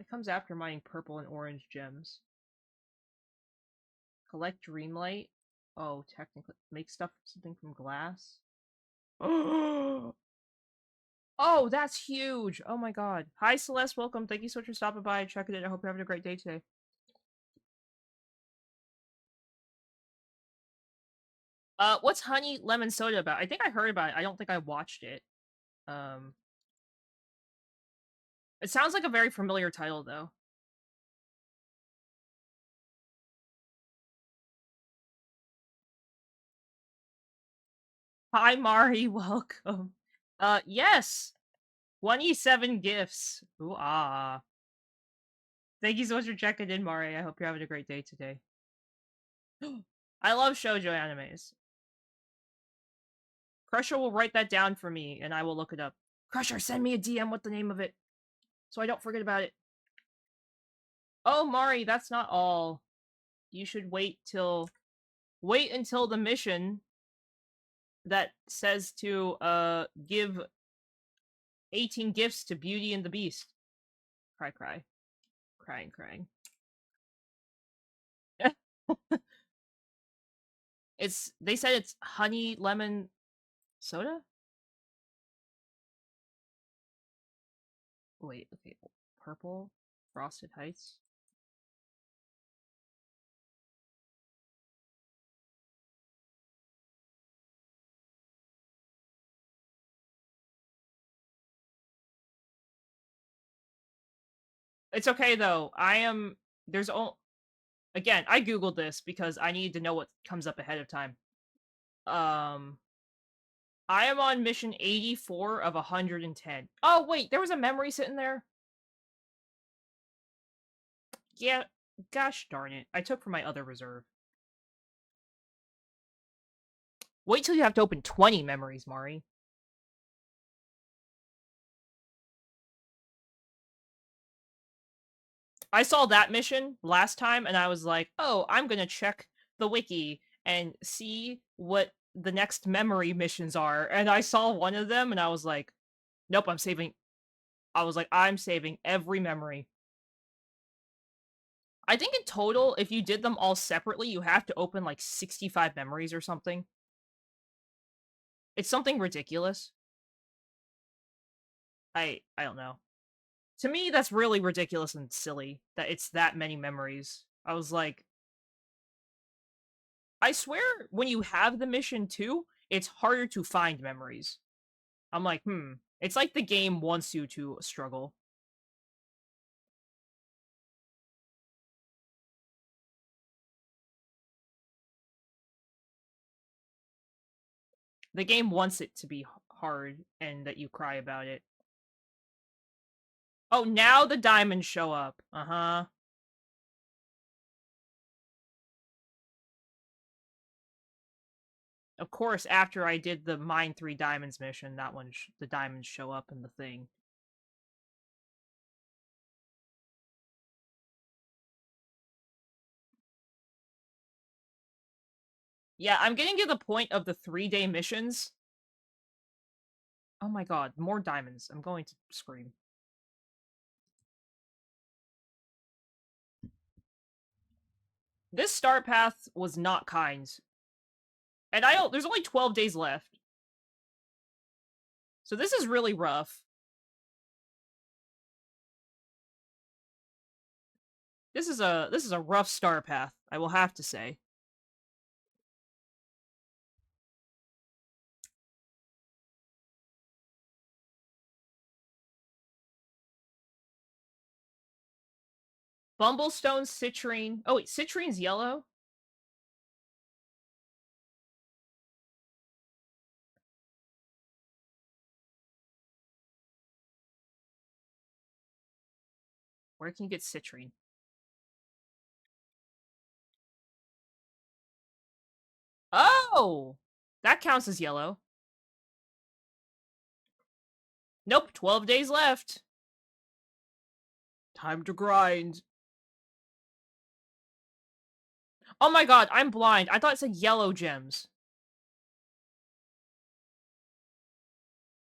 It comes after mining purple and orange gems. Collect Dreamlight. Oh, technically. Make something from glass. Oh, that's huge! Oh my god. Hi, Celeste, welcome. Thank you so much for stopping by and checking it. I hope you're having a great day today. What's honey lemon soda about? I think I heard about it. I don't think I watched it. Um, it sounds like a very familiar title, though. Hi, Mari, welcome. Yes! 27 gifts. Ooh, ah. Thank you so much for checking in, Mari. I hope you're having a great day today. I love shoujo animes. Crusher will write that down for me, and I will look it up. Crusher, send me a DM with the name of it, so I don't forget about it. Oh, Mari, that's not all. You should wait until the mission that says to, give 18 gifts to Beauty and the Beast. Cry, cry. Crying, crying. They said it's honey lemon soda? Wait, okay. Purple? Frosted Heights? It's okay, though. Again, I googled this because I need to know what comes up ahead of time. I am on mission 84 of 110. Oh, wait, there was a memory sitting there? Yeah, gosh darn it. I took from my other reserve. Wait till you have to open 20 memories, Mari. I saw that mission last time, and I was like, oh, I'm gonna check the wiki and see what the next memory missions are. And I saw one of them, and I was like, nope, I'm saving every memory. I think in total, if you did them all separately, you have to open like 65 memories or something. It's something ridiculous. I don't know. To me, that's really ridiculous and silly that it's that many memories. I was like, I swear when you have the mission too, it's harder to find memories. I'm like, It's like the game wants you to struggle. The game wants it to be hard and that you cry about it. Oh, now the diamonds show up. Uh-huh. Of course, after I did the Mine 3 Diamonds mission, that one, the diamonds show up in the thing. Yeah, I'm getting to the point of the 3-day missions. Oh my god, more diamonds. I'm going to scream. This start path was not kind. And there's only 12 days left. So this is really rough. This is a rough star path, I will have to say. Bumblestone, citrine. Oh wait, citrine's yellow? Where can you get citrine? Oh! That counts as yellow. Nope, 12 days left. Time to grind. Oh my god, I'm blind. I thought it said yellow gems.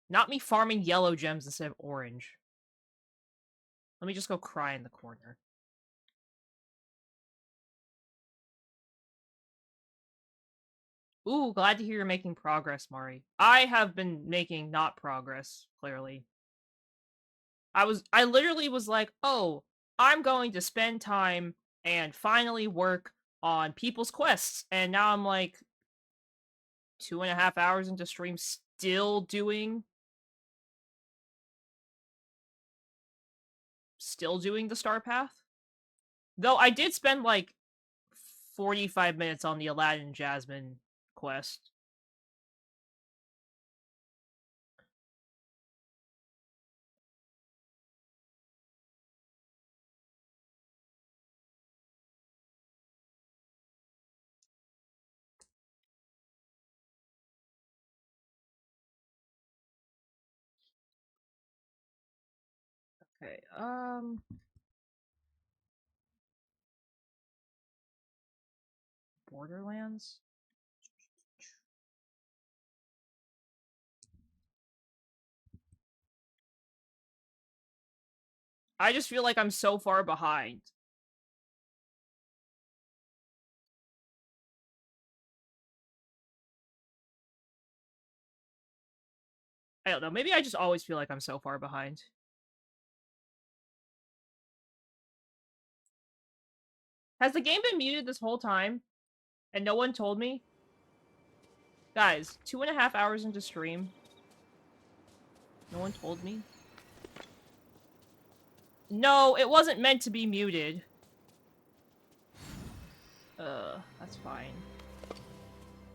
Not me farming yellow gems instead of orange. Let me just go cry in the corner. Ooh, glad to hear you're making progress, Mari. I have been making not progress, clearly. I literally was like, oh, I'm going to spend time and finally work on people's quests. And now I'm like 2.5 hours into stream still doing the star path. Though I did spend like 45 minutes on the Aladdin Jasmine quest. Okay, Borderlands? I just feel like I'm so far behind. I don't know, maybe I just always feel like I'm so far behind. Has the game been muted this whole time? And no one told me? Guys, 2.5 hours into stream. No one told me? No, it wasn't meant to be muted. That's fine.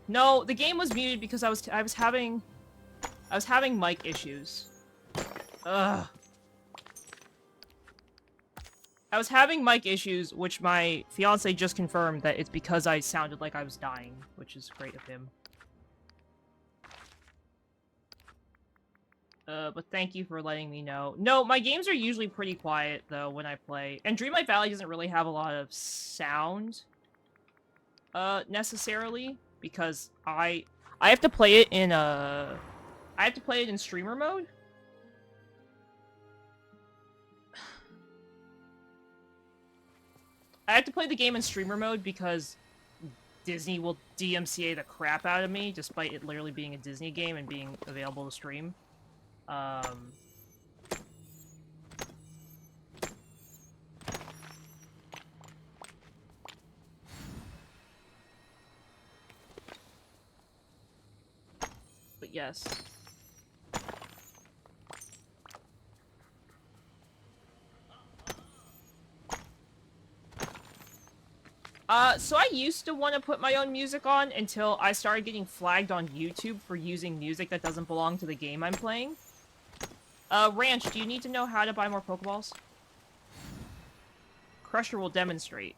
No, the game was muted because I was having mic issues. Ugh. I was having mic issues, which my fiance just confirmed that it's because I sounded like I was dying, which is great of him. But thank you for letting me know. No, my games are usually pretty quiet, though, when I play. And Dreamlight Valley doesn't really have a lot of sound, necessarily, because I have to play it in, I have to play it in streamer mode. I have to play the game in streamer mode because Disney will DMCA the crap out of me, despite it literally being a Disney game and being available to stream. But yes. So I used to want to put my own music on until I started getting flagged on YouTube for using music that doesn't belong to the game I'm playing. Ranch, do you need to know how to buy more Pokeballs? Crusher will demonstrate.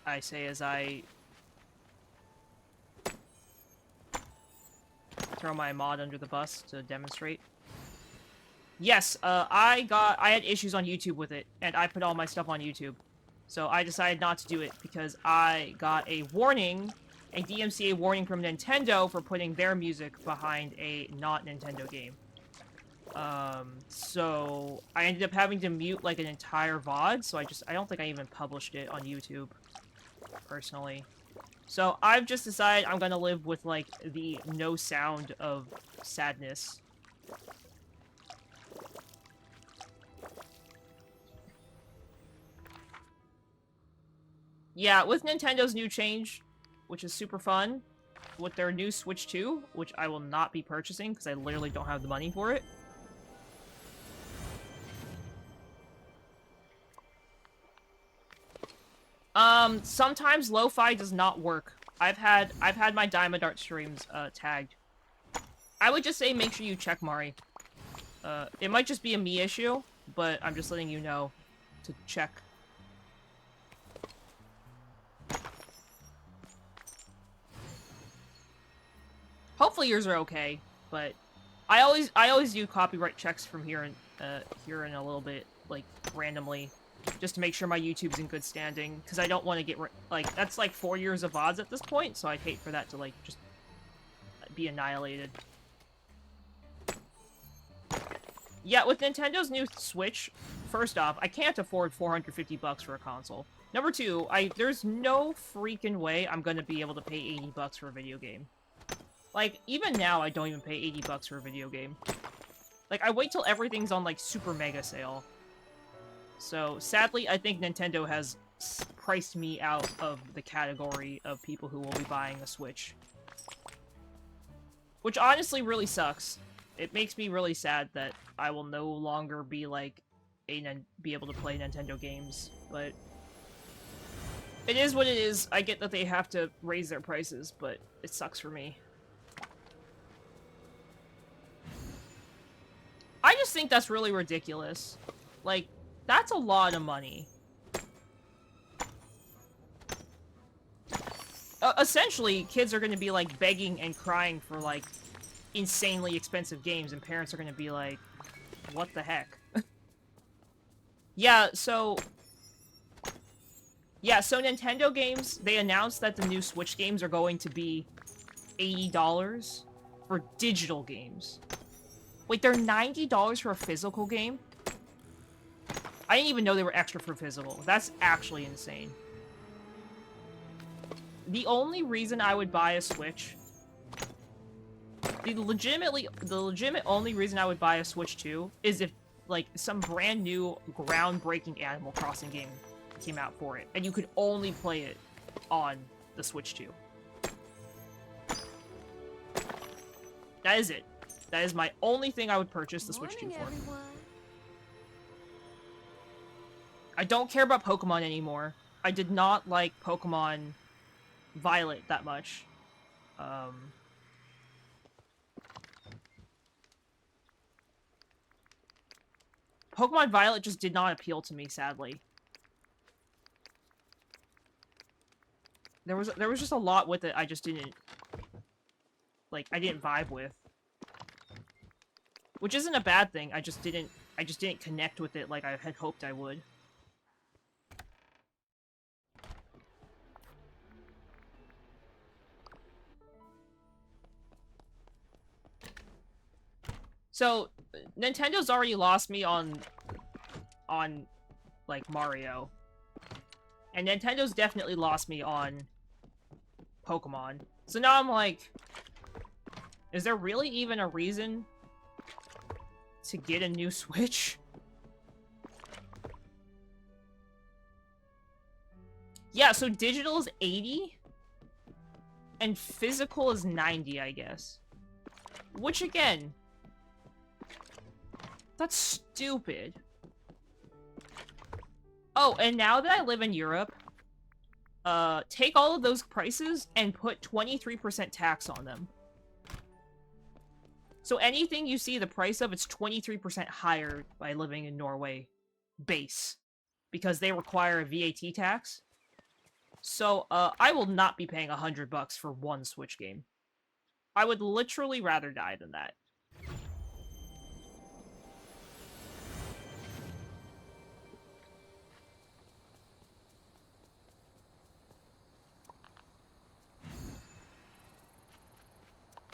I say as I throw my mod under the bus to demonstrate. Yes, I had issues on YouTube with it, and I put all my stuff on YouTube. So I decided not to do it because I got a warning, a DMCA warning from Nintendo for putting their music behind a not Nintendo game. So I ended up having to mute like an entire VOD, so I don't think I even published it on YouTube, personally. So I've just decided I'm gonna live with like the no sound of sadness. Yeah, with Nintendo's new change, which is super fun, with their new Switch 2, which I will not be purchasing because I literally don't have the money for it. Sometimes lo-fi does not work. I've had my Diamond Art streams, tagged. I would just say make sure you check Mari. It might just be a me issue, but I'm just letting you know to check. Hopefully yours are okay, but I always do copyright checks from here in a little bit, like, randomly, just to make sure my YouTube's in good standing, because I don't want to get, like, that's like 4 years of VODs at this point, so I'd hate for that to, like, just be annihilated. Yeah, with Nintendo's new Switch, first off, I can't afford $450 for a console. Number two, there's no freaking way I'm gonna be able to pay $80 for a video game. Like, even now, I don't even pay $80 for a video game. Like, I wait till everything's on, like, super mega sale. So, sadly, I think Nintendo has priced me out of the category of people who will be buying a Switch. Which honestly really sucks. It makes me really sad that I will no longer be, like, be able to play Nintendo games, but... It is what it is. I get that they have to raise their prices, but it sucks for me. I just think that's really ridiculous. Like, that's a lot of money. Essentially, kids are going to be, like, begging and crying for, like, insanely expensive games, and parents are going to be like, what the heck? Yeah, so Nintendo games, they announced that the new Switch games are going to be $80 for digital games. Wait, they're $90 for a physical game? I didn't even know they were extra for physical. That's actually insane. The only reason I would buy a Switch... The legitimate only reason I would buy a Switch 2 is if, like, some brand new, groundbreaking Animal Crossing game came out for it, and you could only play it on the Switch 2. That is it. That is my only thing I would purchase the Switch 2 for. Everyone. I don't care about Pokemon anymore. I did not like Pokemon Violet that much. Pokemon Violet just did not appeal to me, sadly. There was just a lot with it I just didn't... Like, I didn't vibe with. Which isn't a bad thing, I just didn't connect with it like I had hoped I would. So, Nintendo's already lost me on, like, Mario. And Nintendo's definitely lost me on Pokemon. So now I'm like, is there really even a reason to get a new Switch? Yeah, so digital is 80, and physical is 90, I guess. Which, again... That's stupid. Oh, and now that I live in Europe, take all of those prices and put 23% tax on them. So anything you see the price of, it's 23% higher by living in Norway base. Because they require a VAT tax. So, I will not be paying $100 for one Switch game. I would literally rather die than that.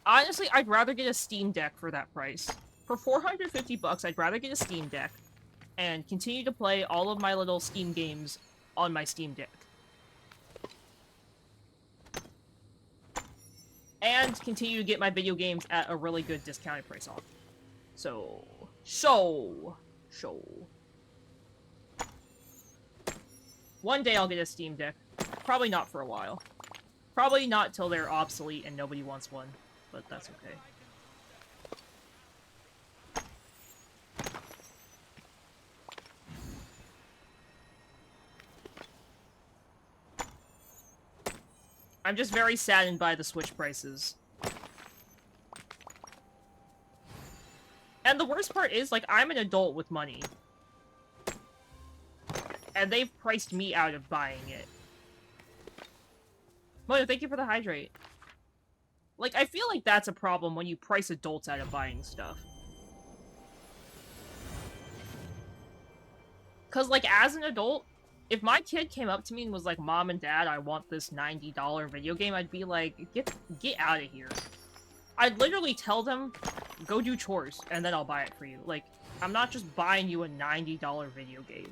Honestly, I'd rather get a Steam Deck for that price. For $450, I'd rather get a Steam Deck and continue to play all of my little Steam games on my Steam Deck. And continue to get my video games at a really good discounted price off. So... One day I'll get a Steam Deck. Probably not for a while. Probably not till they're obsolete and nobody wants one. But that's okay. I'm just very saddened by the Switch prices. And the worst part is, like, I'm an adult with money. And they've priced me out of buying it. Mono, thank you for the hydrate. Like, I feel like that's a problem when you price adults out of buying stuff. Because, like, as an adult, if my kid came up to me and was like, Mom and Dad, I want this $90 video game, I'd be like, get out of here. I'd literally tell them, go do chores, and then I'll buy it for you. Like, I'm not just buying you a $90 video game.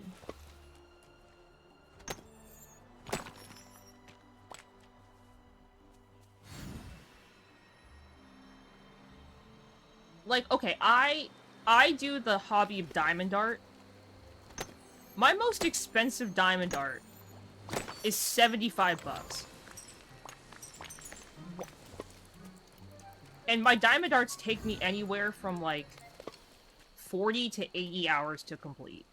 Like, okay, I do the hobby of diamond art. My most expensive diamond art is 75 bucks. And my diamond arts take me anywhere from, like, 40 to 80 hours to complete.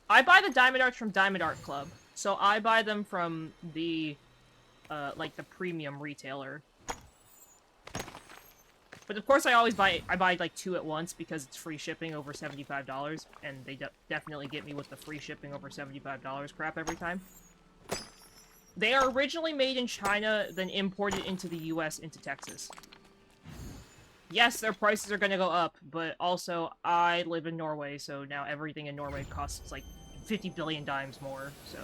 I buy the diamond arts from Diamond Art Club. So I buy them from the, like, the premium retailer. But of course I buy like 2 at once because it's free shipping over $75, and they definitely get me with the free shipping over $75 crap every time. They are originally made in China, then imported into the US into Texas. Yes, their prices are gonna go up, but also I live in Norway, so now everything in Norway costs like 50 billion times more, so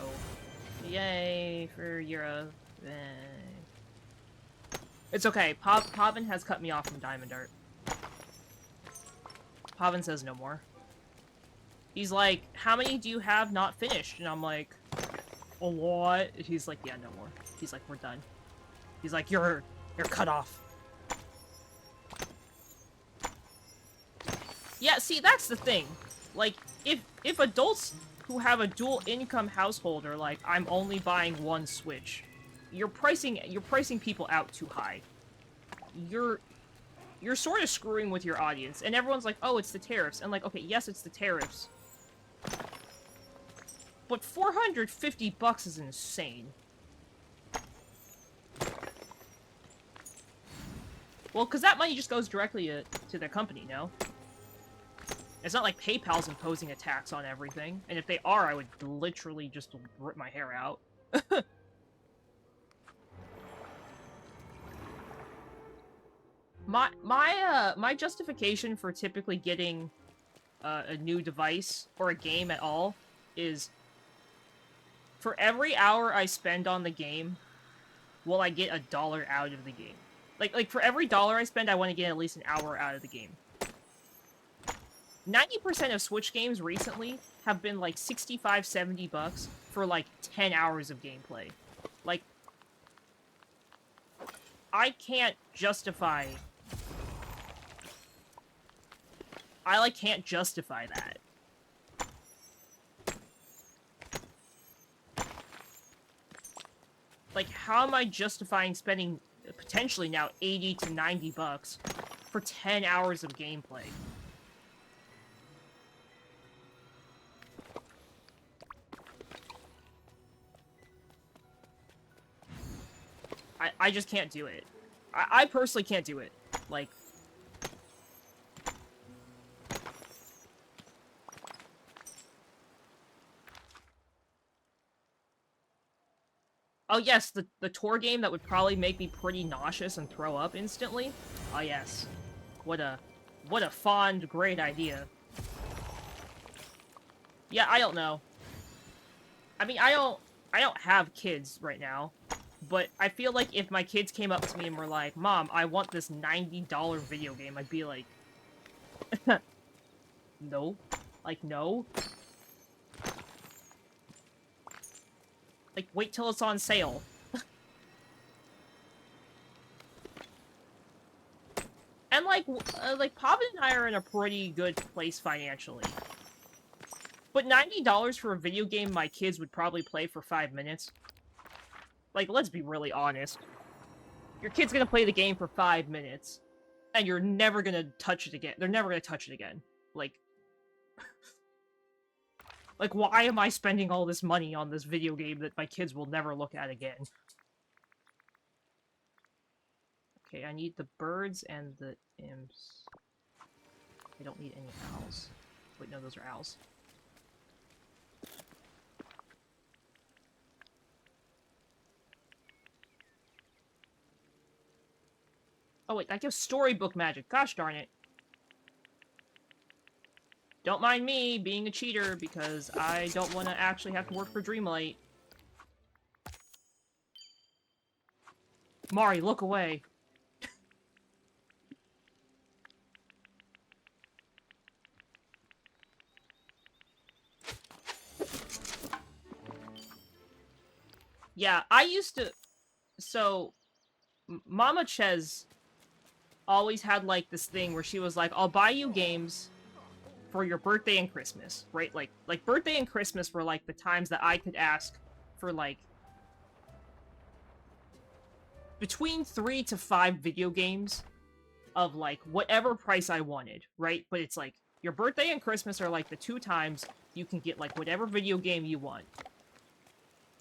yay for Europe. It's okay. Pavan has cut me off from Diamond Art. Pavan says no more. He's like, how many do you have not finished? And I'm like, a lot. He's like, yeah, no more. He's like, we're done. He's like, you're cut off. Yeah, see, that's the thing. Like, if adults who have a dual income household are like, I'm only buying one Switch, you're pricing people out too high. You're sort of screwing with your audience, and everyone's like, oh, it's the tariffs. And like, okay, yes, it's the tariffs. But 450 bucks is insane. Well, because that money just goes directly to the company, no? It's not like PayPal's imposing a tax on everything. And if they are, I would literally just rip my hair out. My justification for typically getting a new device or a game at all is for every hour I spend on the game, will I get $1 out of the game? Like for every $1 I spend, I want to get at least an hour out of the game. 90% of Switch games recently have been like 65, 70 bucks for like 10 hours of gameplay. Like, I can't justify... I can't justify that. Like, how am I justifying spending potentially now 80 to 90 bucks for 10 hours of gameplay? I just can't do it. I personally can't do it. Like... Oh yes, the tour game that would probably make me pretty nauseous and throw up instantly. Oh yes. What a fond, great idea. Yeah, I don't know. I mean, I don't have kids right now, but I feel like if my kids came up to me and were like, Mom, I want this $90 video game, I'd be like, no. Like, no. Like, wait till it's on sale. And, like, Pop and I are in a pretty good place financially. But $90 for a video game my kids would probably play for 5 minutes? Like, let's be really honest. Your kid's gonna play the game for 5 minutes, and you're never gonna touch it again. They're never gonna touch it again. Like... Like, why am I spending all this money on this video game that my kids will never look at again? Okay, I need the birds and the imps. I don't need any owls. Wait, no, those are owls. Oh wait, that gives storybook magic. Gosh darn it. Don't mind me being a cheater, because I don't want to actually have to work for Dreamlight. Mari, look away. Yeah, I used to... So, Mama Ches always had, like, this thing where she was like, I'll buy you games for your birthday and Christmas, right? Like birthday and Christmas were, like, the times that I could ask for, like, between 3 to 5 video games of, like, whatever price I wanted, right? But it's, like, your birthday and Christmas are, like, the 2 times you can get, like, whatever video game you want.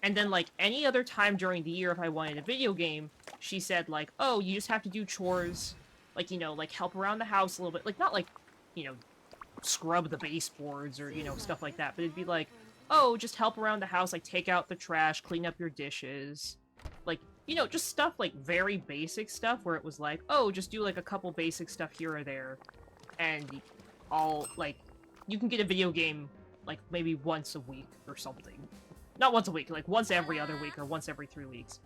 And then, like, any other time during the year if I wanted a video game, she said, like, oh, you just have to do chores, like, you know, like, help around the house a little bit. Like, not like, you know, scrub the baseboards or, you know, stuff like that. But it'd be like, oh, just help around the house, like, take out the trash, clean up your dishes. Like, you know, just stuff, like, very basic stuff where it was like, oh, just do, like, a couple basic stuff here or there. And all, like, you can get a video game, like, maybe once a week or something. Not once a week, like, once every other week or once every 3 weeks.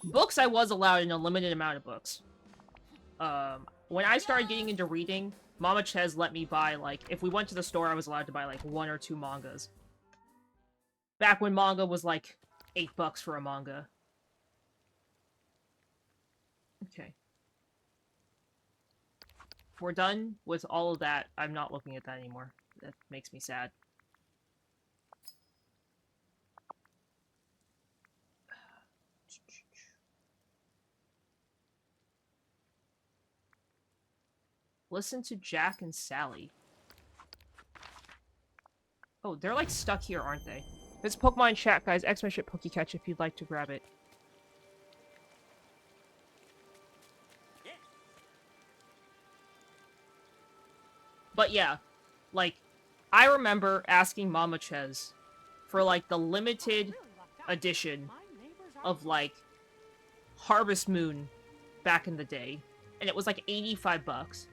Books, I was allowed an unlimited amount of books. When I started getting into reading, Mama Ches let me buy, like, if we went to the store, I was allowed to buy, like, 1 or 2 mangas. Back when manga was, like, $8 for a manga. Okay. We're done with all of that. I'm not looking at that anymore. That makes me sad. Listen to Jack and Sally. Oh, they're like stuck here, aren't they? It's Pokemon chat, guys. Exclamation Pokecatch if you'd like to grab it. But yeah, like, I remember asking Mama Ches for, like, the limited edition of, like, Harvest Moon back in the day. And it was, like, $85.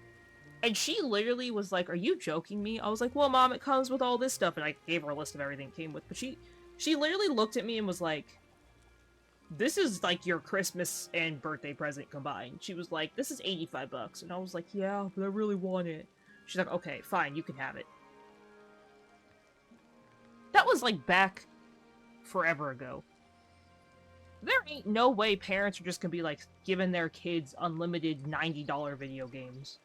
And she literally was like, are you joking me? I was like, well, Mom, it comes with all this stuff. And I gave her a list of everything it came with. But she literally looked at me and was like, this is, like, your Christmas and birthday present combined. She was like, this is $85. And I was like, yeah, but I really want it. She's like, okay, fine, you can have it. That was, like, back forever ago. There ain't no way parents are just gonna be, like, giving their kids unlimited $90 video games.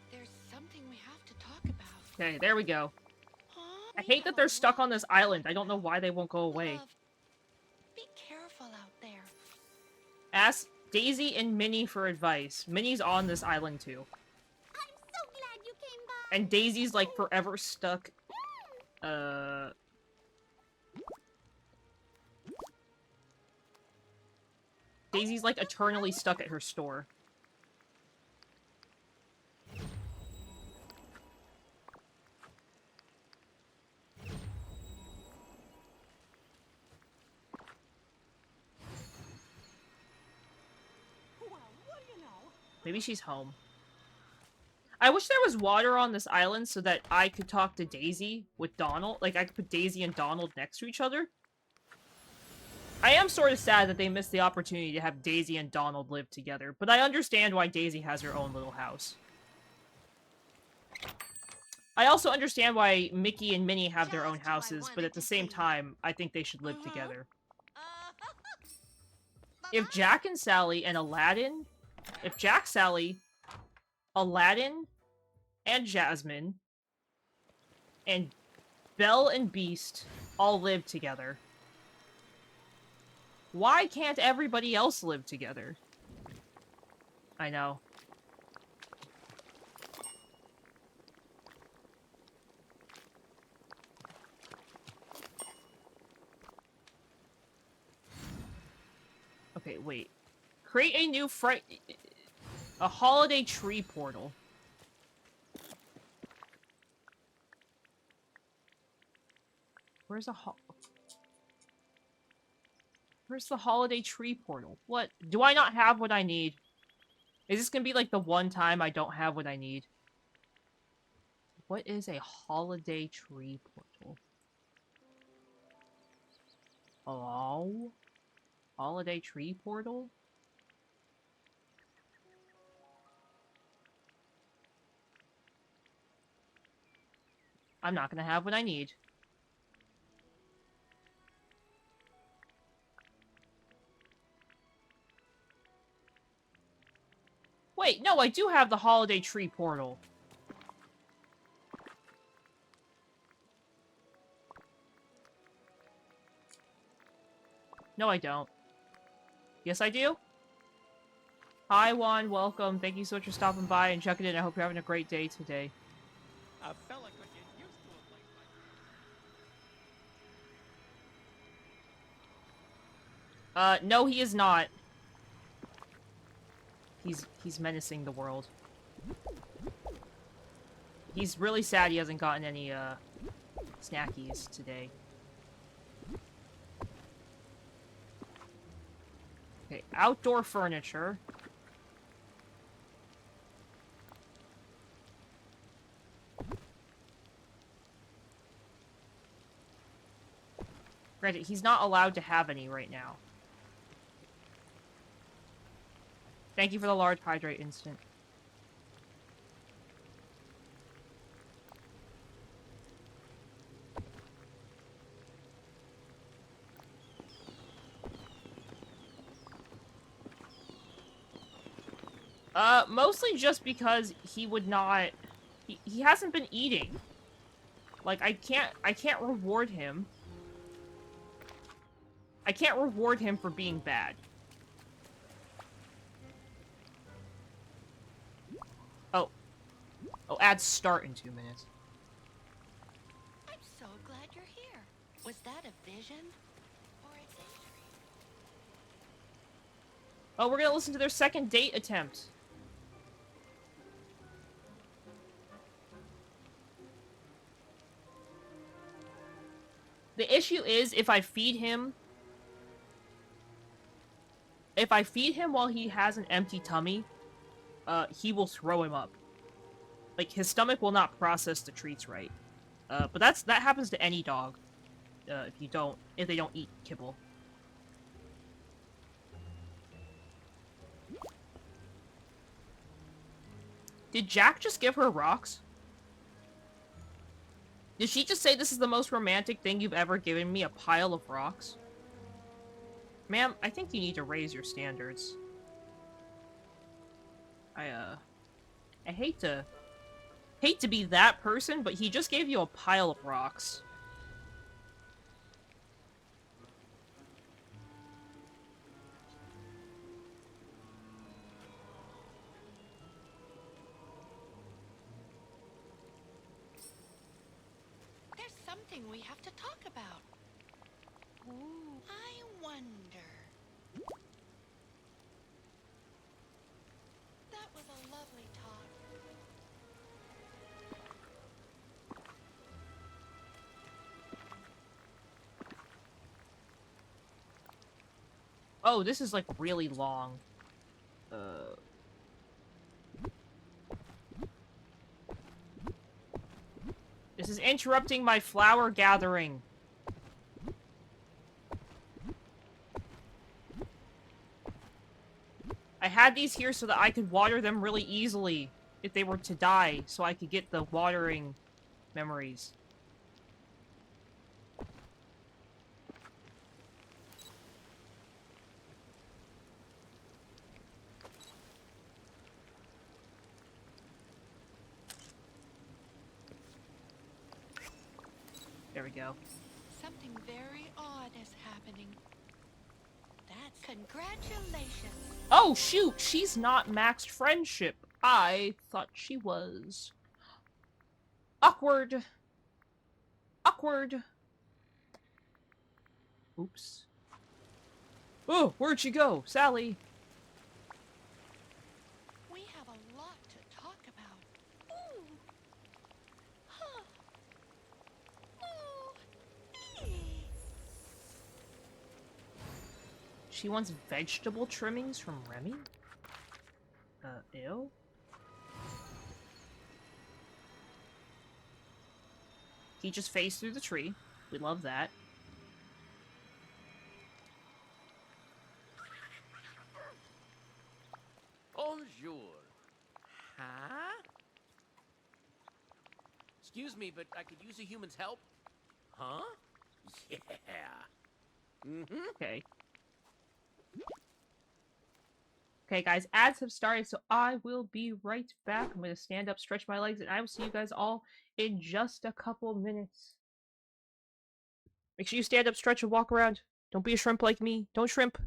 There's something we have to talk about. Okay, there we go. I hate that they're stuck on this island. I don't know why they won't go away. Love, be careful out there. Ask Daisy and Minnie for advice. Minnie's on this island too. I'm so glad you came by. And Daisy's like forever stuck. Daisy's like eternally stuck at her store. Maybe she's home. I wish there was water on this island so that I could talk to Daisy with Donald. Like, I could put Daisy and Donald next to each other. I am sort of sad that they missed the opportunity to have Daisy and Donald live together, but I understand why Daisy has her own little house. I also understand why Mickey and Minnie have their own houses, but at the same time, I think they should live together. If Jack and Sally and Aladdin... If Jack, Sally, Aladdin, and Jasmine, and Belle and Beast all live together, why can't everybody else live together? I know. Okay, wait. Create a new a holiday tree portal. Where's the holiday tree portal? What? Do I not have what I need? Is this gonna be like the one time I don't have what I need? What is a holiday tree portal? Hello? Holiday tree portal? I'm not gonna have what I need. Wait, no, I do have the holiday tree portal. No, I don't. Yes, I do? Hi, Juan. Welcome. Thank you so much for stopping by and checking in. I hope you're having a great day today. A fella could get used to a place like No, he is not. He's menacing the world. He's really sad he hasn't gotten any, snackies today. Okay, outdoor furniture. Granted, he's not allowed to have any right now. Thank you for the large hydrate instant. Mostly just because he would not... He hasn't been eating. Like, I can't reward him. I can't reward him for being bad. Oh. Oh, add start in 2 minutes. I'm so glad you're here. Was that a vision? Or a daydream? Oh, we're gonna listen to their second date attempt. The issue is, if I feed him while he has an empty tummy, he will throw him up. Like, his stomach will not process the treats right. But that happens to any dog. If they don't eat kibble. Did Jack just give her rocks? Did she just say this is the most romantic thing you've ever given me, a pile of rocks? Ma'am, I think you need to raise your standards. I hate to be that person, but he just gave you a pile of rocks. There's something we have to talk about. Ooh, I wonder. That was a lovely talk. Oh, this is like really long. This is interrupting my flower gathering. I had these here so that I could water them really easily if they were to die, so I could get the watering memories. There we go. Something very odd is happening. That's congratulations. Oh, shoot! She's not maxed friendship. I thought she was. Awkward. Awkward. Oops. Oh, where'd she go? Sally. We have a lot to talk about. Ooh. Huh. Ooh. She wants vegetable trimmings from Remy? Ew. He just phased through the tree. We love that. Bonjour. Huh? Excuse me, but I could use a human's help. Huh? Yeah. Mm-hmm. Okay. Okay, guys, ads have started, so I will be right back. I'm going to stand up, stretch my legs, and I will see you guys all in just a couple minutes. Make sure you stand up, stretch, and walk around. Don't be a shrimp like me. Don't shrimp.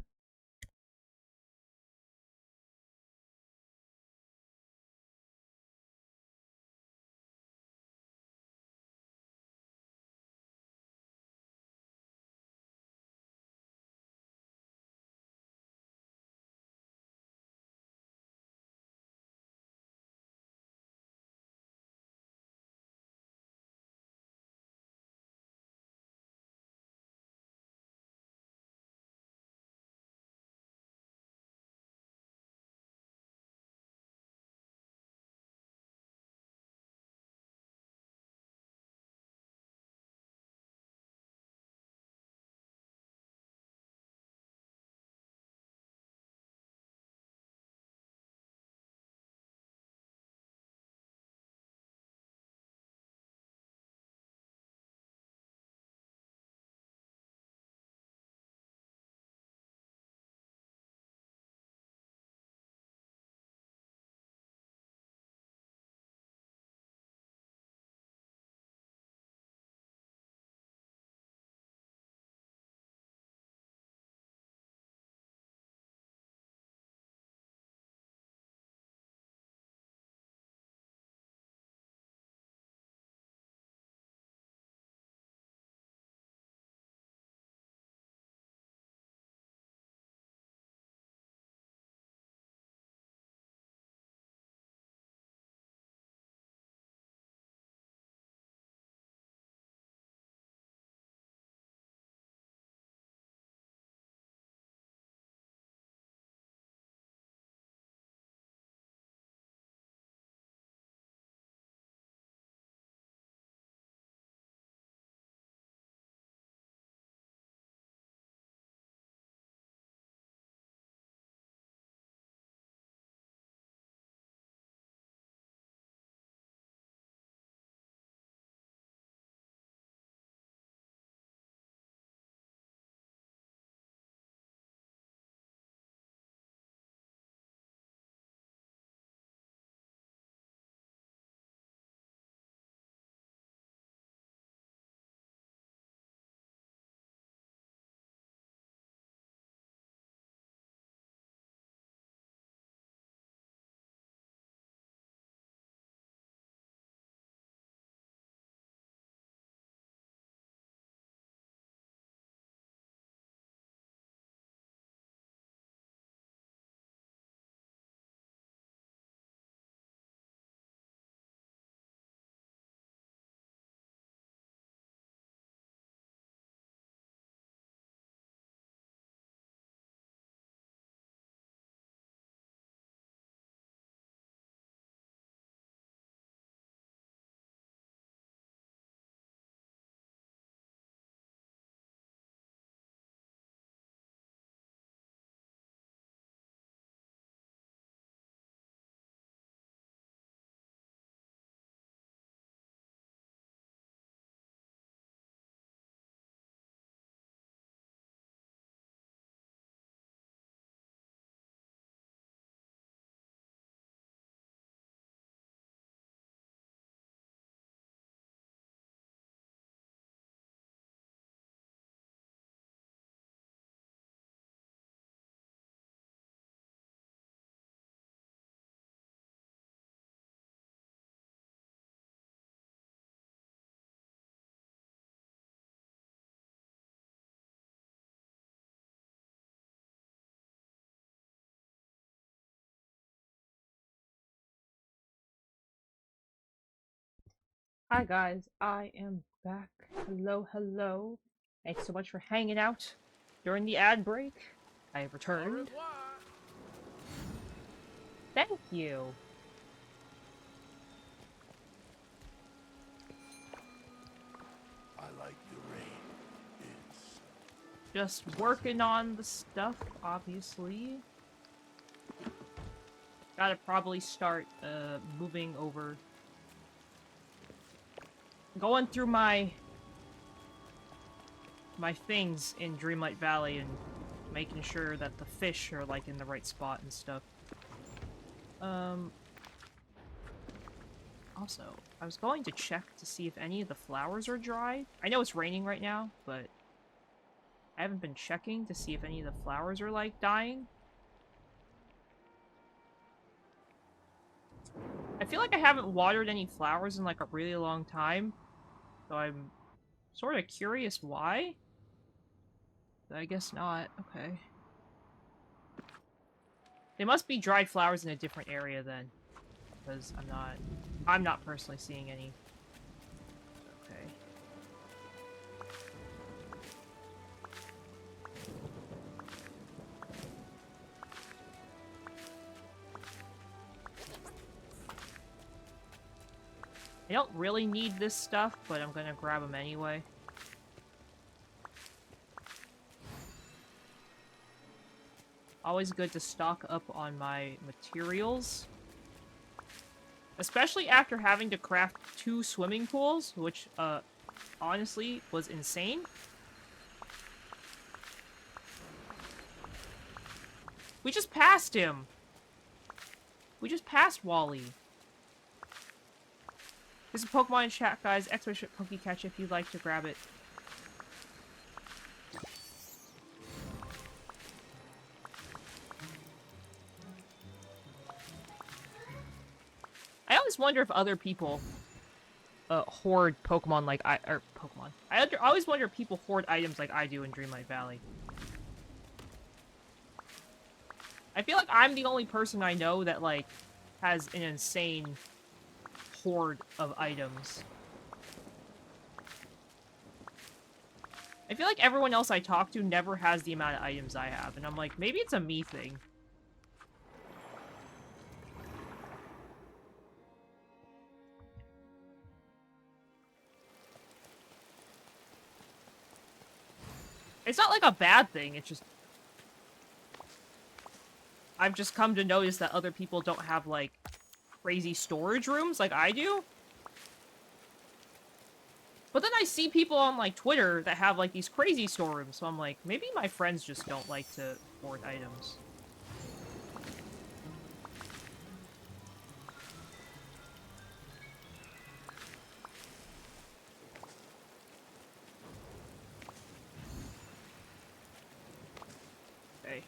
Hi guys, I am back. Hello, hello. Thanks so much for hanging out during the ad break. I have Au returned. revoir. Thank you. I like the rain. It's Just working on the stuff, obviously. Gotta probably start, moving over. Going through my things in Dreamlight Valley and making sure that the fish are, like, in the right spot and stuff. Also, I was going to check to see if any of the flowers are dry. I know it's raining right now, but I haven't been checking to see if any of the flowers are, like, dying. I feel like I haven't watered any flowers in, like, a really long time. So I'm sort of curious why. But I guess not. Okay. They must be dried flowers in a different area then. Because I'm not personally seeing any. Okay. I don't really need this stuff, but I'm gonna grab them anyway. Always good to stock up on my materials. Especially after having to craft 2 swimming pools, which, honestly, was insane. We just passed him! We just passed Wally. There's a Pokemon in chat, guys. Expedition Pokecatch if you'd like to grab it. I always wonder if other people hoard Pokemon like I always wonder if people hoard items like I do in Dreamlight Valley. I feel like I'm the only person I know that, like, has an insane hoard of items. I feel like everyone else I talk to never has the amount of items I have, and I'm like, maybe it's a me thing. It's not like a bad thing, it's just... I've just come to notice that other people don't have, like, crazy storage rooms like I do. But then I see people on, like, Twitter that have, like, these crazy storerooms, so I'm like, maybe my friends just don't like to hoard items. Okay.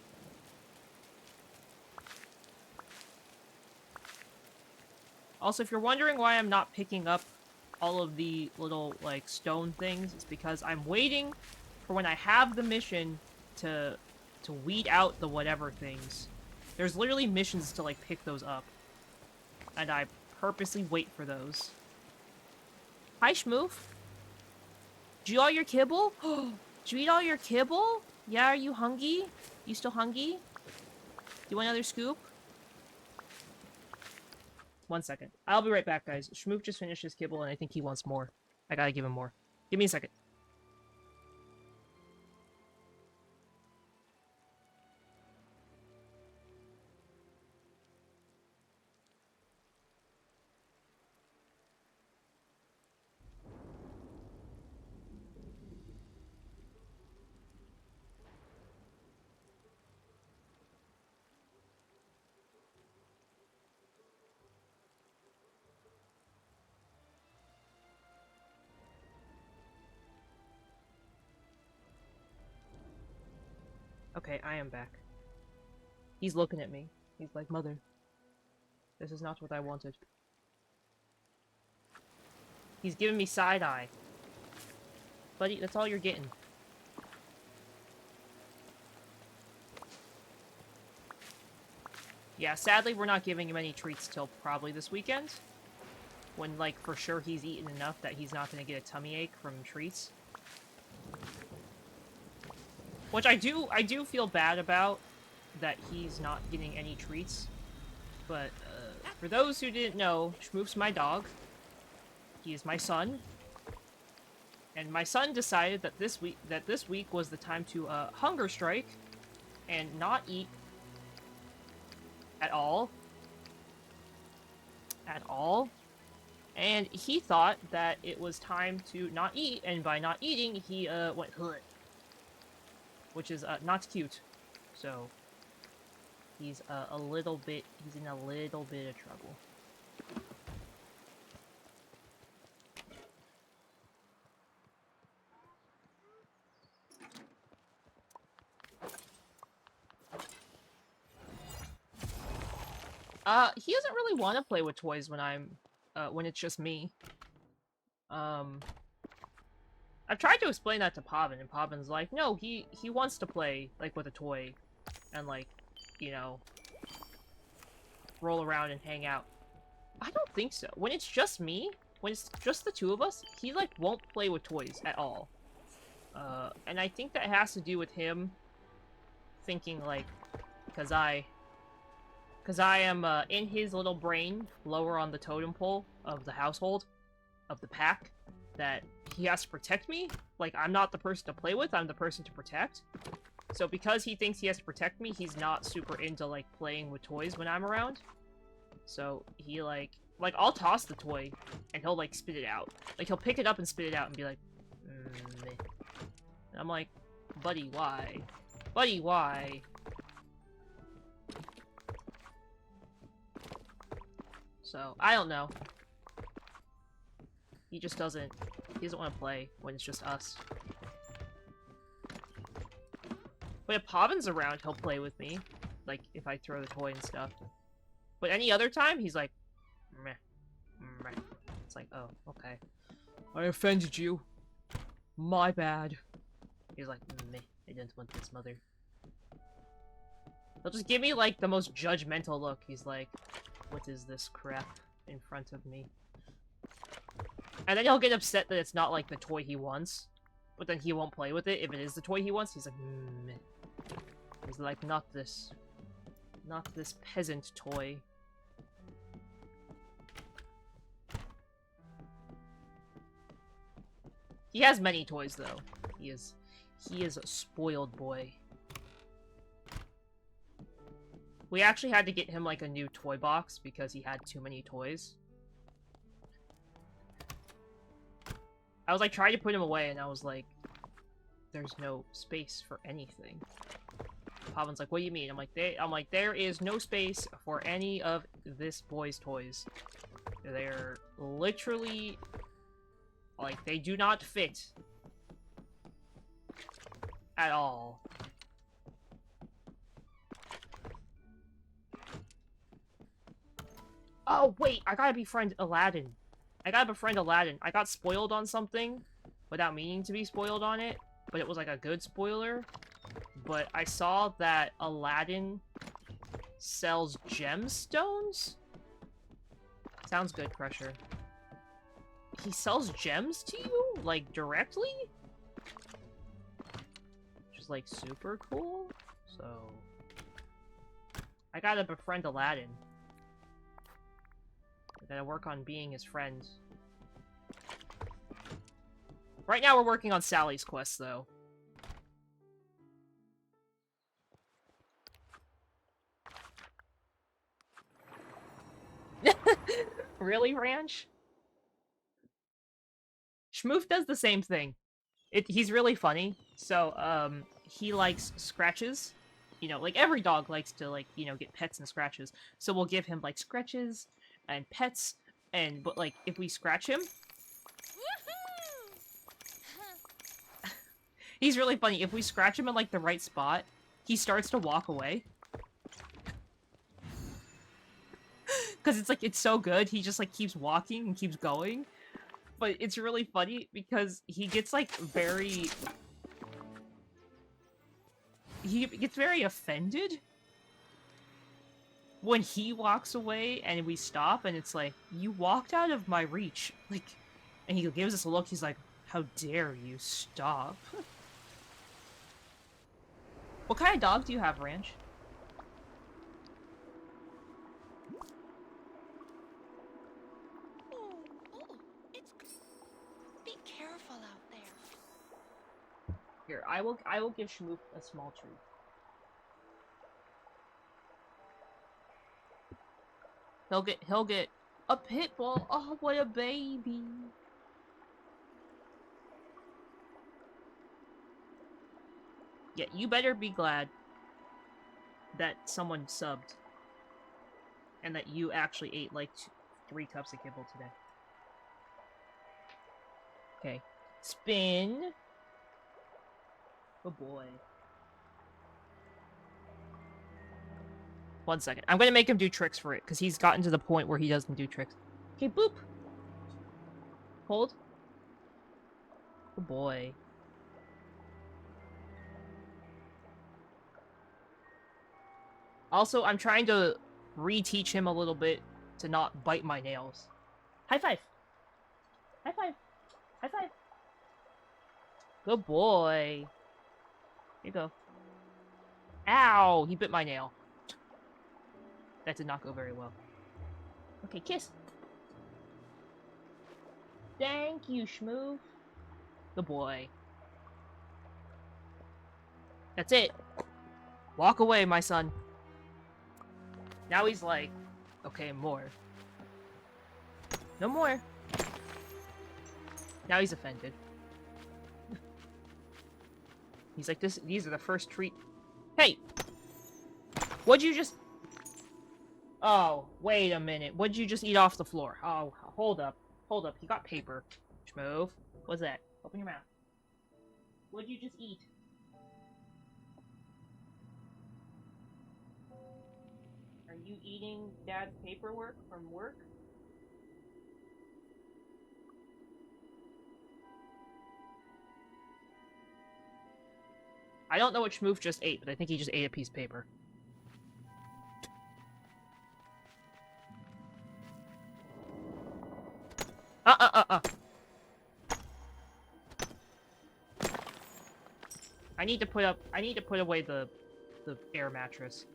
Also, if you're wondering why I'm not picking up all of the little, like, stone things, it's because I'm waiting for when I have the mission to weed out the whatever things. There's literally missions to, like, pick those up. And I purposely wait for those. Hi, Schmoof. Did you eat all your kibble? Did you eat all your kibble? Yeah, are you hungry? You still hungry? Do you want another scoop? 1 second. I'll be right back, guys. Schmook just finished his kibble, and I think he wants more. I gotta give him more. Give me a second. Okay, I am back. He's looking at me. He's like, Mother, this is not what I wanted. He's giving me side-eye. Buddy, that's all you're getting. Yeah, sadly, we're not giving him any treats till probably this weekend. When, like, for sure he's eaten enough that he's not gonna get a tummy ache from treats. Which I do feel bad about, that he's not getting any treats. But, for those who didn't know, Schmoof's my dog. He is my son. And my son decided that this week was the time to, hunger strike and not eat at all. At all. And he thought that it was time to not eat, and by not eating, he, went "Huh," which is, not cute. So, he's, he's in a little bit of trouble. He doesn't really want to play with toys when it's just me. I've tried to explain that to Pavin, and Pavin's like, no, he wants to play, like, with a toy, and, like, you know, roll around and hang out. I don't think so. When it's just me, when it's just the two of us, he, like, won't play with toys at all. And I think that has to do with him thinking, like, because I am, in his little brain, lower on the totem pole of the household, of the pack, that he has to protect me. Like, I'm not the person to play with, I'm the person to protect. So because he thinks he has to protect me, he's not super into, like, playing with toys when I'm around. So he, like, I'll toss the toy, and he'll, like, spit it out. Like, he'll pick it up and spit it out and be like, meh. And I'm like, buddy, why? Buddy, why? So, I don't know. He just doesn't want to play when it's just us. But if Pavin's around, he'll play with me. Like, if I throw the toy and stuff. But any other time, he's like, meh, meh. It's like, oh, okay. I offended you. My bad. He's like, meh, I didn't want this, mother. He'll just give me, like, the most judgmental look. He's like, what is this crap in front of me? And then he'll get upset that it's not, like, the toy he wants. But then he won't play with it if it is the toy he wants. He's like, meh. He's like, not this peasant toy. He has many toys, though. He is a spoiled boy. We actually had to get him, like, a new toy box because he had too many toys. I was, like, trying to put him away, and I was like, there's no space for anything. Pavin's like, what do you mean? I'm like, there is no space for any of this boy's toys. They're literally, like, they do not fit. At all. Oh, wait, I gotta befriend Aladdin. I got spoiled on something without meaning to be spoiled on it, but it was like a good spoiler. But I saw that Aladdin sells gemstones? Sounds good, Crusher. He sells gems to you? Like, directly? Which is, like, super cool. So, I gotta befriend Aladdin. I gotta work on being his friend. Right now we're working on Sally's quest, though. Really, Ranch? Schmoof does the same thing. He's really funny. So, he likes scratches. You know, like, every dog likes to, like, you know, get pets and scratches. So we'll give him, like, scratches and pets, but, like, if we scratch him... He's really funny. If we scratch him in, like, the right spot, he starts to walk away. Because it's, like, it's so good, he just, like, keeps walking and keeps going. But it's really funny because he gets, like, very... He gets very offended when he walks away and we stop, and it's like, you walked out of my reach. Like, and he gives us a look, he's like, how dare you stop? What kind of dog do you have, Ranch? Here, I will give Shmoop a small treat. He'll get a pit bull. Oh, what a baby. Yeah, you better be glad that someone subbed. And that you actually ate like 3 cups of kibble today. Okay. Spin. Oh boy. 1 second. I'm gonna make him do tricks for it, because he's gotten to the point where he doesn't do tricks. Okay, boop. Hold. Oh boy. Also, I'm trying to reteach him a little bit to not bite my nails. High five! High five! High five! Good boy. Here you go. Ow! He bit my nail. That did not go very well. Okay, kiss. Thank you, Shmoov. Good boy. That's it. Walk away, my son. Now he's like, okay, more. No more. Now he's offended. He's like, these are the first treat. Hey! What'd you just... Oh, wait a minute. What'd you just eat off the floor? Oh, hold up. Hold up. You got paper. Shmoov. What's that? Open your mouth. What'd you just eat? Are you eating Dad's paperwork from work? I don't know what Shmoov just ate, but I think he just ate a piece of paper. I need to put away the air mattress.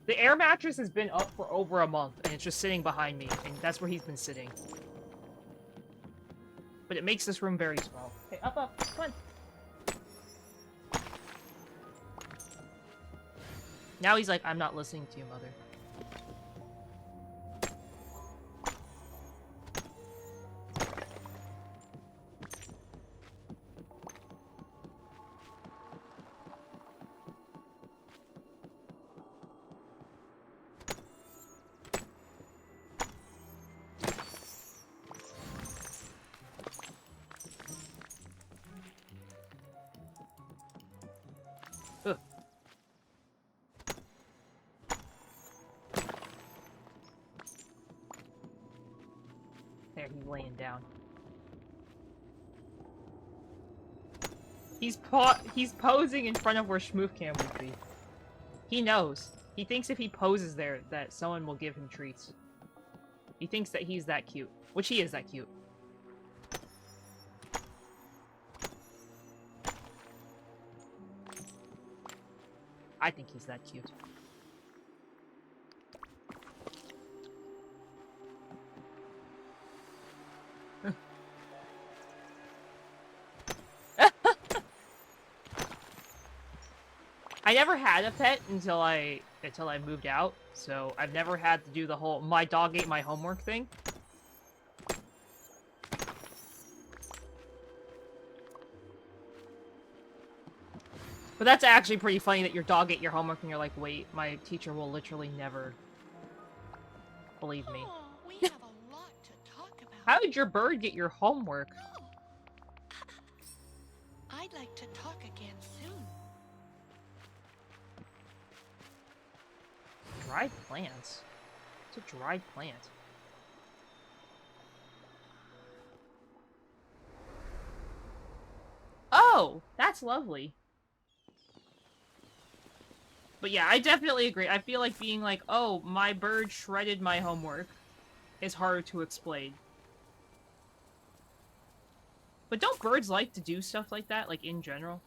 The air mattress has been up for over a month, and it's just sitting behind me, and that's where he's been sitting. But it makes this room very small. Okay, up, come on. Now he's like, I'm not listening to you, mother. Ugh. There, he's laying down. He's posing in front of where Schmoofcam would be. He knows. He thinks if he poses there, that someone will give him treats. He thinks that he's that cute. Which he is that cute. I think he's that cute. I never had a pet until I moved out, so I've never had to do the whole my dog ate my homework thing. But that's actually pretty funny that your dog ate your homework and you're like, wait, my teacher will literally never believe me. Oh, we have a lot to talk about. How did your bird get your homework? Oh. I'd like to talk again soon. Dried plants? What's a dried plant? Oh, that's lovely. But yeah, I definitely agree. I feel like being like, oh, my bird shredded my homework is harder to explain. But don't birds like to do stuff like that, like, in general?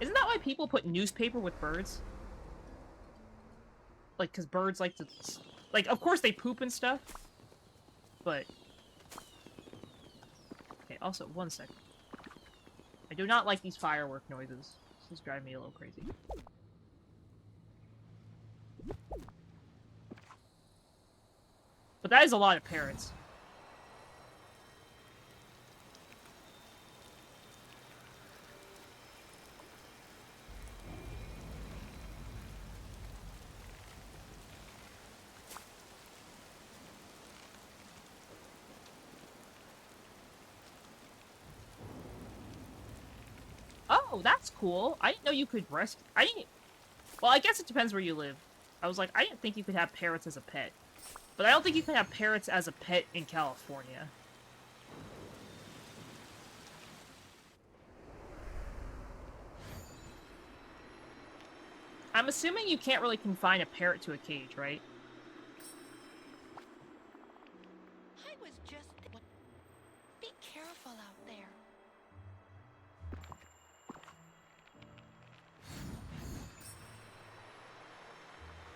Isn't that why people put newspaper with birds? Like, because birds like to... Like, of course they poop and stuff. But... Okay, also, one second. I do not like these firework noises. This is driving me a little crazy. But that is a lot of parrots. Oh, that's cool. I didn't know you could rescue... I didn't... Well, I guess it depends where you live. I was like, I didn't think you could have parrots as a pet. But I don't think you can have parrots as a pet in California. I'm assuming you can't really confine a parrot to a cage, right? I was just... Be careful out there.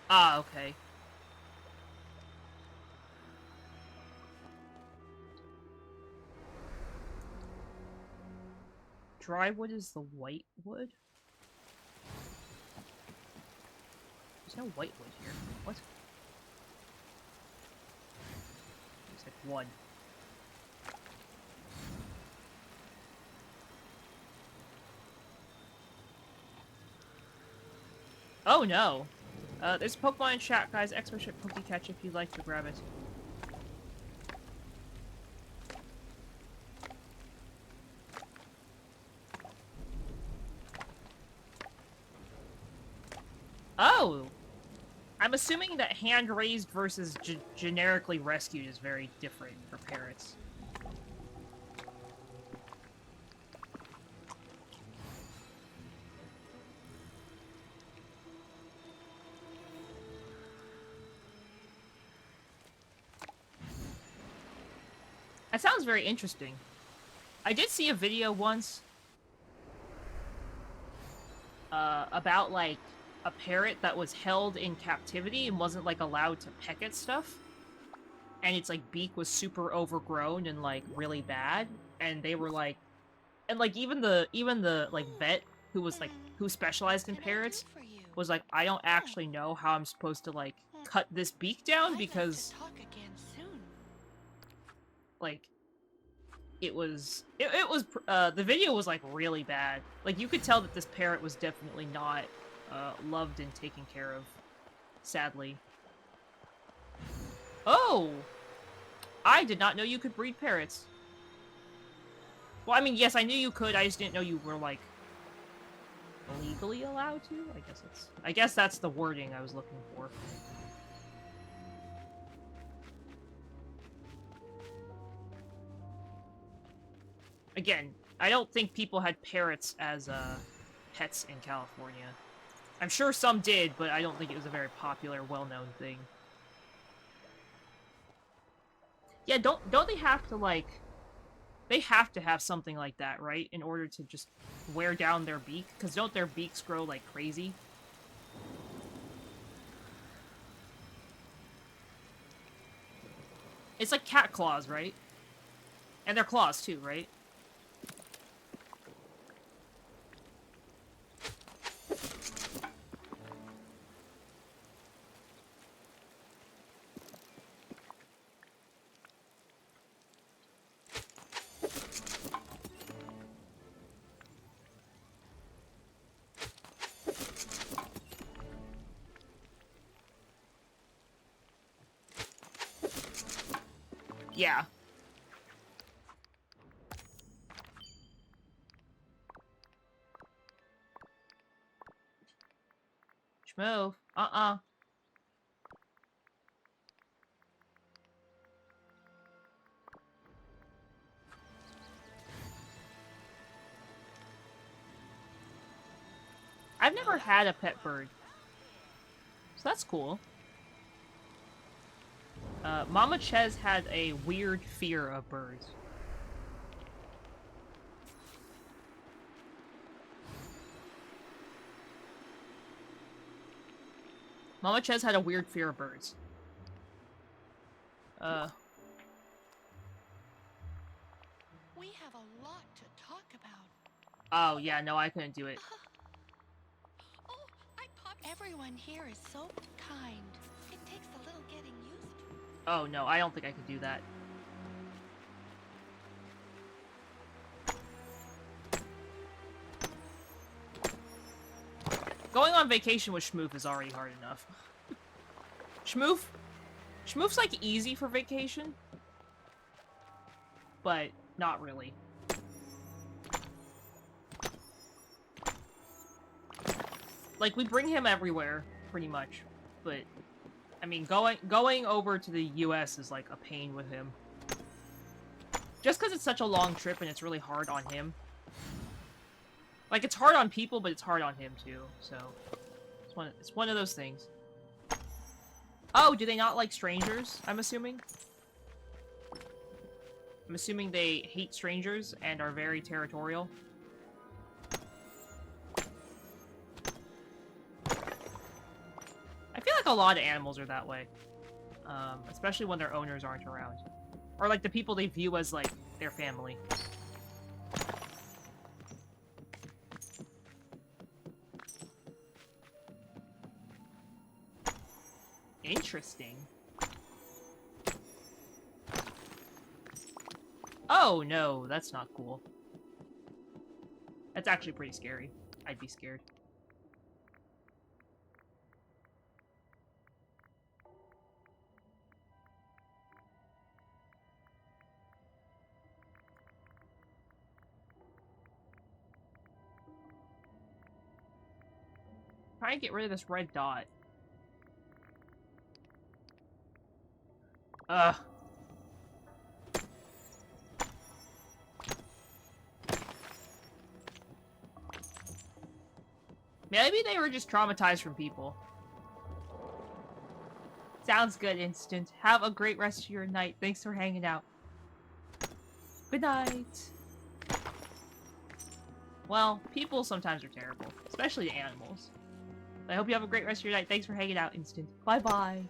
Ah, okay. Dry wood is the white wood? There's no white wood here. What? There's like one. Oh no! There's Pokemon in chat, guys. Expert Pokecatch if you'd like to grab it. Oh! I'm assuming that hand-raised versus generically rescued is very different for parrots. That sounds very interesting. I did see a video once about, like, a parrot that was held in captivity and wasn't, like, allowed to peck at stuff. And its, like, beak was super overgrown and, like, really bad. And they were, like... And, like, even the like, vet who was, like, who specialized in What can I do parrots for you? was like, I don't actually know how I'm supposed to, like, cut this beak down I'd because, like to talk again soon. like... It was, the video was, like, really bad. Like, you could tell that this parrot was definitely not, loved and taken care of. Sadly. Oh! I did not know you could breed parrots. Well, I mean, yes, I knew you could, I just didn't know you were, like, legally allowed to? I guess that's the wording I was looking for. Again, I don't think people had parrots as, pets in California. I'm sure some did, but I don't think it was a very popular, well-known thing. Yeah, don't they have to, like... They have to have something like that, right? In order to just wear down their beak? Because don't their beaks grow like crazy? It's like cat claws, right? And their claws too, right? Yeah. Schmove. Uh-uh. I've never had a pet bird. So that's cool. Mama Ches had a weird fear of birds. Mama Ches had a weird fear of birds. We have a lot to talk about. Oh, yeah, no, I couldn't do it. Oh, I popped. Everyone here is so kind. It takes a little getting used to. Oh, no, I don't think I could do that. Going on vacation with Schmoof is already hard enough. Schmoof's like easy for vacation, but not really. Like, we bring him everywhere, pretty much, but I mean, going over to the US is like a pain with him. Just because it's such a long trip and it's really hard on him. Like, it's hard on people, but it's hard on him too, so it's one of those things. Oh, do they not like strangers, I'm assuming? I'm assuming they hate strangers and are very territorial. I feel like a lot of animals are that way. Especially when their owners aren't around. Or like the people they view as like their family. Interesting. Oh no, that's not cool. That's actually pretty scary. I'd be scared. Try and get rid of this red dot. Ugh. Maybe they were just traumatized from people. Sounds good, Instant. Have a great rest of your night. Thanks for hanging out. Good night. Well, people sometimes are terrible. Especially animals. I hope you have a great rest of your night. Thanks for hanging out, Instant. Bye-bye.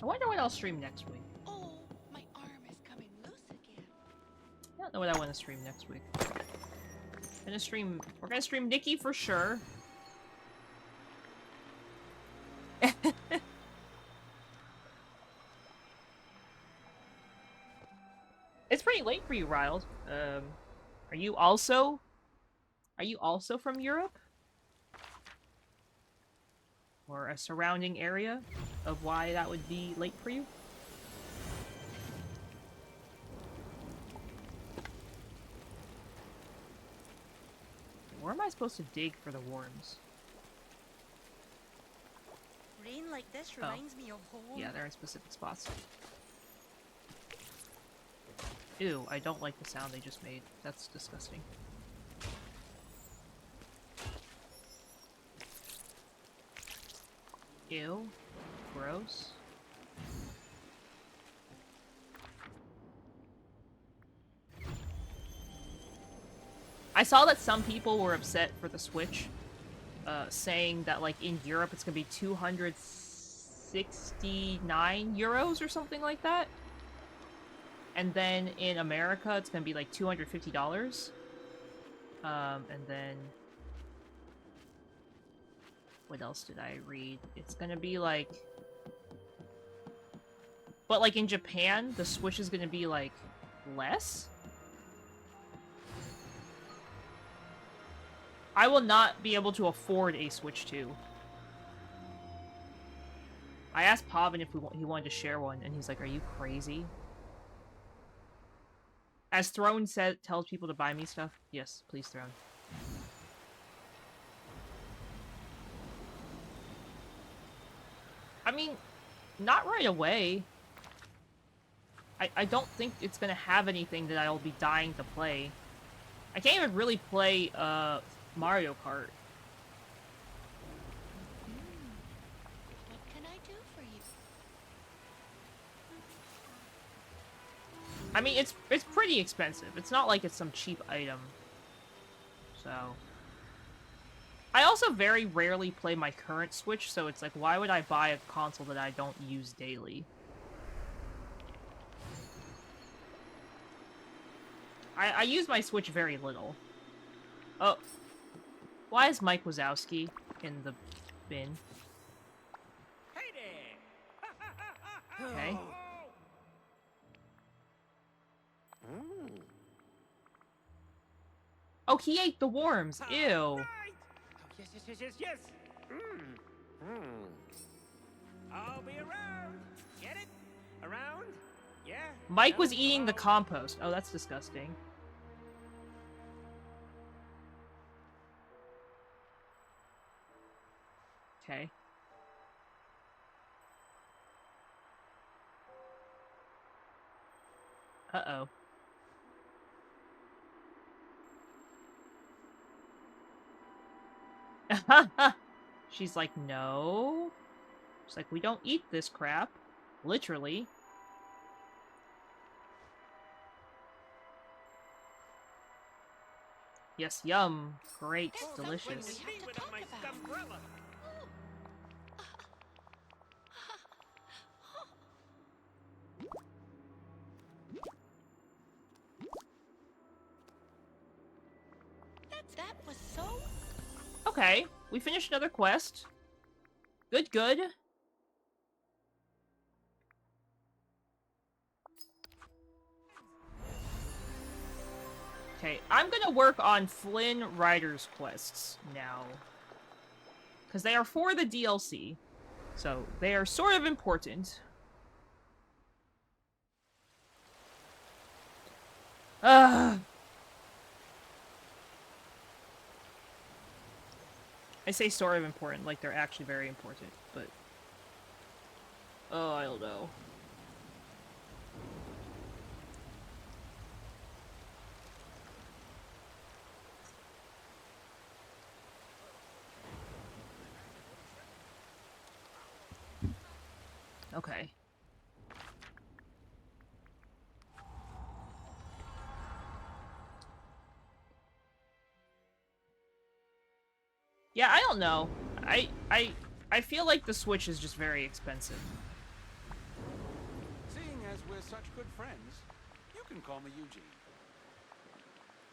I wonder what I'll stream next week. Oh, my arm is coming loose again. I don't know what I want to stream next week. We're gonna stream Nikki for sure. It's pretty late for you, Riled. Are you also from Europe? Or a surrounding area of why that would be late for you? Where am I supposed to dig for the worms? Rain like this reminds me of home. Yeah, they're in specific spots. Ew, I don't like the sound they just made. That's disgusting. Ew. Gross. I saw that some people were upset for the Switch, saying that, like, in Europe it's gonna be 269 euros or something like that. And then in America it's gonna be, like, $250. And then... what else did I read? It's gonna be, like... but, like, in Japan, the Switch is gonna be, like, less? I will not be able to afford a Switch 2. I asked Pavin if he wanted to share one, and he's like, are you crazy? As Throne tells people to buy me stuff, yes, please, Throne. I mean, not right away. I don't think it's gonna have anything that I'll be dying to play. I can't even really play, Mario Kart. What can I do for you? I mean, it's pretty expensive. It's not like it's some cheap item. So... I also very rarely play my current Switch, so it's like, why would I buy a console that I don't use daily? I use my Switch very little. Oh. Why is Mike Wazowski in the bin? Hey there! Okay. Oh, he ate the worms! Ew. Right. Oh, yes. I'll be around. Get it? Around? Yeah? Mike No? was eating the Hello? compost. Oh, that's disgusting. Okay. Uh-oh. She's like, no. She's like, we don't eat this crap. Literally. Yes, yum. Great. There's something Delicious. we have to With talk my about. umbrella. That was so... Okay. We finished another quest. Good, good. Okay, I'm gonna work on Flynn Ryder's quests now. Because they are for the DLC. So, they are sort of important. Ugh. I say sort of important, like they're actually very important, but... Oh, I don't know. Okay. Yeah, I don't know. I feel like the Switch is just very expensive. Seeing as we're such good friends, you can call me Eugene.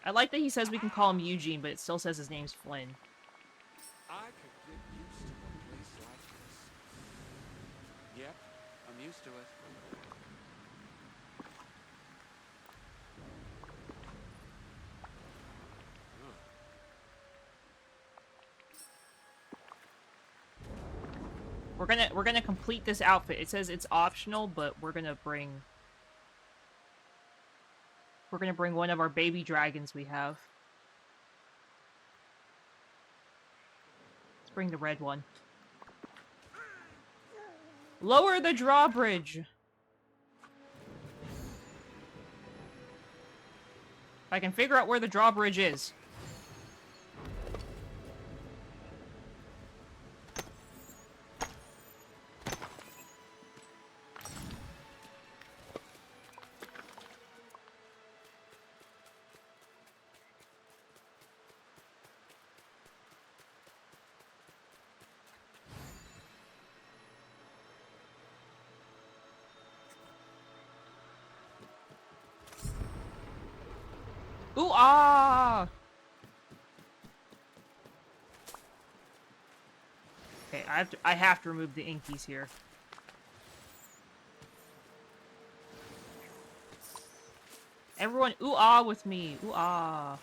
I like that he says we can call him Eugene, but it still says his name's Flynn. I could get used to a place like this. Yep, I'm used to it. We're gonna complete this outfit. It says it's optional, but we're gonna bring one of our baby dragons we have. Let's bring the red one. Lower the drawbridge! If I can figure out where the drawbridge is. Ooh, ah! Okay, I have to remove the inkies here. Everyone, ooh, ah with me. Ooh, ah.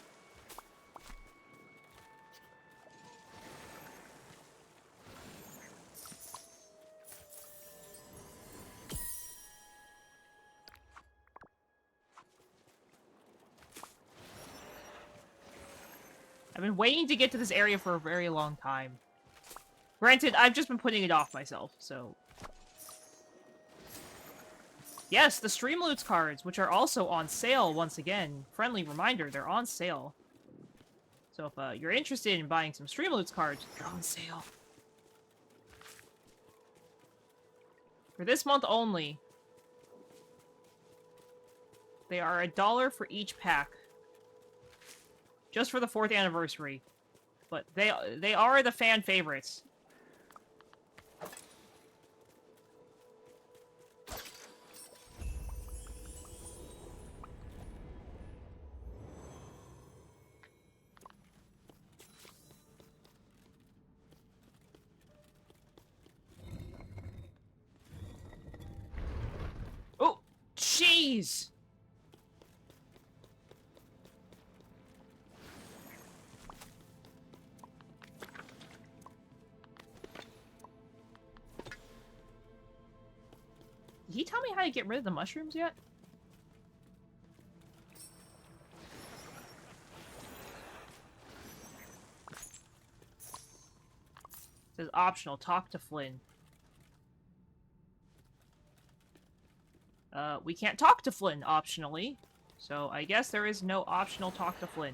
I've been waiting to get to this area for a very long time. Granted, I've just been putting it off myself, so... Yes, the Streamloots cards, which are also on sale once again. Friendly reminder, they're on sale. So if you're interested in buying some Streamloots cards, they're on sale. For this month only. They are $1 for each pack. Just for the 4th anniversary. But they are the fan favorites. Oh, jeez! Did he tell me how to get rid of the mushrooms yet? It says optional, talk to Flynn. We can't talk to Flynn optionally. So I guess there is no optional talk to Flynn.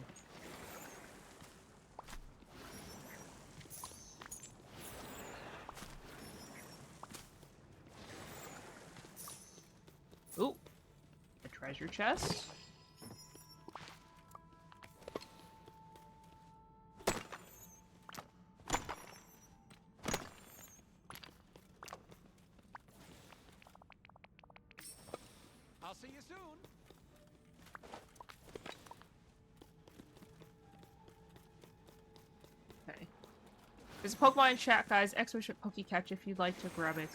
Ooh. A treasure chest. I'll see you soon. Okay. There's a Pokemon in chat, guys. Exclamation Pokecatch if you'd like to grab it.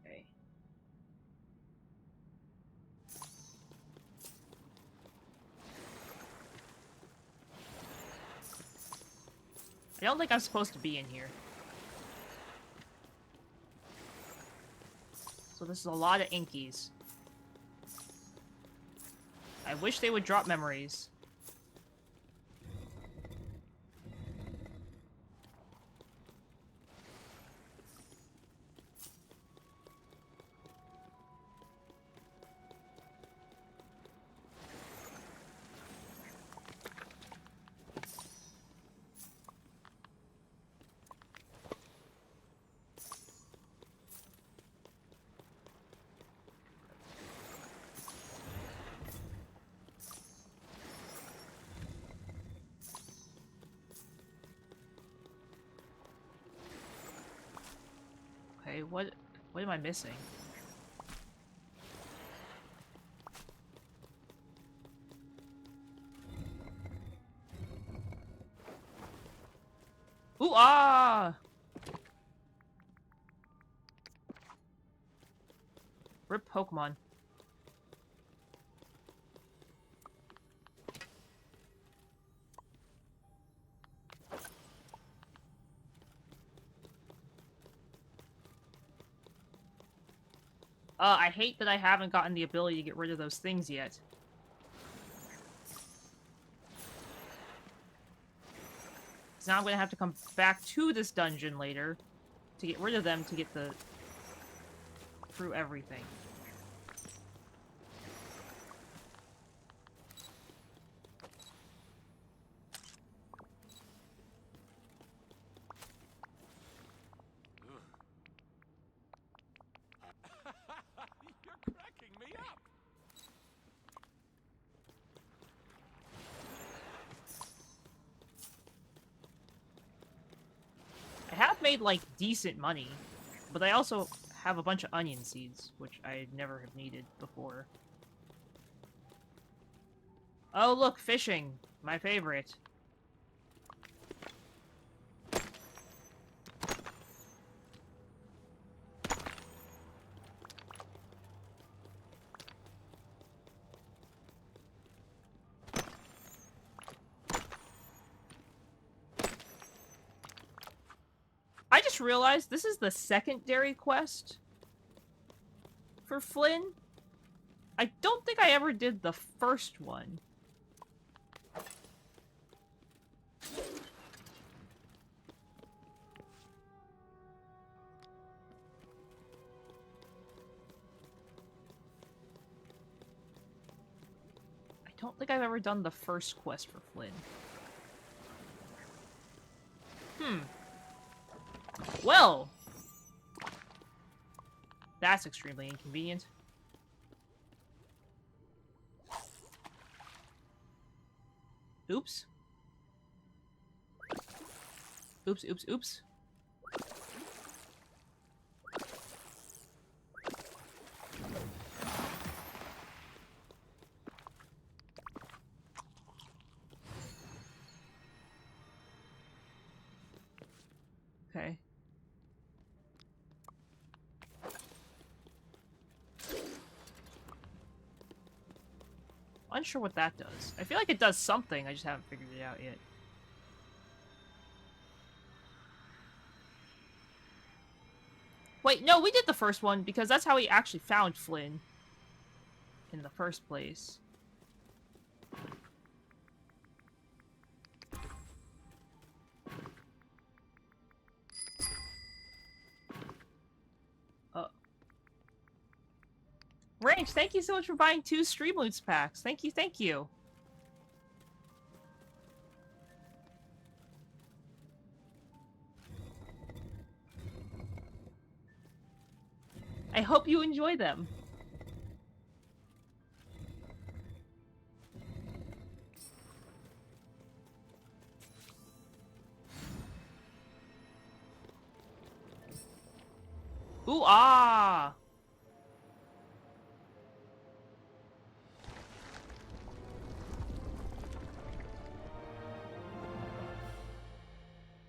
Okay. I don't think I'm supposed to be in here. So this is a lot of Inkies. I wish they would drop memories. Okay, what am I missing? Ooh, ah! Rip Pokemon. I hate that I haven't gotten the ability to get rid of those things yet. So now I'm gonna have to come back to this dungeon later to get rid of them to get the... through everything. You're cracking me up. I have made, like, decent money, but I also have a bunch of onion seeds, which I never have needed before. Oh, look, fishing! My favorite. I just realized this is the secondary quest for Flynn. I don't think I ever did the first one. I don't think I've ever done the first quest for Flynn. Well! That's extremely inconvenient. Oops. Oops, oops, oops. Okay. Unsure what that does. I feel like it does something, I just haven't figured it out yet. Wait, no, we did the first one because that's how we actually found Flynn in the first place. Range, thank you so much for buying 2 Streamloots packs. Thank you, thank you. I hope you enjoy them. Ooh, ah!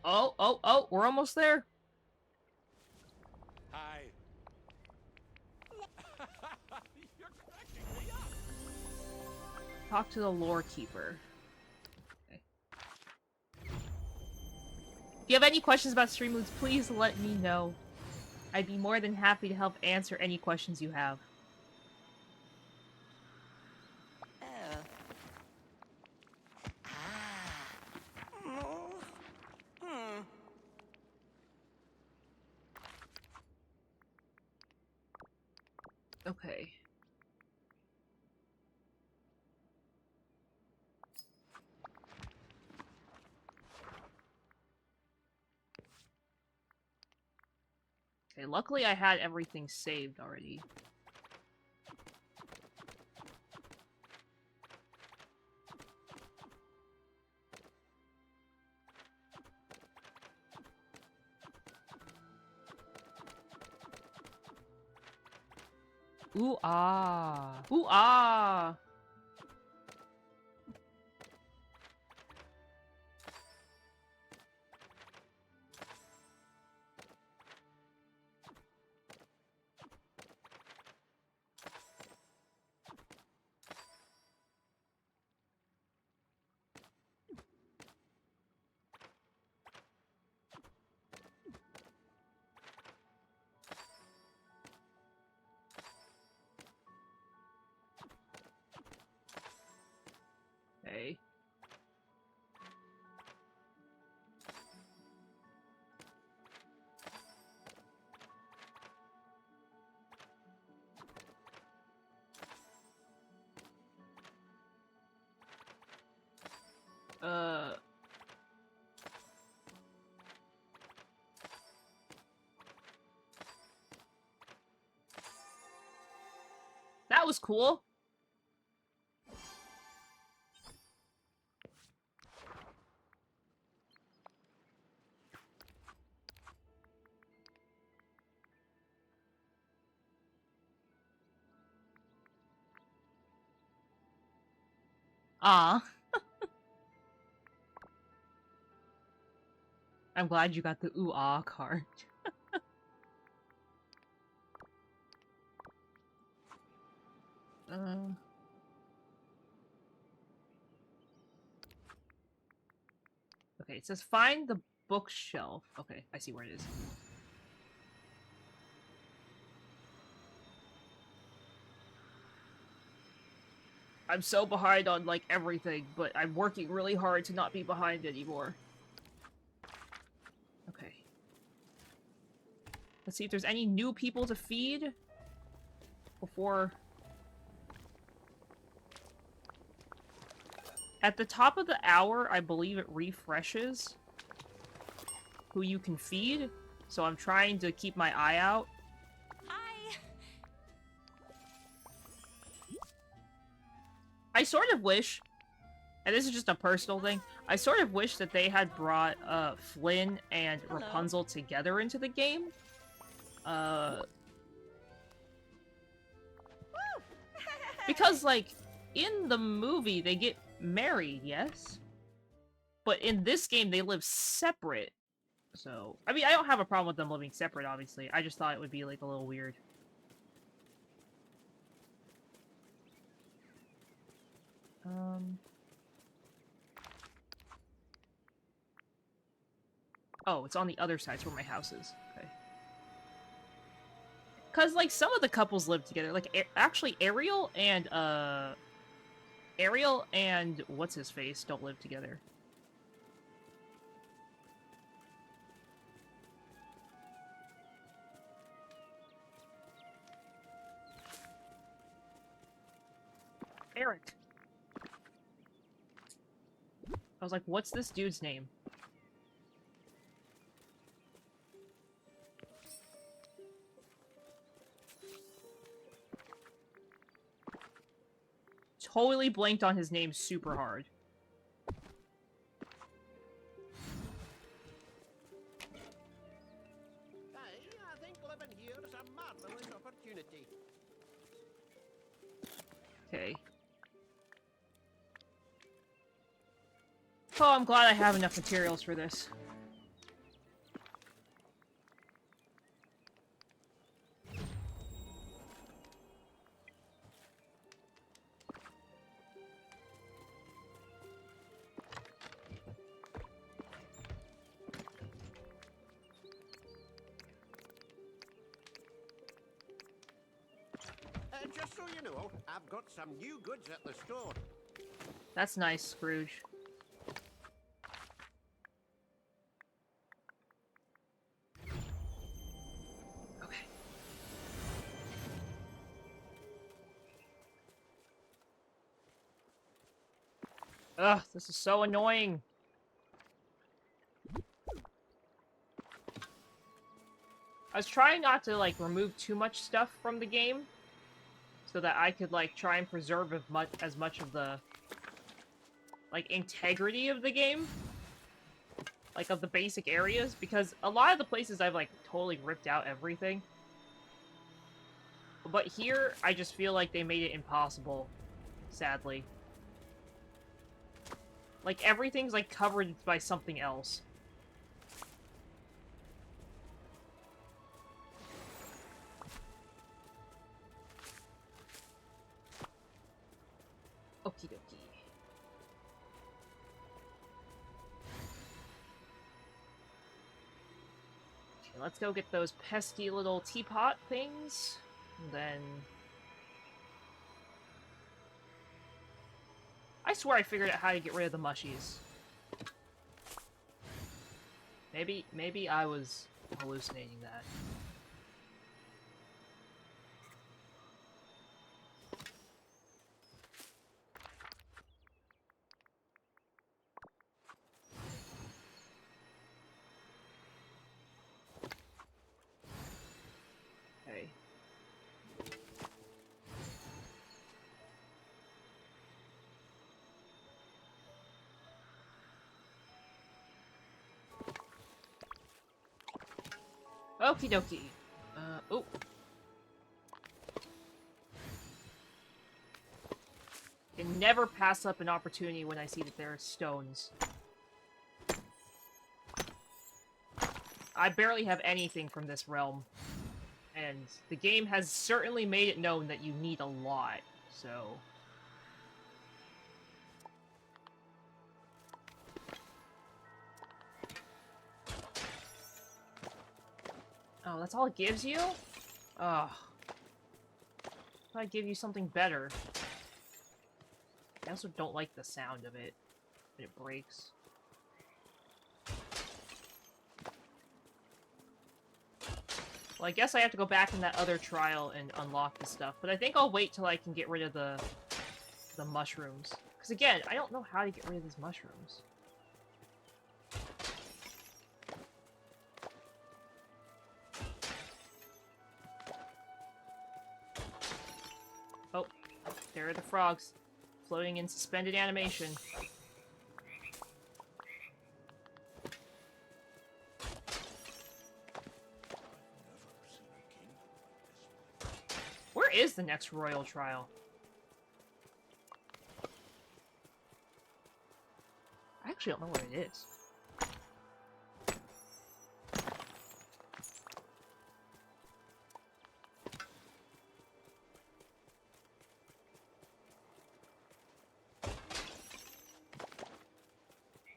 Oh, oh, oh, we're almost there. Hi. You're cracking me up. Talk to the lore keeper. Okay. If you have any questions about Streamloots, please let me know. I'd be more than happy to help answer any questions you have. Oh. Ah. Hmm. Okay. Okay, luckily I had everything saved already. Ooh ah. Ooh ah. Okay. That was cool. Ah. I'm glad you got the ooh ah card. Okay, it says find the bookshelf. Okay, I see where it is. I'm so behind on, like, everything, but I'm working really hard to not be behind anymore. Okay. Let's see if there's any new people to feed before... At the top of the hour, I believe it refreshes who you can feed, so I'm trying to keep my eye out. Hi. I sort of wish, and this is just a personal thing, I sort of wish that they had brought Flynn and Hello. Rapunzel together into the game. Because, like, in the movie, they get married, yes? But in this game, they live separate. So, I mean, I don't have a problem with them living separate, obviously. I just thought it would be, like, a little weird. Oh, it's on the other side, it's where my house is. Okay. Cause, like, some of the couples live together. Like, actually, Ariel and, what's-his-face don't live together. Eric. I was like, what's this dude's name? Totally blanked on his name super hard. I think living here is a marvelous opportunity. Okay. Oh, I'm glad I have enough materials for this. Just so you know, I've got some new goods at the store. That's nice, Scrooge. Okay. Ugh, this is so annoying. I was trying not to, like, remove too much stuff from the game, so that I could, like, try and preserve as much of the, like, integrity of the game. Like, of the basic areas, because a lot of the places I've, like, totally ripped out everything. But here, I just feel like they made it impossible, sadly. Like, everything's, like, covered by something else. Okie dokie. Okay, let's go get those pesky little teapot things. And then... I swear I figured out how to get rid of the mushies. Maybe I was hallucinating that. Okay. Okie dokie. Oh. Can never pass up an opportunity when I see that there are stones. I barely have anything from this realm. And the game has certainly made it known that you need a lot, so... Oh, that's all it gives you? Ugh. I'd give you something better. I also don't like the sound of it when it breaks. Well, I guess I have to go back in that other trial and unlock the stuff, but I think I'll wait till I can get rid of the mushrooms. Because again, I don't know how to get rid of these mushrooms. Oh, there are the frogs, floating in suspended animation. Where is the next royal trial? I actually don't know where it is.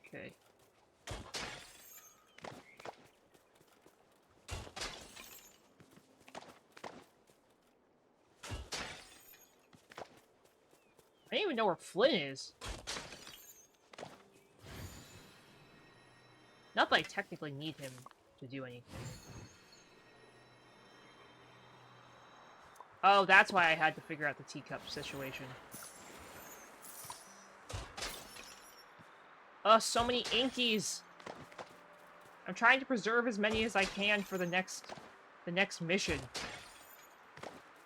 Okay. I don't even know where Flynn is. Not that I technically need him to do anything. Oh, that's why I had to figure out the teacup situation. Oh, so many inkies! I'm trying to preserve as many as I can for the next mission.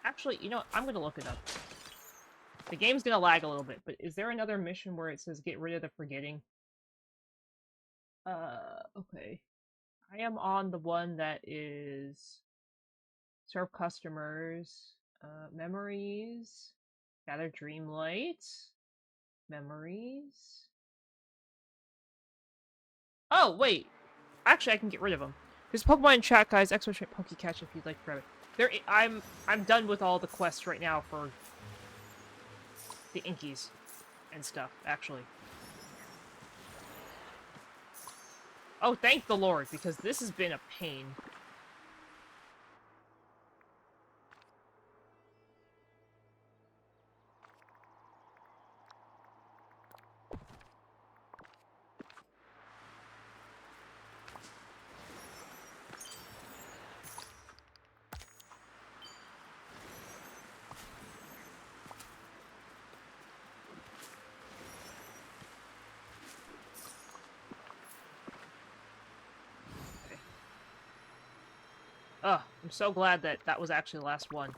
Actually, you know what? I'm gonna look it up. The game's gonna lag a little bit, but is there another mission where it says get rid of the forgetting? Okay. I am on the one that is serve customers, memories, gather Dreamlight, memories. Oh, wait! Actually, I can get rid of them. There's Pokemon in chat, guys. Exclamation Pokecatch if you'd like to grab it. There, I'm done with all the quests right now for the Inkies and stuff, actually. Oh, thank the Lord, because this has been a pain. Ugh, I'm so glad that that was actually the last one.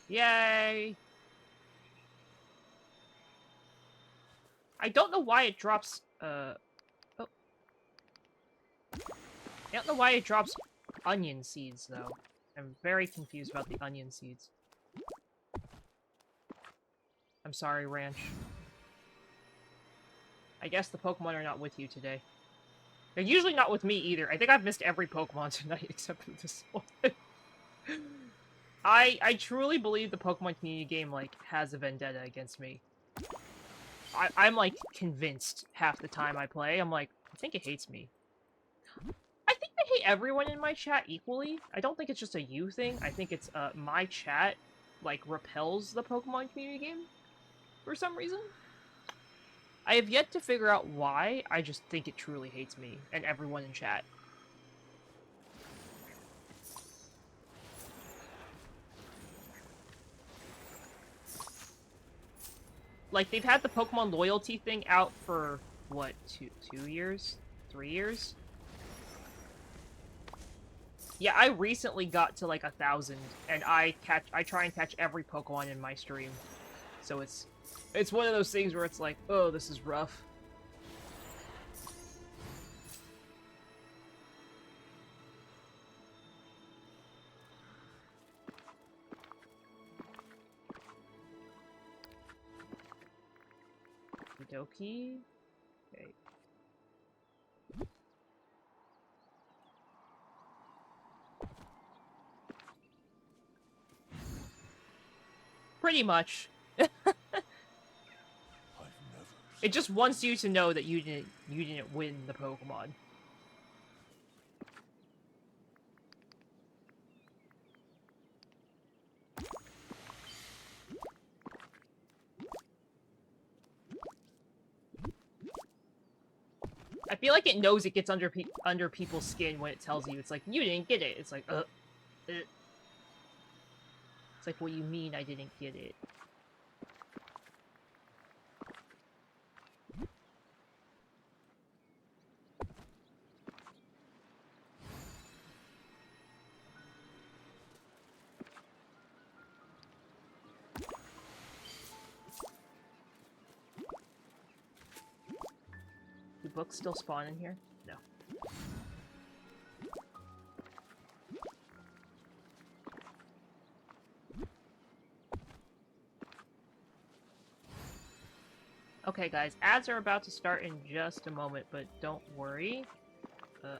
Yay! I don't know why it drops, oh. I don't know why it drops onion seeds, though. I'm very confused about the onion seeds. I'm sorry, Ranch. I guess the Pokemon are not with you today. They're usually not with me either. I think I've missed every Pokemon tonight except for this one. I truly believe the Pokemon community game, like, has a vendetta against me. I'm, like, convinced half the time I play. I'm like, I think it hates me. I think I hate everyone in my chat equally. I don't think it's just a you thing. I think it's, my chat, like, repels the Pokemon community game for some reason. I have yet to figure out why. I just think it truly hates me and everyone in chat. Like, they've had the Pokemon loyalty thing out for, what, two years? 3 years? Yeah, I recently got to, like, 1,000, and I try and catch every Pokemon in my stream. So it's one of those things where it's like, oh, this is rough. Doki. Okay. Pretty much. It just wants you to know that you didn't win the Pokemon. I feel like it knows it gets under people's skin when it tells you. It's like, you didn't get it. It's like, It's like, what do you mean I didn't get it? Do books still spawn in here? No. Okay, guys, ads are about to start in just a moment, but don't worry.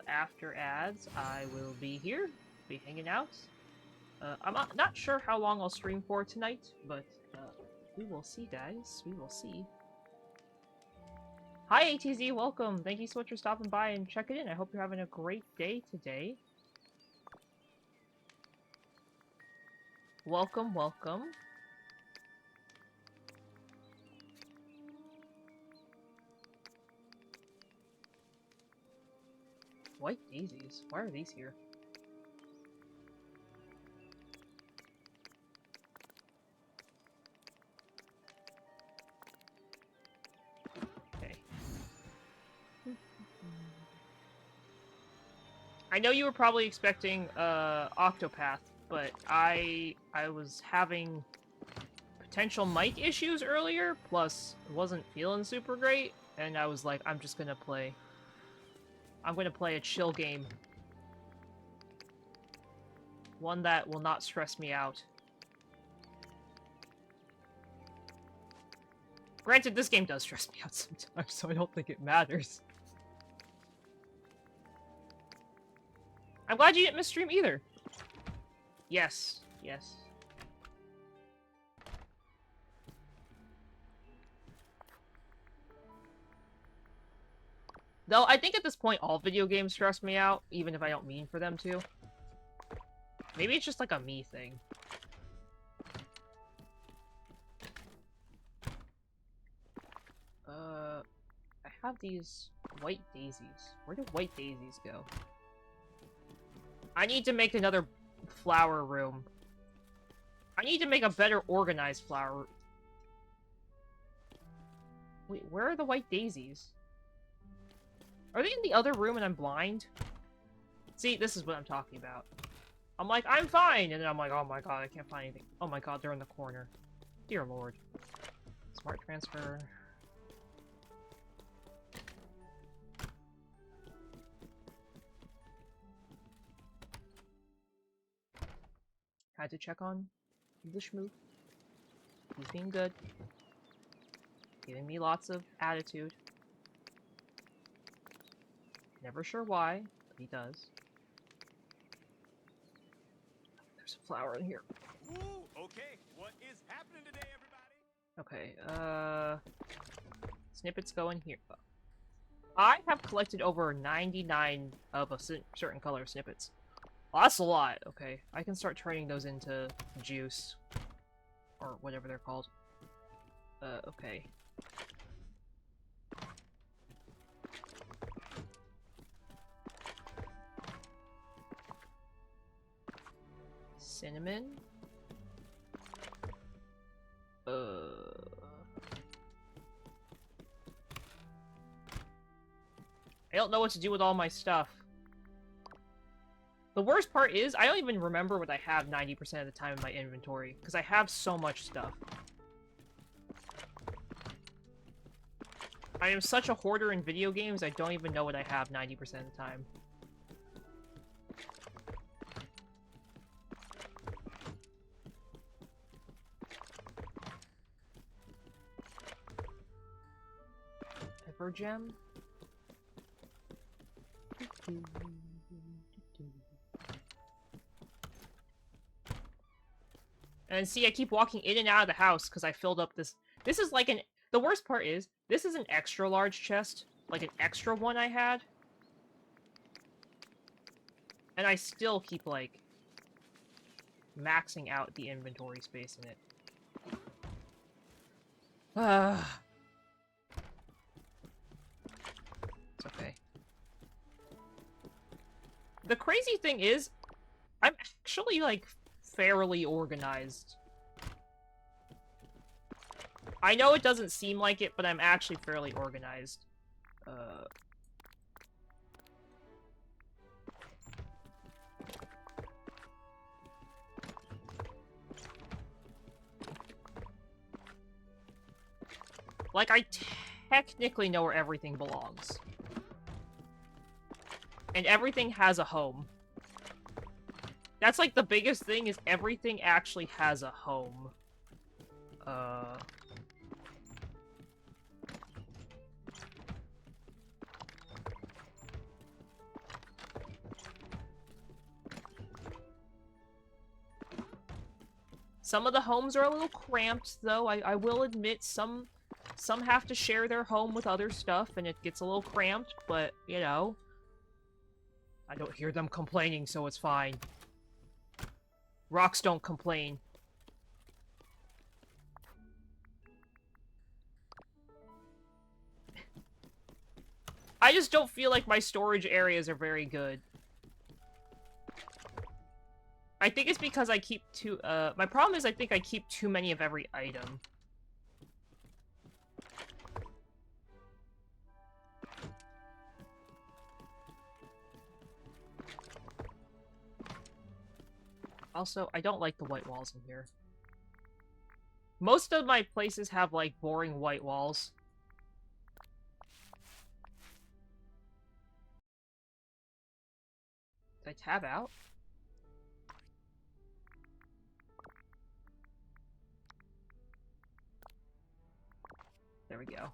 After ads, I will be here, be hanging out. I'm not sure how long I'll stream for tonight, but we will see, guys. We will see. Hi, ATZ, welcome. Thank you so much for stopping by and checking in. I hope you're having a great day today. Welcome, welcome. White daisies? Why are these here? Okay. I know you were probably expecting Octopath, but I was having potential mic issues earlier, plus wasn't feeling super great, and I was like, I'm gonna play a chill game. One that will not stress me out. Granted, this game does stress me out sometimes, so I don't think it matters. I'm glad you didn't miss stream either. Yes, yes. Though, I think at this point all video games stress me out, even if I don't mean for them to. Maybe it's just like a me thing. I have these white daisies. Where do white daisies go? I need to make another flower room. I need to make a better organized flower. Wait, where are the white daisies? Are they in the other room and I'm blind? See, this is what I'm talking about. I'm like, I'm fine! And then I'm like, oh my god, I can't find anything. Oh my god, they're in the corner. Dear lord. Smart transfer. Had to check on the schmoo. He's being good. Giving me lots of attitude. Never sure why, but he does. There's a flower in here. Ooh, okay. What is happening today, everybody? Okay, snippets go in here. I have collected over 99 of a certain color snippets. Well, that's a lot. Okay, I can start turning those into juice. Or whatever they're called. Okay. Cinnamon. I don't know what to do with all my stuff. The worst part is, I don't even remember what I have 90% of the time in my inventory, because I have so much stuff. I am such a hoarder in video games, I don't even know what I have 90% of the time. Evergem? And see, I keep walking in and out of the house because I filled up this. This is like an. The worst part is, this is an extra large chest. Like an extra one I had. And I still keep, like, maxing out the inventory space in it. It's okay. The crazy thing is, I'm actually, like, fairly organized. I know it doesn't seem like it, but I'm actually fairly organized. Like, I technically know where everything belongs. And everything has a home. That's, like, the biggest thing, is everything actually has a home. Some of the homes are a little cramped, though. I will admit, some have to share their home with other stuff, and it gets a little cramped, but, you know. I don't hear them complaining, so it's fine. Rocks don't complain. I just don't feel like my storage areas are very good. I think it's because I keep too, my problem is I think I keep too many of every item. Also, I don't like the white walls in here. Most of my places have, like, boring white walls. Did I tab out? There we go.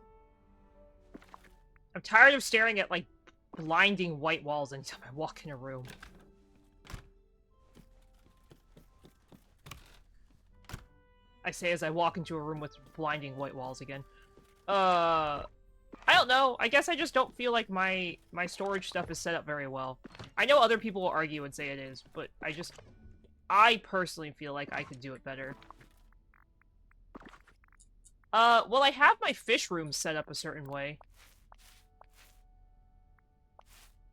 I'm tired of staring at, like, blinding white walls anytime I walk in a room. I say as I walk into a room with blinding white walls again. I don't know. I guess I just don't feel like my storage stuff is set up very well. I know other people will argue and say it is, but I personally feel like I could do it better. Well, I have my fish rooms set up a certain way.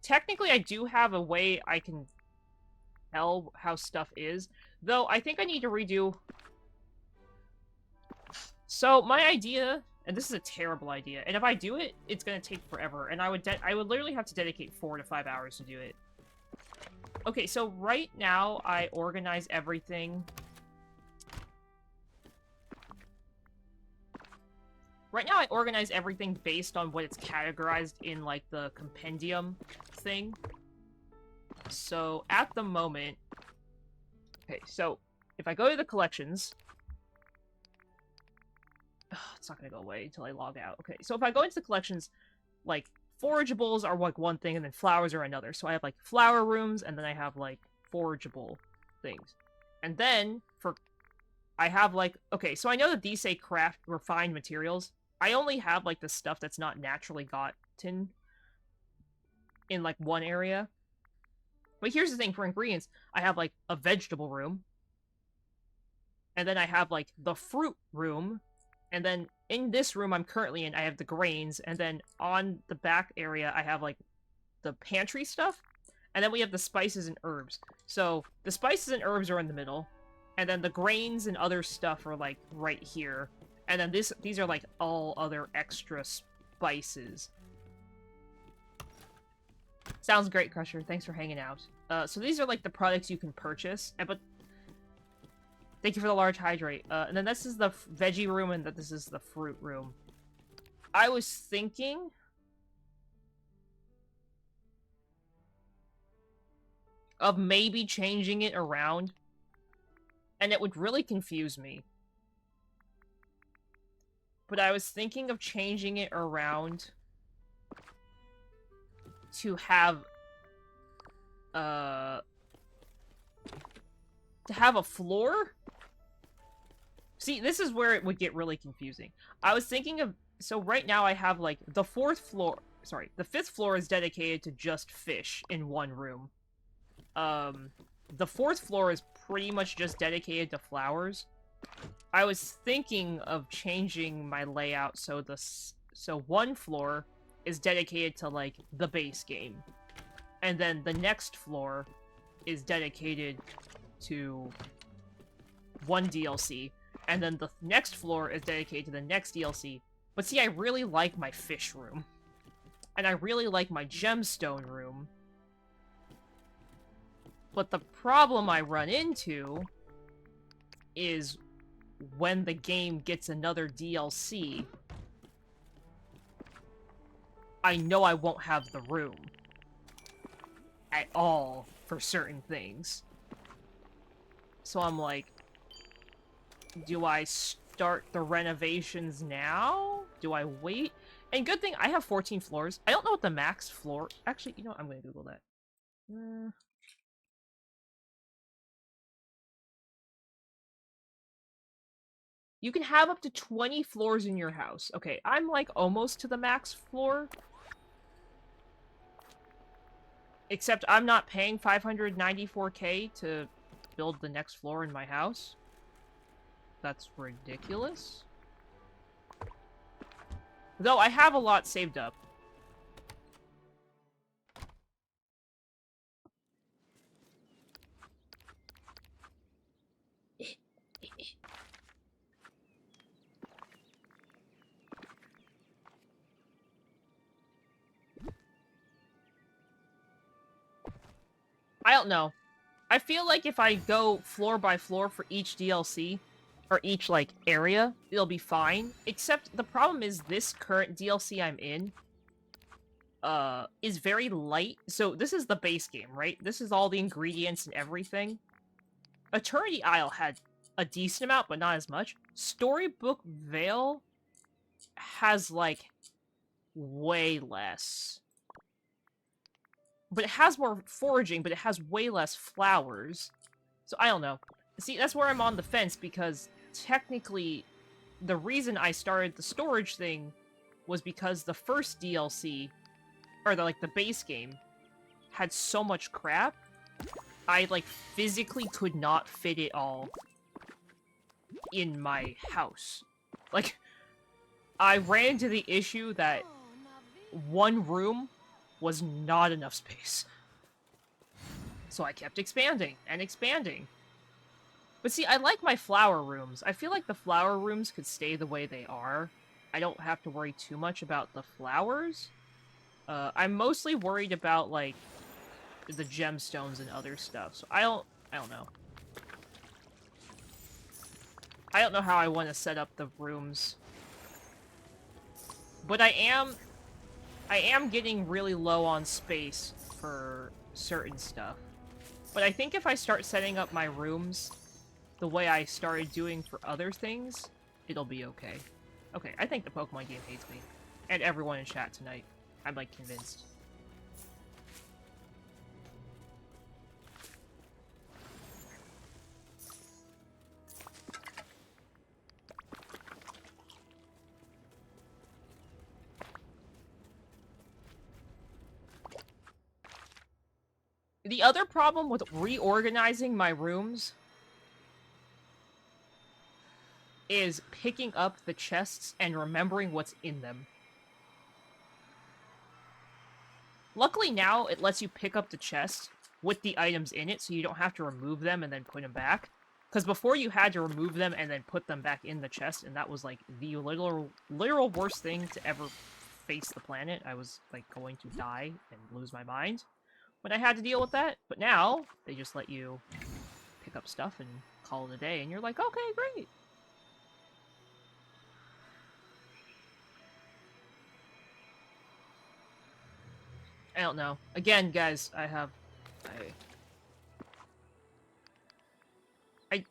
Technically, I do have a way I can tell how stuff is, though I think I need to redo... So, my idea, and this is a terrible idea, and if I do it, it's gonna take forever, and I would literally have to dedicate 4 to 5 hours to do it. Okay, so right now, I organize everything. Right now, I organize everything based on what it's categorized in, like, the compendium thing. So, at the moment... Okay, so, if I go to the collections... it's not gonna go away until I log out. Okay, so if I go into the collections, like, forageables are, like, one thing, and then flowers are another. So I have, like, flower rooms, and then I have, like, forageable things. And then, I have, like... Okay, so I know that these say craft refined materials. I only have, like, the stuff that's not naturally gotten in, like, one area. But here's the thing, for ingredients, I have, like, a vegetable room. And then I have, like, the fruit room. And then in this room I'm currently in, I have the grains. And then on the back area, I have, like, the pantry stuff. And then we have the spices and herbs. So, the spices and herbs are in the middle. And then the grains and other stuff are, like, right here. And then these are, like, all other extra spices. Sounds great, Crusher. Thanks for hanging out. So these are, like, the products you can purchase. But thank you for the large hydrate. And then this is the veggie room, and this is the fruit room. I was thinking... of maybe changing it around. And it would really confuse me. But I was thinking of changing it around to have a floor. See, this is where it would get really confusing. I was thinking of... So right now I have, like, the fifth floor is dedicated to just fish in one room. The fourth floor is pretty much just dedicated to flowers. I was thinking of changing my layout so one floor is dedicated to, like, the base game. And then the next floor is dedicated to one DLC. And then the next floor is dedicated to the next DLC. But see, I really like my fish room. And I really like my gemstone room. But the problem I run into is when the game gets another DLC, I know I won't have the room at all for certain things. So I'm like, do I start the renovations now? Do I wait? And good thing I have 14 floors. I don't know what the max floor... Actually, you know what? I'm gonna Google that. You can have up to 20 floors in your house. Okay, I'm like almost to the max floor. Except I'm not paying 594k to build the next floor in my house. That's ridiculous. Though I have a lot saved up. I don't know. I feel like if I go floor by floor for each DLC, or each, like, area, it'll be fine. Except the problem is this current DLC I'm in, is very light. So this is the base game, right? This is all the ingredients and everything. Eternity Isle had a decent amount, but not as much. Storybook Vale has, like, way less. But it has more foraging, but it has way less flowers. So I don't know. See, that's where I'm on the fence, because technically, the reason I started the storage thing was because the first DLC, or the base game, had so much crap, I, like, physically could not fit it all in my house. Like, I ran into the issue that one room was not enough space. So I kept expanding and expanding. But see, I like my flower rooms. I feel like the flower rooms could stay the way they are. I don't have to worry too much about the flowers. I'm mostly worried about, like, the gemstones and other stuff. So I don't know. I don't know how I want to set up the rooms. But I am getting really low on space for certain stuff. But I think if I start setting up my rooms the way I started doing for other things, it'll be okay. Okay, I think the Pokemon game hates me. And everyone in chat tonight. I'm, like, convinced. The other problem with reorganizing my rooms is picking up the chests and remembering what's in them. Luckily now, it lets you pick up the chest with the items in it, so you don't have to remove them and then put them back. Because before you had to remove them and then put them back in the chest, and that was, like, the literal worst thing to ever face the planet. I was, like, going to die and lose my mind when I had to deal with that. But now, they just let you pick up stuff and call it a day, and you're like, okay, great. I don't know. Again, guys,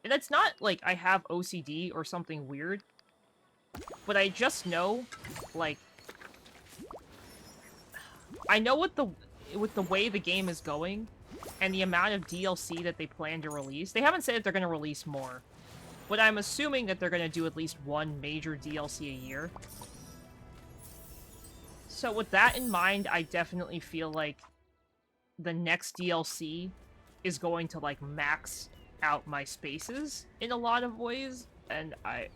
that's not like I have OCD or something weird, but I just know, like, I know with the way the game is going and the amount of DLC that they plan to release. They haven't said if they're going to release more, but I'm assuming that they're going to do at least one major DLC a year. So with that in mind, I definitely feel like the next DLC is going to, like, max out my spaces in a lot of ways, and I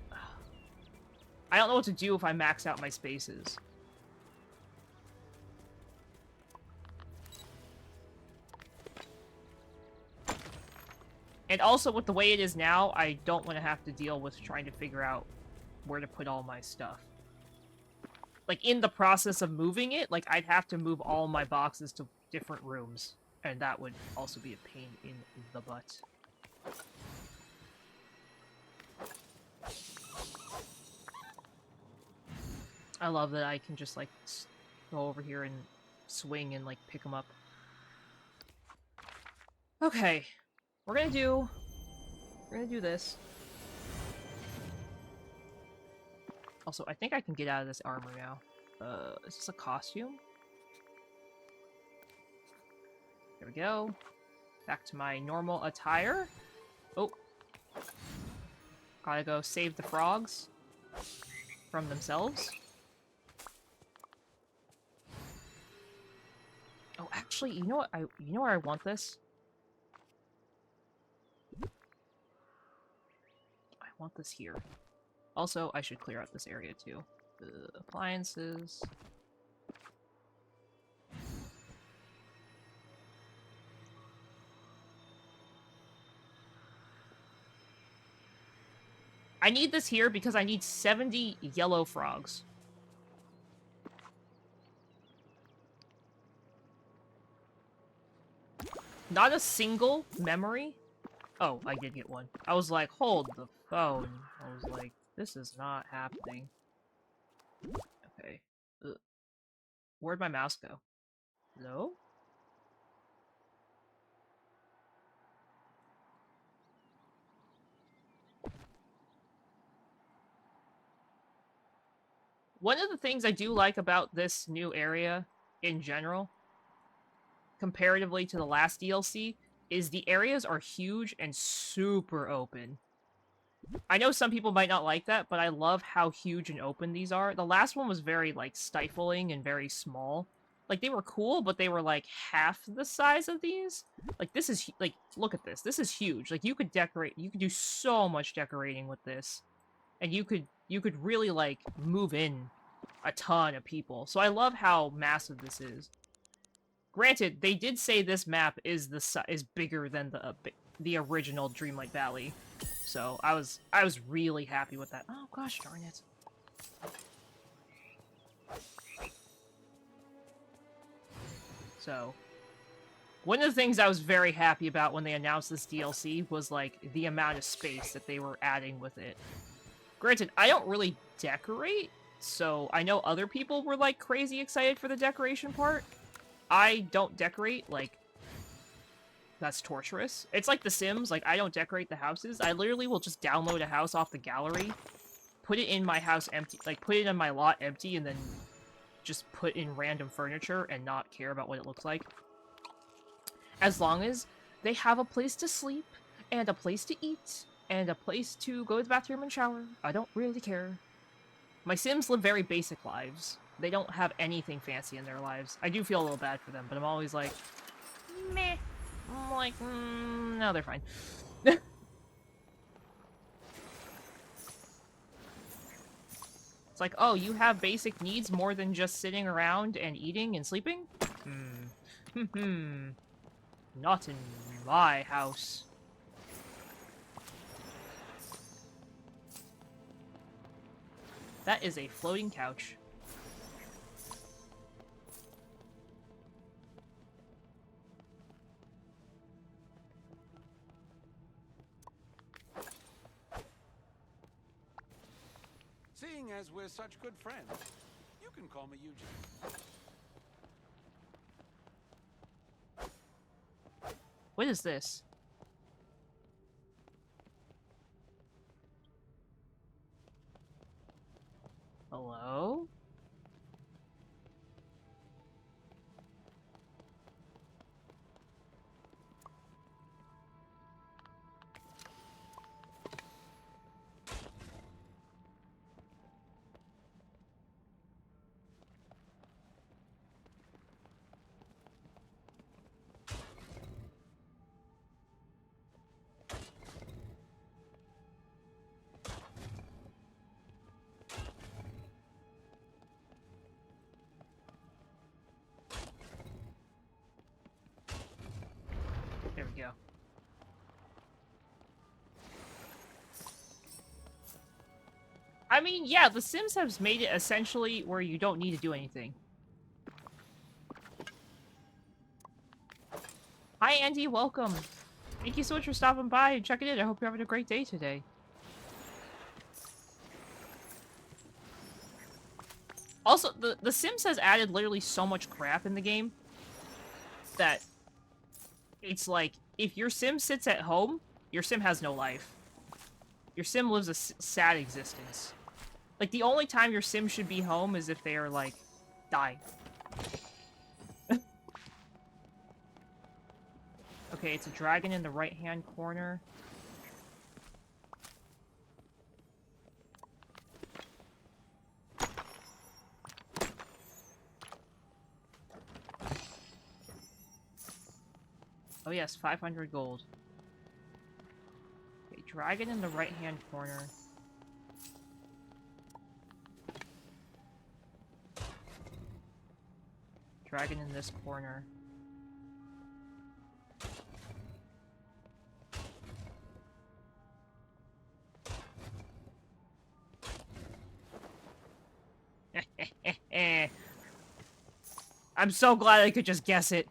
don't know what to do if I max out my spaces. And also, with the way it is now, I don't want to have to deal with trying to figure out where to put all my stuff. Like, in the process of moving it, like, I'd have to move all my boxes to different rooms. And that would also be a pain in the butt. I love that I can just, like, go over here and swing and, like, pick them up. Okay. We're gonna do this. Also, I think I can get out of this armor now. Is this a costume? There we go. Back to my normal attire. Oh. Gotta go save the frogs from themselves. Oh, actually, you know what? You know where I want this? I want this here. Also, I should clear out this area too. Appliances. I need this here because I need 70 yellow frogs. Not a single memory? Oh, I did get one. I was like, hold the phone. I was like, this is not happening. Okay. Ugh. Where'd my mouse go? Hello? One of the things I do like about this new area, in general, comparatively to the last DLC, is the areas are huge and super open. I know some people might not like that, but I love how huge and open these are. The last one was very, like, stifling and very small. Like, they were cool, but they were, like, half the size of these. Like, this is, like, look at this. This is huge. Like, you could decorate, you could do so much decorating with this. And you could really, like, move in a ton of people. So I love how massive this is. Granted, they did say this map is bigger than the original Dreamlight Valley. So I was really happy with that. Oh gosh darn it. So one of the things I was very happy about when they announced this DLC was like the amount of space that they were adding with it. Granted, I don't really decorate, so I know other people were like crazy excited for the decoration part. I don't decorate, like, that's torturous. It's like The Sims, like, I don't decorate the houses. I literally will just download a house off the gallery, put it in my house empty, like, put it in my lot empty, and then just put in random furniture and not care about what it looks like. As long as they have a place to sleep, and a place to eat, and a place to go to the bathroom and shower. I don't really care. My Sims live very basic lives. They don't have anything fancy in their lives. I do feel a little bad for them, but I'm always like, meh. I'm like, no, they're fine. It's like, oh, you have basic needs more than just sitting around and eating and sleeping? Not in my house. That is a floating couch. Seeing as we're such good friends, you can call me Eugene. What is this? Hello? mean, yeah, The Sims has made it essentially where you don't need to do anything. Hi, Andy. Welcome. Thank you so much for stopping by and checking in. I hope you're having a great day today. Also, the Sims has added literally so much crap in the game that it's like, if your Sim sits at home, your Sim has no life. Your Sim lives a sad existence. Like, the only time your Sim should be home is if they are, like, dying. Okay, it's a dragon in the right-hand corner. Oh yes, 500 gold. Okay, dragon in the right-hand corner. Dragon in this corner. I'm so glad I could just guess it.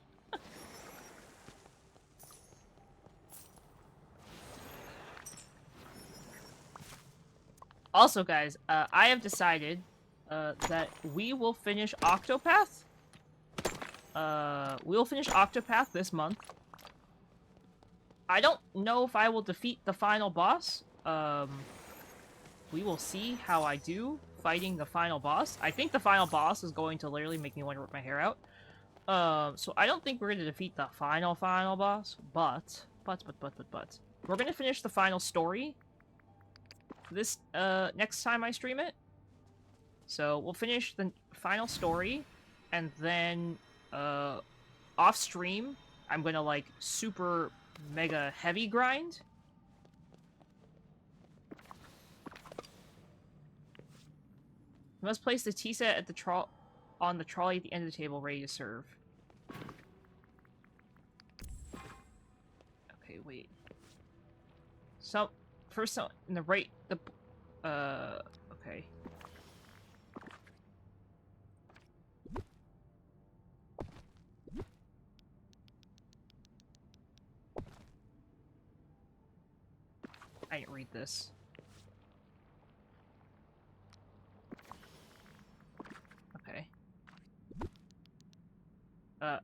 Also, guys, I have decided that we will finish Octopath. We'll finish Octopath this month. I don't know if I will defeat the final boss. We will see how I do fighting the final boss. I think the final boss is going to literally make me want to rip my hair out. So I don't think we're going to defeat the final boss, but we're going to finish the final story this, next time I stream it. So we'll finish the final story, and then, off stream, I'm gonna, like, super mega heavy grind. You must place the tea set at the on the trolley at the end of the table, ready to serve. Okay, wait. So, first in the right, okay. I didn't read this. Okay.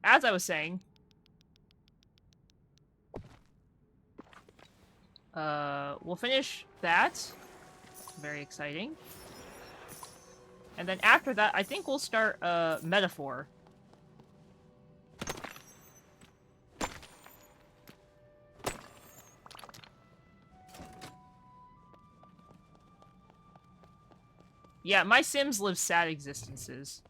As I was saying, we'll finish that. Very exciting. And then after that, I think we'll start, Metaphor. Yeah, my Sims live sad existences.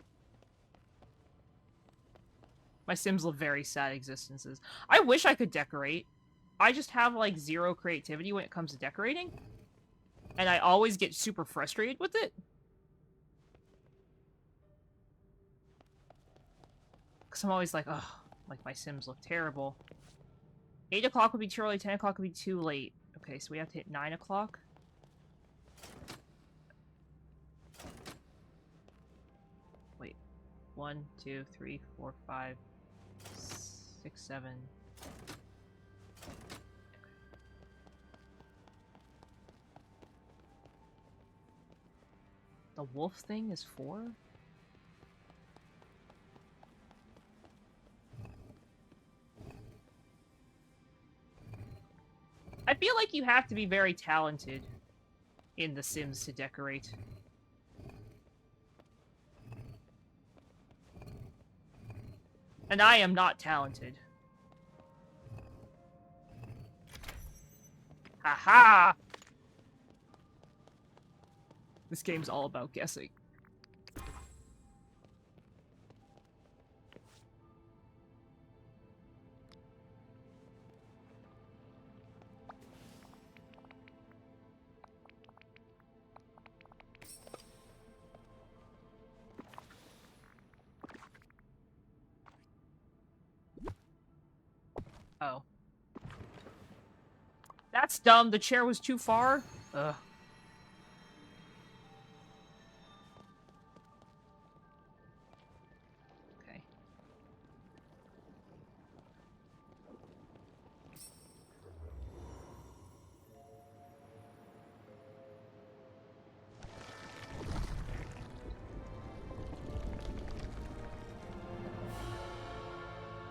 My Sims live very sad existences. I wish I could decorate. I just have, like, zero creativity when it comes to decorating. And I always get super frustrated with it. Because I'm always like, oh, like, my Sims look terrible. 8 o'clock would be too early, 10 o'clock would be too late. Okay, so we have to hit 9 o'clock. Wait. 1, 2, 3, 4, 5, 6, 7... The wolf thing is 4? I feel like you have to be very talented in The Sims to decorate. And I am not talented. Haha! This game's all about guessing. Oh. That's dumb. The chair was too far. Ugh.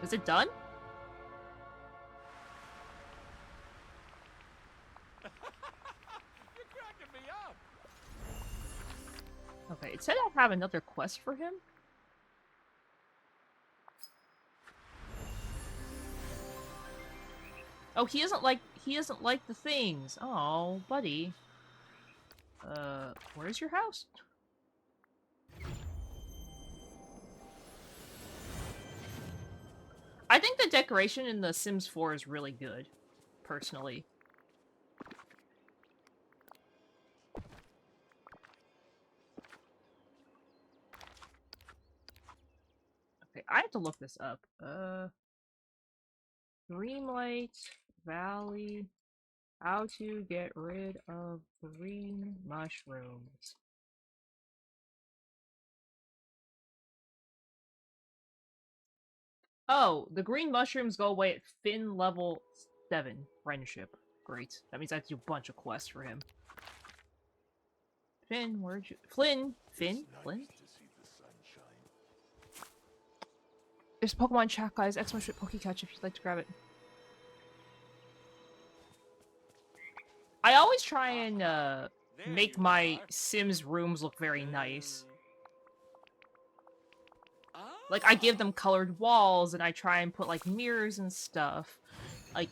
Is it done? You're cracking me up. Okay, it said I have another quest for him. Oh, he doesn't like the things. Oh, buddy. Where's your house? I think the decoration in The Sims 4 is really good, personally. Okay, I have to look this up. Dreamlight Valley. How to get rid of green mushrooms. Oh, the green mushrooms go away at Finn level 7. Friendship. Great. That means I have to do a bunch of quests for him. Finn, where'd you... Flynn! Finn? Flynn? There's a Pokemon chat, guys. Exclamation Pokecatch if you'd like to grab it. I always try and, make my Sims rooms look very nice. Like, I give them colored walls, and I try and put, like, mirrors and stuff. Like,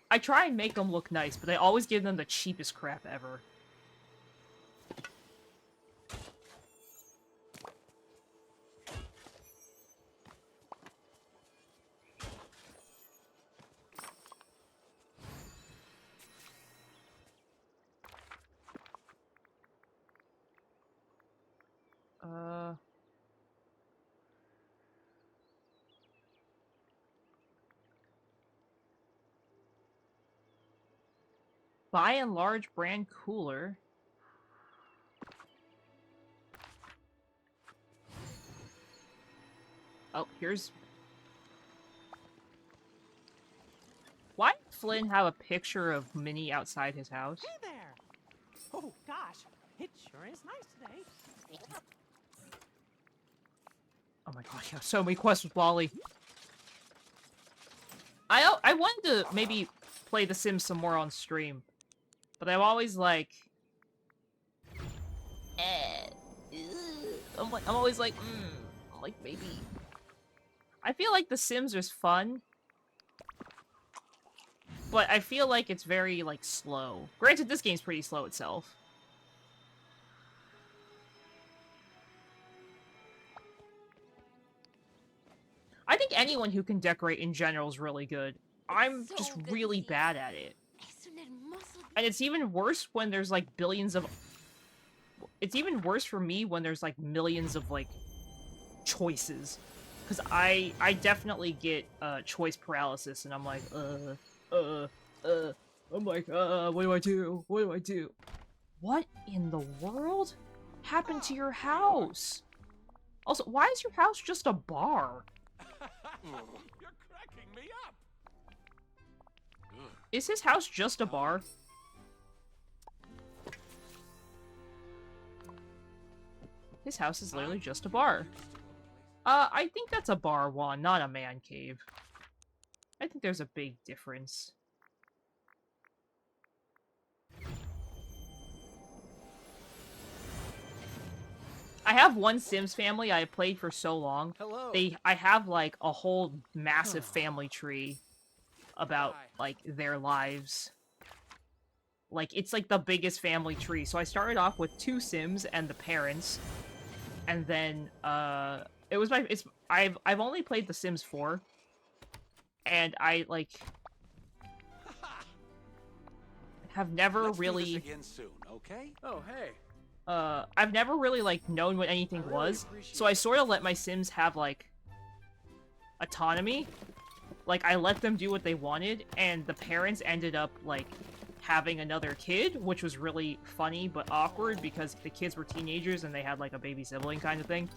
I try and make them look nice, but I always give them the cheapest crap ever. By and large brand cooler. Oh, here's... Why did Flynn have a picture of Minnie outside his house? Hey there! Oh gosh, it sure is nice today. Oh my god, you have so many quests with Wally. I wanted to maybe play The Sims some more on stream, but I'm always like, I'm always like, like maybe. I feel like The Sims is fun, but I feel like it's very like slow. Granted, this game's pretty slow itself. I think anyone who can decorate in general is really good. I'm just really bad at it. And it's even worse when there's like billions of... It's even worse for me when there's like millions of like choices. Because I definitely get choice paralysis and I'm like, I'm like, what do I do? What do I do? What in the world happened to your house? Also, why is your house just a bar? You're cracking me up. Is his house just a bar? His house is literally just a bar. I think that's a bar, Juan, not a man cave. I think there's a big difference. I have one Sims family I played for so long. Hello. I have like a whole massive family tree about like their lives. Like it's like the biggest family tree. So I started off with 2 Sims and the parents, and then I've only played The Sims 4, and I like have never Let's do really this again soon, okay? Oh, hey. I've never really, like, known what anything was, so I sort of let my Sims have, like, autonomy. Like, I let them do what they wanted, and the parents ended up, like, having another kid, which was really funny but awkward because the kids were teenagers and they had, like, a baby sibling kind of thing.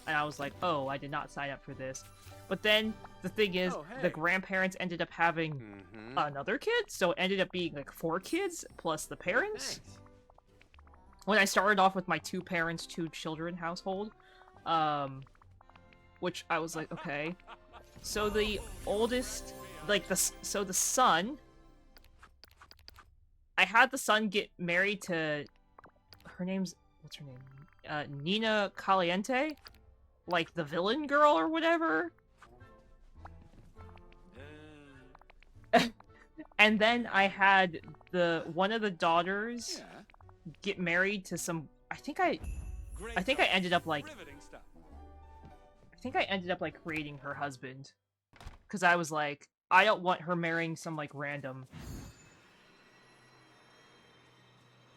And I was like, oh, I did not sign up for this. But then, the thing is, the grandparents ended up having another kid, so it ended up being, like, 4 kids plus the parents. Thanks. When I started off with my 2 parents, 2 children household, which I was like, okay. So the oldest, like so the son, I had the son get married to, what's her name? Nina Caliente? Like the villain girl or whatever? And then I had one of the daughters Yeah. get married to some, I think I ended up like, creating her husband. Because I was like, I don't want her marrying some, like, random.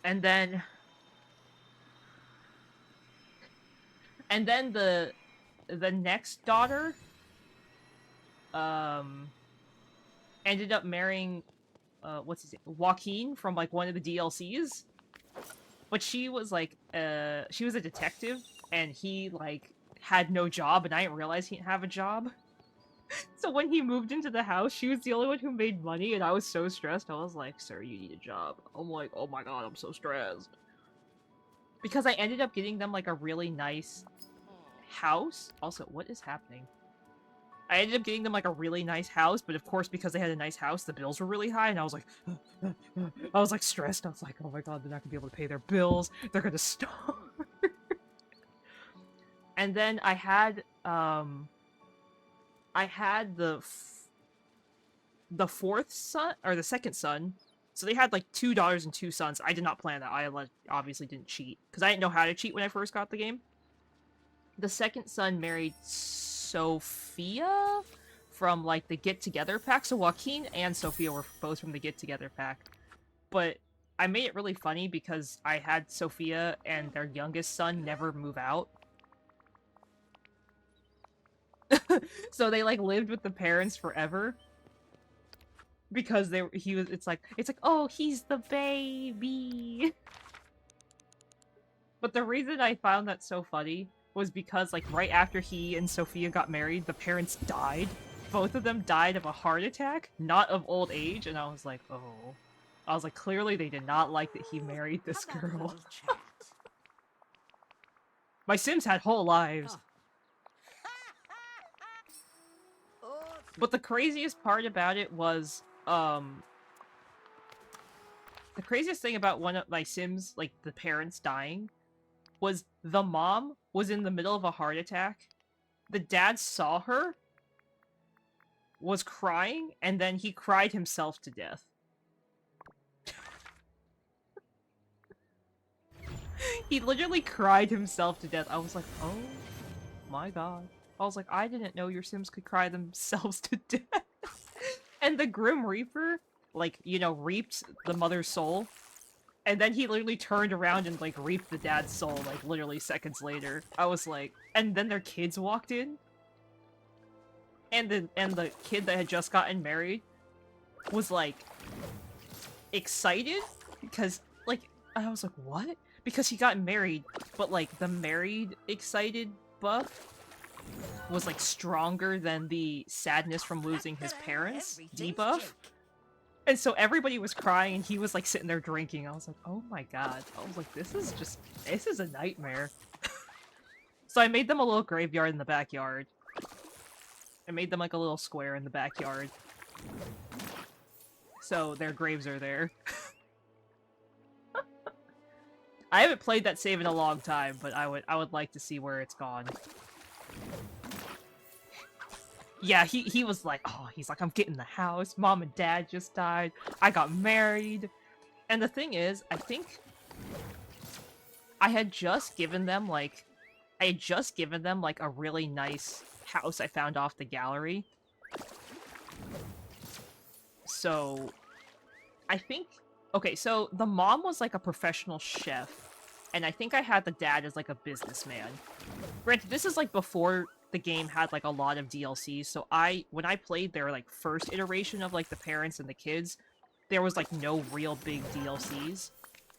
And then the next daughter, ended up marrying, what's his name? Joaquin from, like, one of the DLCs. But she was, like, she was a detective, and he, like, had no job, and I didn't realize he didn't have a job. So when he moved into the house, she was the only one who made money, and I was so stressed. I was like, sir, you need a job. I'm like, oh my god, I'm so stressed. Because I ended up getting them, like, a really nice house. Also, what is happening? I ended up getting them, like, a really nice house, but of course, because they had a nice house, the bills were really high, and I was like, stressed. I was like, oh my god, they're not gonna be able to pay their bills. They're gonna starve. And then I had the fourth son, or the second son. So they had, like, 2 daughters and 2 sons. I did not plan that. I obviously didn't cheat, because I didn't know how to cheat when I first got the game. The second son married Sophia from, like, the Get Together pack. So Joaquin and Sophia were both from the Get Together pack. But I made it really funny because I had Sophia and their youngest son never move out. So they, like, lived with the parents forever. Because it's like, oh, he's the baby. But the reason I found that so funny was because, like, right after he and Sophia got married, the parents died. Both of them died of a heart attack, not of old age, and I was like, oh. I was like, clearly they did not like that he married this How about a girl. little chat? My Sims had whole lives. But the craziest part about it was, the craziest thing about one of my Sims, like, the parents dying, was the mom was in the middle of a heart attack. The dad saw her, was crying, and then he cried himself to death. He literally cried himself to death. I was like, oh my god. I was like, I didn't know your Sims could cry themselves to death. And the Grim Reaper, like, you know, reaped the mother's soul. And then he literally turned around and, like, reaped the dad's soul, like, literally seconds later. I was like... And then their kids walked in. And the kid that had just gotten married was, like, excited? Because, like, I was like, what? Because he got married, but, like, the married excited buff was, like, stronger than the sadness from losing his parents debuff. And so everybody was crying, and he was, like, sitting there drinking. I was like, oh my god. I was like, this is a nightmare. So I made them a little graveyard in the backyard. I made them, like, a little square in the backyard. So their graves are there. I haven't played that save in a long time, but I would like to see where it's gone. Yeah, he was like, oh, he's like, I'm getting the house. Mom and dad just died. I got married. And the thing is, I think I had just given them, like, a really nice house I found off the gallery. So, I think... Okay, so the mom was, like, a professional chef. And I think I had the dad as, like, a businessman. Granted, this is, like, before the game had, like, a lot of DLCs, so when I played their, like, first iteration of, like, the parents and the kids, there was, like, no real big DLCs.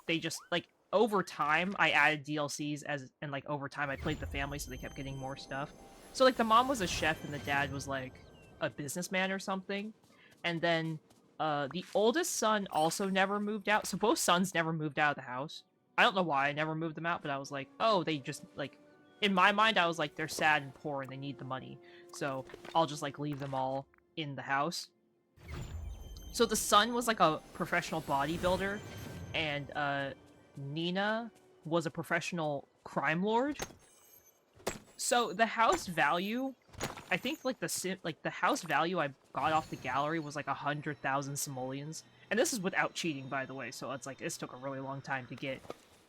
They just, like, over time, I added DLCs and, like, over time I played the family, so they kept getting more stuff. So, like, the mom was a chef and the dad was, like, a businessman or something. And then, the oldest son also never moved out, so both sons never moved out of the house. I don't know why I never moved them out, but I was like, oh, they just, like... in my mind, I was like, they're sad and poor and they need the money. So I'll just like leave them all in the house. So the son was like a professional bodybuilder, and Nina was a professional crime lord. So the house value, I think like the house value I got off the gallery was like 100,000 simoleons. And this is without cheating, by the way, so it's like, this took a really long time to get.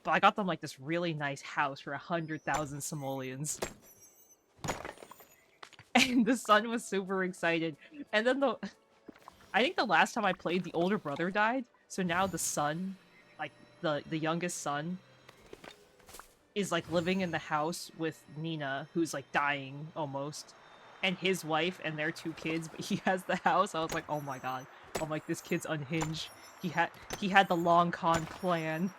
But I got them like this really nice house for 100,000 simoleons. And the son was super excited. And then I think the last time I played, the older brother died. So now the son, like the youngest son, is like living in the house with Nina, who's like dying almost, and his wife and their 2 kids, but he has the house. I was like, oh my god. I'm like, this kid's unhinged. He had the long con plan.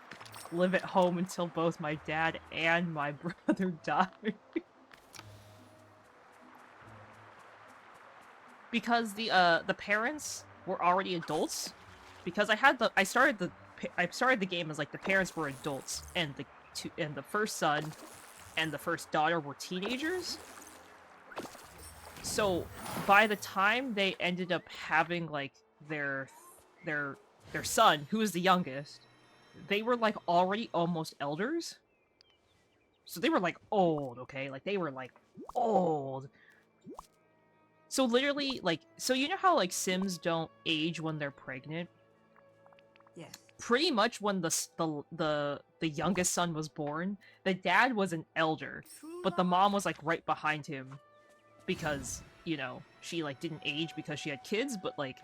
Live at home until both my dad and my brother die. Because the parents were already adults. Because I started the game as like the parents were adults, and the first son and the first daughter were teenagers. So by the time they ended up having like their son, who was the youngest, they were like already almost elders. So they were like old, okay? Like they were like old. So literally, like, so you know how like Sims don't age when they're pregnant? Yes. Pretty much when the youngest son was born, the dad was an elder, but the mom was like right behind him because, you know, she like didn't age because she had kids, but like,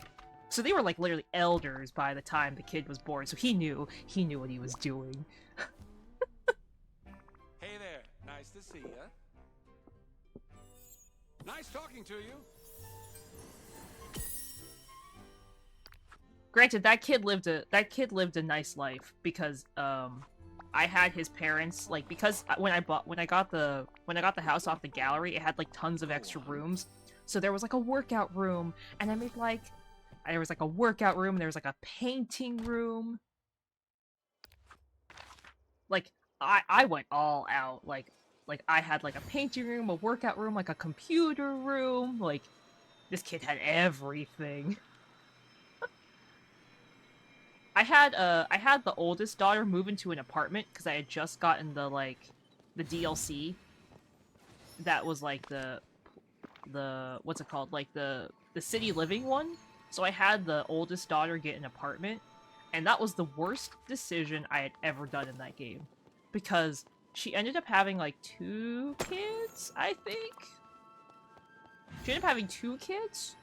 so they were like literally elders by the time the kid was born. So he knew what he was doing. Hey there. Nice to see ya. Nice talking to you. Granted, that kid lived a nice life because I had his parents, like, because when I got the house off the gallery, it had like tons of extra rooms. So there was like a workout room, and I made like there was like a workout room, and there was like a painting room. Like I went all out. Like I had like a painting room, a workout room, like a computer room. Like this kid had everything. I had the oldest daughter move into an apartment because I had just gotten the DLC that was like the what's it called, like the city living one. So I had the oldest daughter get an apartment, and that was the worst decision I had ever done in that game because she ended up having like 2 kids, I think. She ended up having 2 kids.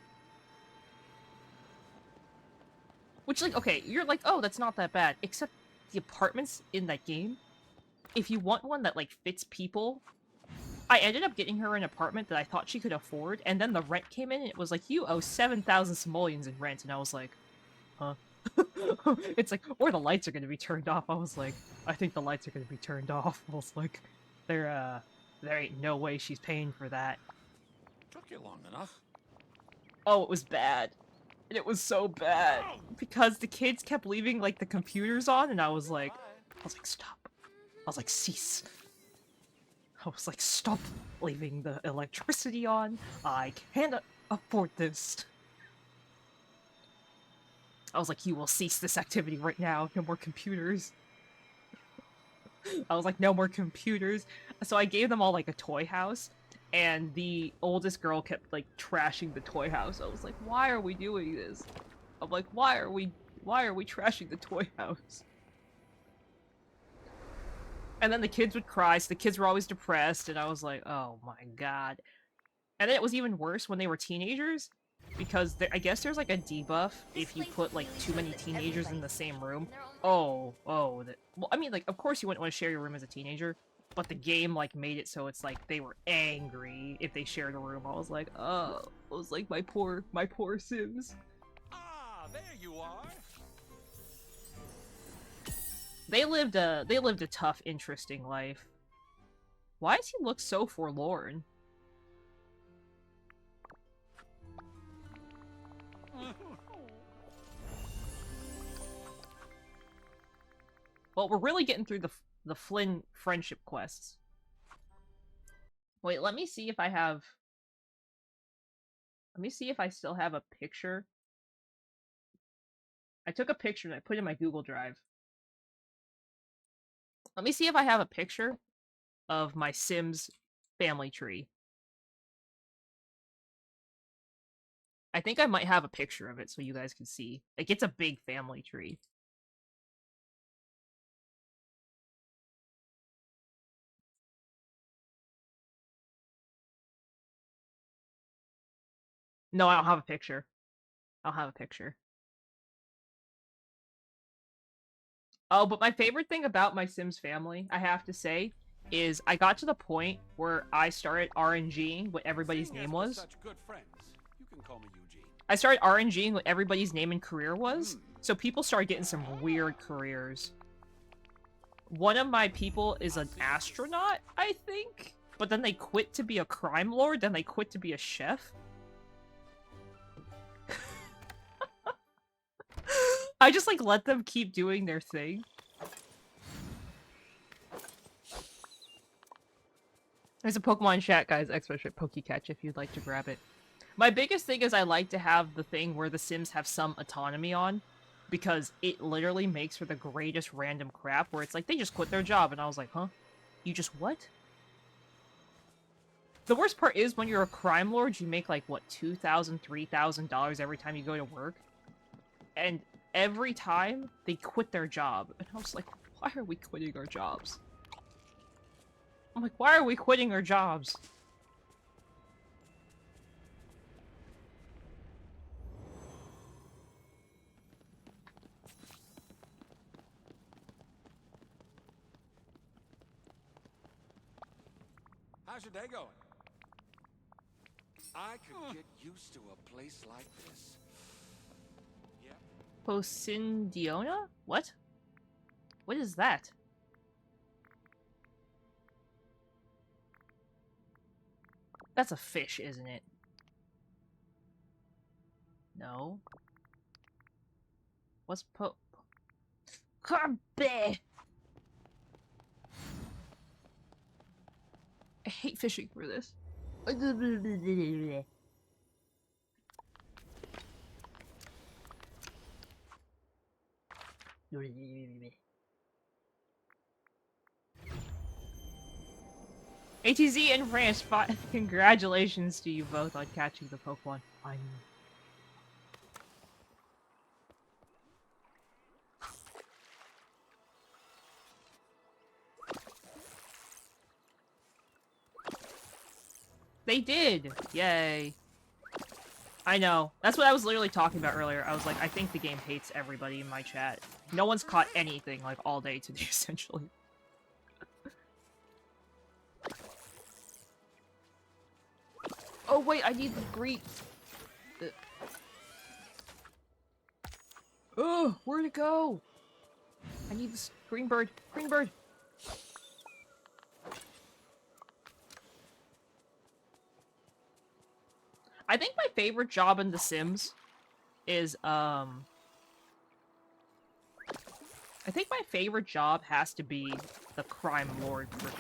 Which, like, okay, you're like, oh, that's not that bad. Except the apartments in that game, if you want one that, like, fits people, I ended up getting her an apartment that I thought she could afford, and then the rent came in, and it was like, you owe 7,000 simoleons in rent, and I was like, huh? It's like, or the lights are gonna be turned off. I was like, I think the lights are gonna be turned off. I was like, there ain't no way she's paying for that. Took you long enough. Oh, it was bad. And it was so bad because the kids kept leaving like the computers on, and I was like, stop. I was like, cease. I was like, stop leaving the electricity on. I can't afford this. I was like, you will cease this activity right now. No more computers. I was like, no more computers. So I gave them all like a toy house. And the oldest girl kept, like, trashing the toy house. I was like, why are we doing this? I'm like, why are we trashing the toy house? And then the kids would cry, so the kids were always depressed, and I was like, oh my god. And then it was even worse when they were teenagers, because I guess there's, like, a debuff if you put, like, too many teenagers in the same room. Well, I mean, like, of course you wouldn't want to share your room as a teenager, but the game, like, made it so it's like they were angry if they shared a room. I was like, oh, I was like, my poor Sims. Ah, there you are. They lived a tough, interesting life. Why does he look so forlorn? Well, we're really getting through the Flynn friendship quests. Wait, let me see if I have... Let me see if I still have a picture. I took a picture and I put it in my Google Drive. Let me see if I have a picture of my Sims family tree. I think I might have a picture of it so you guys can see. Like, it's a big family tree. No, I don't have a picture. I don't have a picture. Oh, but my favorite thing about my Sims family, I have to say, is I got to the point where I started RNGing what everybody's Seeing name as we're was. such good friends, you can call me Eugene. I started RNGing what everybody's name and career was, so people started getting some weird careers. One of my people is an astronaut, I think? But then they quit to be a crime lord, then they quit to be a chef. I just, like, let them keep doing their thing. There's a Pokemon chat, guys, !! Pokecatch if you'd like to grab it. My biggest thing is I like to have the thing where the Sims have some autonomy on, because it literally makes for the greatest random crap where it's like, they just quit their job, and I was like, huh? You just what? The worst part is when you're a crime lord, you make like, what, $2,000, $3,000 every time you go to work? And every time, they quit their job. And I was like, why are we quitting our jobs? I'm like, why are we quitting our jobs? How's your day going? I could get used to a place like this. Yep. Pocindiona? What? What is that? That's a fish, isn't it? No. What's Carbe! I hate fishing for this. ATZ and France, congratulations to you both on catching the Pokemon. They did! Yay. I know. That's what I was literally talking about earlier. I was like, I think the game hates everybody in my chat. No one's caught anything, like, all day today, essentially. Oh, wait, I need the green... Oh, where'd it go? I need this green bird. Green bird! I think my favorite job in The Sims is, I think my favorite job has to be the crime lord for,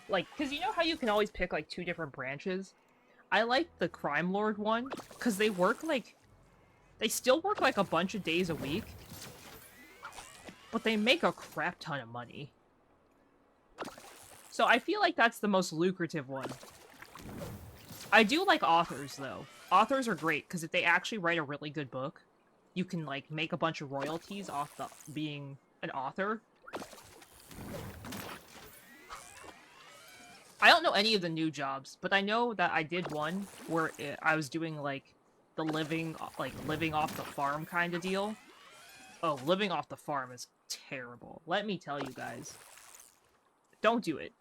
like, cause you know how you can always pick, like, 2 different branches? I like the crime lord one, cause they work, like, they still work, like, a bunch of days a week, but they make a crap ton of money. So I feel like that's the most lucrative one. I do like authors, though. Authors are great, because if they actually write a really good book, you can, like, make a bunch of royalties off the being an author. I don't know any of the new jobs, but I know that I did one where I was doing, like, the living off the farm kind of deal. Oh, living off the farm is terrible. Let me tell you guys. Don't do it.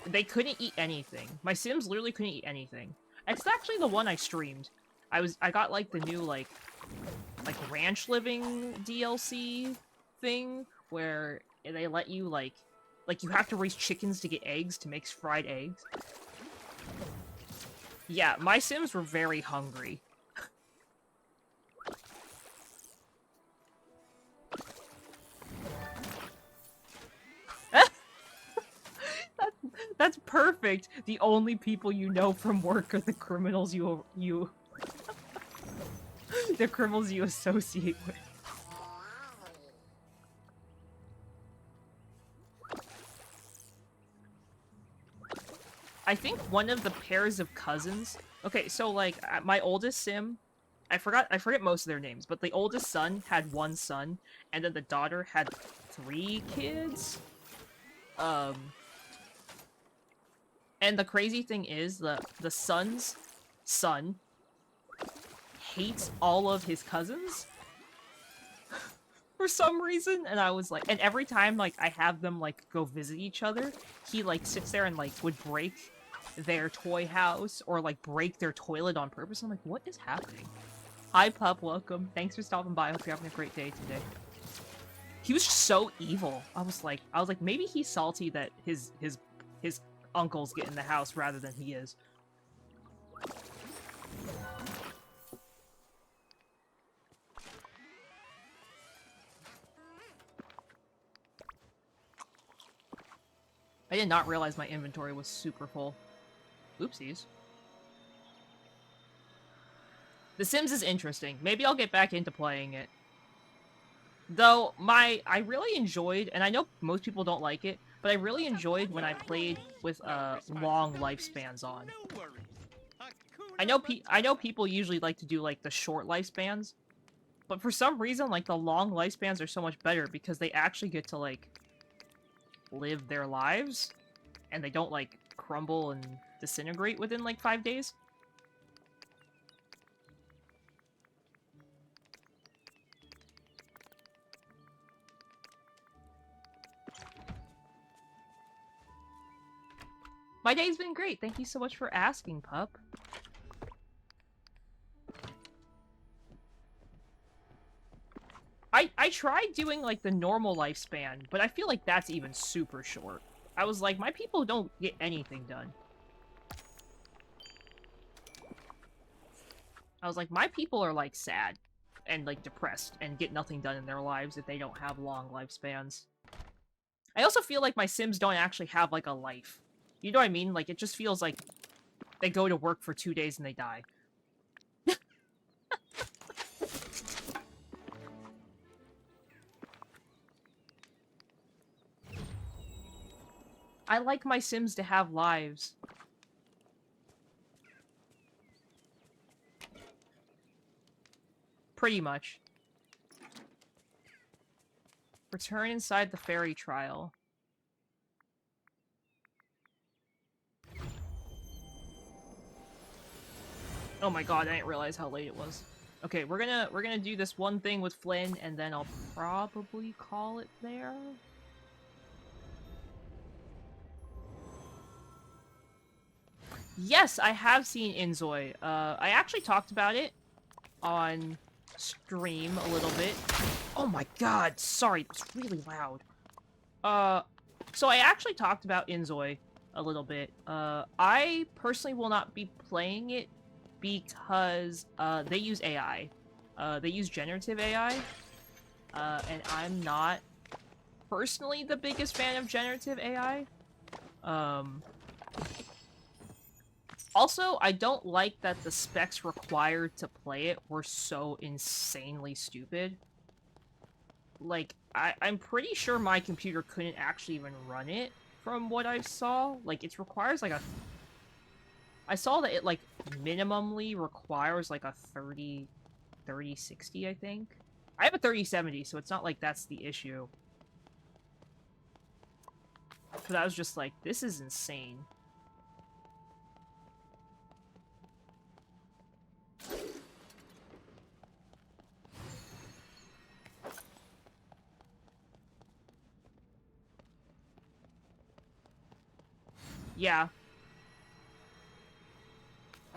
They couldn't eat anything. My Sims literally couldn't eat anything. It's actually the one I streamed. I got, like, the new, like, ranch living DLC thing, where they let you, like, you have to raise chickens to get eggs to make fried eggs. Yeah, my Sims were very hungry. perfect. The only people you know from work are the criminals you the criminals you associate with. I think one of the pairs of cousins. Okay, so like my oldest sim, I forget most of their names, but the oldest son had one son, and then the daughter had 3 kids. And the crazy thing is the son's son hates all of his cousins for some reason, and I was like, and every time like I have them like go visit each other, he like sits there and like would break their toy house or like break their toilet on purpose. I'm like, what is happening? Hi pup, welcome. Thanks for stopping by. I hope you're having a great day today. He was just so evil. I was like maybe he's salty that his uncles get in the house rather than he is. I did not realize my inventory was super full. Oopsies. The Sims is interesting. Maybe I'll get back into playing it. Though, I really enjoyed, and I know most people don't like it, but I really enjoyed when I played with, long lifespans on. I know people usually like to do, like, the short lifespans, but for some reason, like, the long lifespans are so much better because they actually get to, like, live their lives, and they don't, like, crumble and disintegrate within, like, 5 days. My day's been great. Thank you so much for asking, pup. I tried doing, like, the normal lifespan, but I feel like that's even super short. I was like, my people don't get anything done. I was like, my people are, like, sad and, like, depressed and get nothing done in their lives if they don't have long lifespans. I also feel like my Sims don't actually have, like, a life. You know what I mean? Like, it just feels like they go to work for 2 days and they die. I like my Sims to have lives. Pretty much. Return inside the fairy trial. Oh my god, I didn't realize how late it was. Okay, we're gonna do this one thing with Flynn, and then I'll probably call it there. Yes, I have seen Inzoi. I actually talked about it on stream a little bit. Oh my god, sorry, it's really loud. So I actually talked about Inzoi a little bit. I personally will not be playing it because they use AI. They use generative AI. And I'm not personally the biggest fan of generative AI. Also, I don't like that the specs required to play it were so insanely stupid. Like, I'm pretty sure my computer couldn't actually even run it from what I saw. Like, it requires, like, I saw that it, like, minimally requires, like, a 3060, I think. I have a 3070, so it's not like that's the issue. But I was just like, this is insane. Yeah.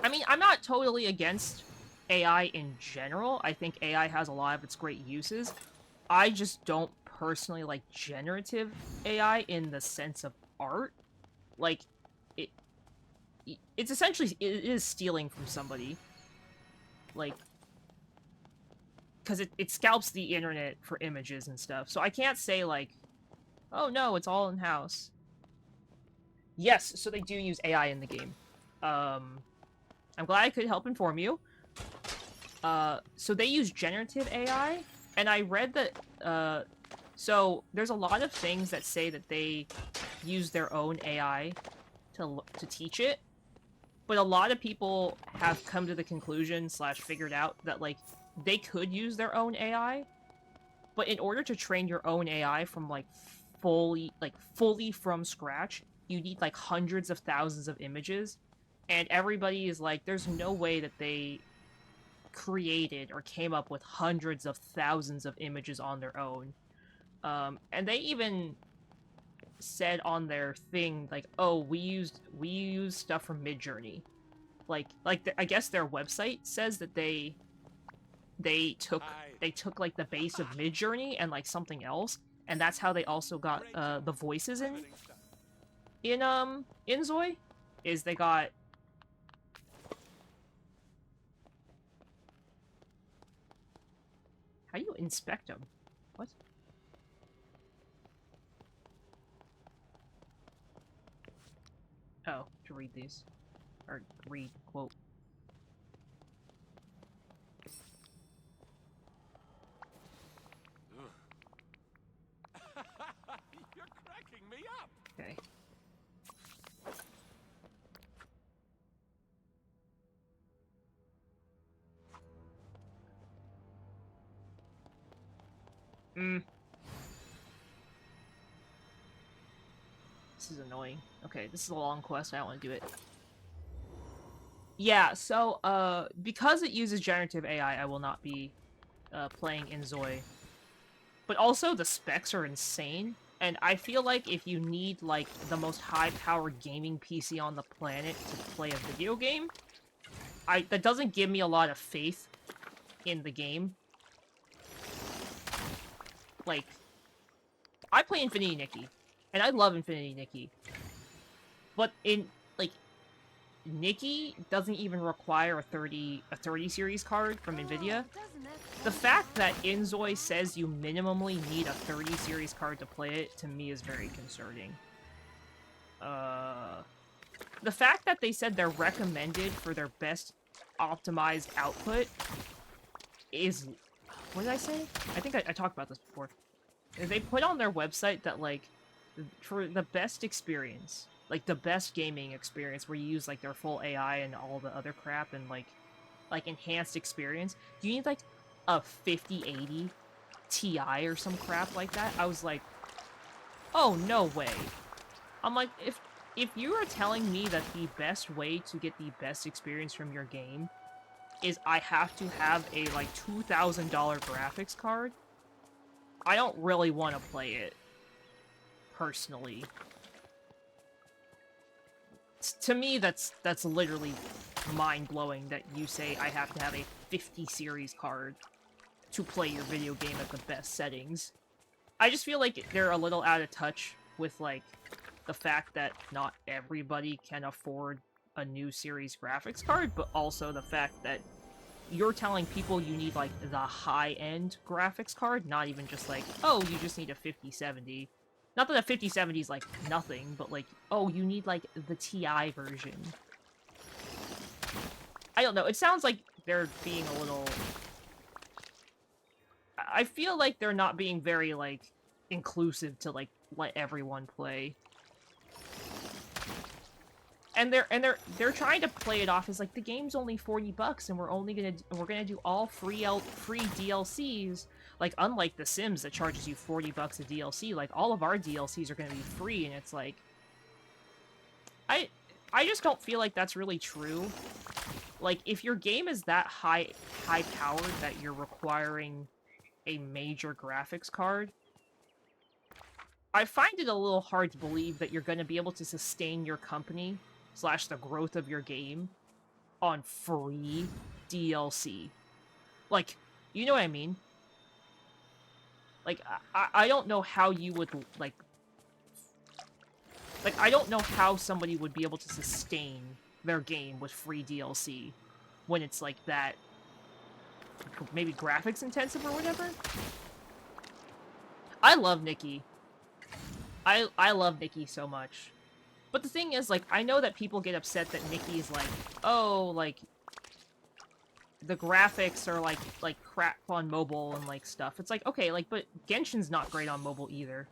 I mean, I'm not totally against AI in general. I think AI has a lot of its great uses. I just don't personally like generative AI in the sense of art. Like, it's essentially, it is stealing from somebody. Like, because it scalps the internet for images and stuff. So I can't say, like, oh no, it's all in-house. Yes, so they do use AI in the game. I'm glad I could help inform you. So they use generative AI, and I read that, so there's a lot of things that say that they use their own AI to teach it, but a lot of people have come to the conclusion / figured out that, like, they could use their own AI, but in order to train your own AI from, like, fully from scratch, you need, like, hundreds of thousands of images, and everybody is like, there's no way that they created or came up with hundreds of thousands of images on their own. And they even said on their thing, like, oh, we used stuff from Midjourney. I guess their website says that they took like the base of Midjourney and like something else, and that's how they also got the voices in Zoe, is they got. How do you inspect them? What? Oh, to read these. Or read, quote. You're cracking me up. Okay. This is annoying. Okay, this is a long quest. I don't want to do it. Yeah, so, because it uses generative AI, I will not be, playing in Zoe. But also, the specs are insane, and I feel like if you need, like, the most high-powered gaming PC on the planet to play a video game, that doesn't give me a lot of faith in the game. Like, I play Infinity Nikki, and I love Infinity Nikki. But Nikki doesn't even require a 30 series card from Nvidia. The fact that Inzoi says you minimally need a 30 series card to play it, to me, is very concerning. The fact that they said they're recommended for their best optimized output is... What did I say? I think I talked about this before. They put on their website that, like, for the best experience, like, the best gaming experience where you use, like, their full AI and all the other crap and, like enhanced experience, you need, like, a 5080 Ti or some crap like that. I was like, oh, no way. I'm like, if you are telling me that the best way to get the best experience from your game is I have to have a, like, $2,000 graphics card, I don't really want to play it, personally. To me, that's literally mind-blowing that you say I have to have a 50 series card to play your video game at the best settings. I just feel like they're a little out of touch with, like, the fact that not everybody can afford a new series graphics card, but also the fact that you're telling people you need, like, the high-end graphics card, not even just like, oh, you just need a 5070. Not that a 5070 is, like, nothing, but, like, oh, you need, like, the TI version. I don't know, it sounds like they're being a little... I feel like they're not being very, like, inclusive to, like, let everyone play. And they're trying to play it off as, like, the game's only $40 and we're gonna do all free DLCs. Like, unlike The Sims that charges you $40 a DLC, like, all of our DLCs are gonna be free, and it's like... I just don't feel like that's really true. Like, if your game is that high-powered that you're requiring a major graphics card, I find it a little hard to believe that you're gonna be able to sustain your company / the growth of your game on free DLC. Like, you know what I mean? Like, I don't know how you would, like, I don't know how somebody would be able to sustain their game with free DLC when it's, like, that, maybe graphics intensive or whatever? I love Nikki. I love Nikki so much. But the thing is, like, I know that people get upset that Nikki's like, oh, like, the graphics are like crap on mobile and like stuff. It's like, okay, like, but Genshin's not great on mobile either.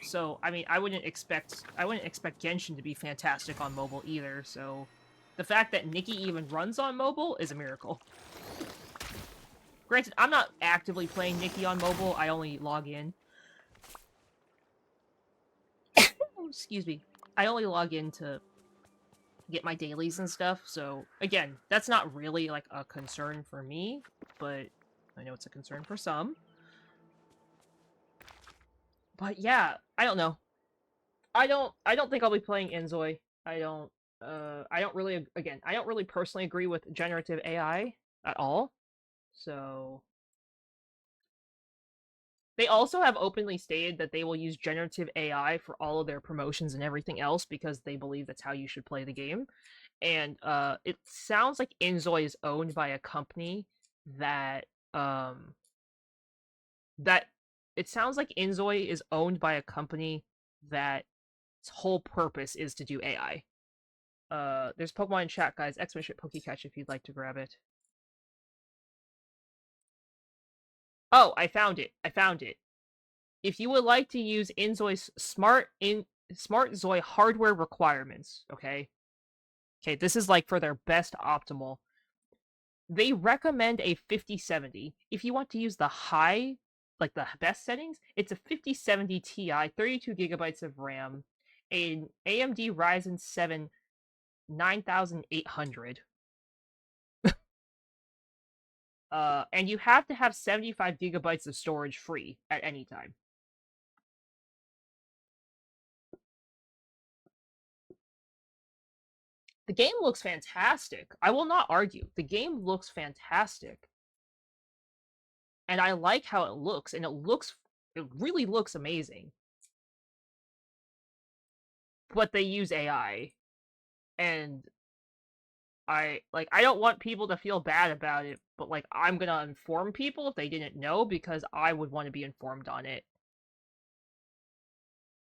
So, I mean, I wouldn't expect Genshin to be fantastic on mobile either, so the fact that Nikki even runs on mobile is a miracle. Granted, I'm not actively playing Nikki on mobile, I only log in. Oh, excuse me. I only log in to get my dailies and stuff, so again, that's not really like a concern for me, but I know it's a concern for some. But yeah, I don't know. I don't think I'll be playing Inzoi. I don't really, again, I don't really personally agree with generative AI at all. So they also have openly stated that they will use generative AI for all of their promotions and everything else because they believe that's how you should play the game. And it sounds like Inzoi is owned by a company that that it sounds like Inzoi is owned by a company that its whole purpose is to do AI. There's Pokemon in chat, guys. Exclamation Pokecatch if you'd like to grab it. Oh, I found it. I found it. If you would like to use Inzoi's Smart Zoi hardware requirements, okay? Okay, this is like for their best optimal. They recommend a 5070. If you want to use the high, like the best settings, it's a 5070 Ti, 32 gigabytes of RAM, an AMD Ryzen 7 9800. And you have to have 75 gigabytes of storage free at any time. The game looks fantastic. I will not argue. The game looks fantastic. And I like how it looks, and it really looks amazing. But they use AI. And I don't want people to feel bad about it, but like I'm gonna inform people if they didn't know because I would want to be informed on it.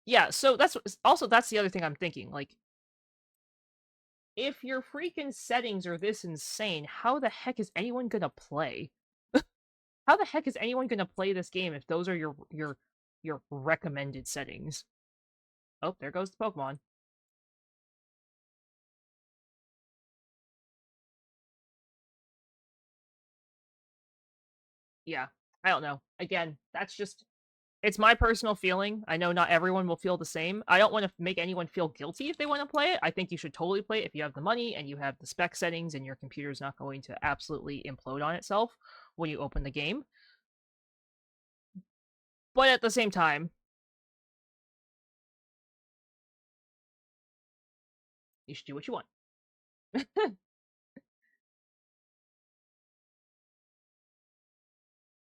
Yeah, so that's the other thing I'm thinking. Like, if your freaking settings are this insane, how the heck is anyone gonna play? How the heck is anyone gonna play this game if those are your recommended settings? Oh, there goes the Pokemon. Yeah, I don't know. Again, that's just it's my personal feeling. I know not everyone will feel the same. I don't want to make anyone feel guilty if they want to play it. I think you should totally play it if you have the money and you have the spec settings and your computer's not going to absolutely implode on itself when you open the game. But at the same time, you should do what you want.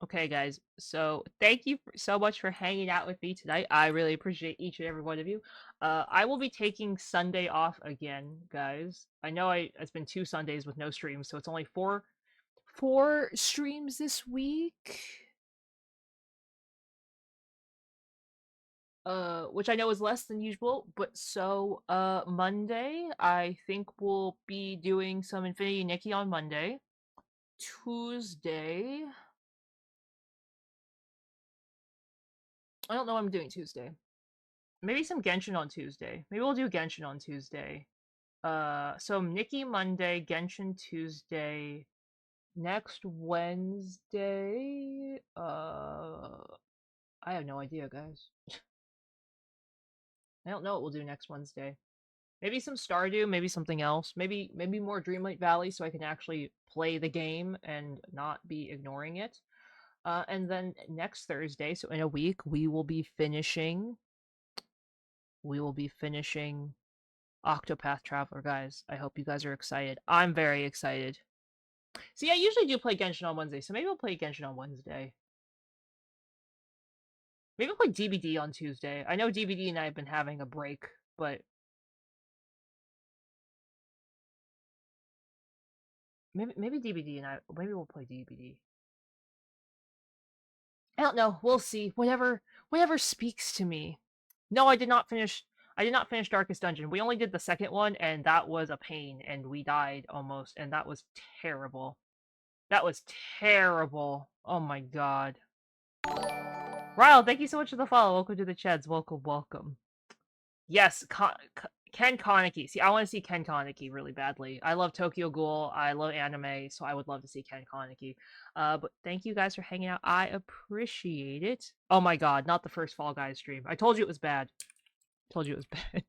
Okay, guys. So thank you so much for hanging out with me tonight. I really appreciate each and every one of you. I will be taking Sunday off again, guys. I know it's been 2 Sundays with no streams, so it's only four streams this week. Which I know is less than usual, but so Monday I think we'll be doing some Infinity Nikki on Monday. Tuesday, I don't know what I'm doing Tuesday. Maybe some Genshin on Tuesday. Maybe we'll do Genshin on Tuesday. So Nikki Monday, Genshin Tuesday. Next Wednesday, I have no idea, guys. I don't know what we'll do next Wednesday. Maybe some Stardew, maybe something else. Maybe more Dreamlight Valley so I can actually play the game and not be ignoring it. And then next Thursday, so in a week, we will be finishing Octopath Traveler, guys. I hope you guys are excited. I'm very excited. See, I usually do play Genshin on Wednesday, so maybe we'll play Genshin on Wednesday. Maybe we'll play DBD on Tuesday. I know DBD and I have been having a break, but maybe DBD and maybe we'll play DBD. I don't know. We'll see. Whatever speaks to me. No, I did not finish. I did not finish Darkest Dungeon. We only did the second one, and that was a pain, and we died almost, and that was terrible. That was terrible. Oh my god. Ryle, thank you so much for the follow. Welcome to the Cheds. Welcome, welcome. Yes, Ken Kaneki. See, I want to see Ken Kaneki really badly. I love Tokyo Ghoul. I love anime, so I would love to see Ken Kaneki. But thank you guys for hanging out. I appreciate it. Oh my god, not the first Fall Guys stream. I told you it was bad. Told you it was bad.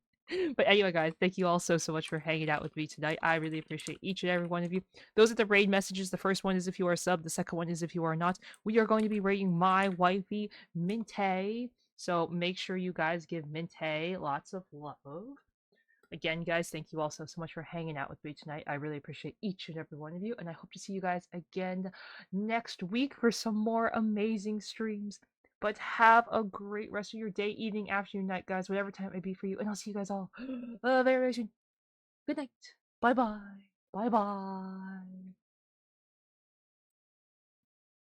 But anyway, guys, thank you all so much for hanging out with me tonight. I really appreciate each and every one of you. Those are the raid messages. The first one is if you are a sub. The second one is if you are not. We are going to be raiding my wifey, Minte. So make sure you guys give Minte lots of love. Again, guys, thank you all so much for hanging out with me tonight. I really appreciate each and every one of you. And I hope to see you guys again next week for some more amazing streams. But have a great rest of your day, evening, afternoon, night, guys, whatever time it may be for you. And I'll see you guys all very, very soon. Good night. Bye-bye. Bye-bye.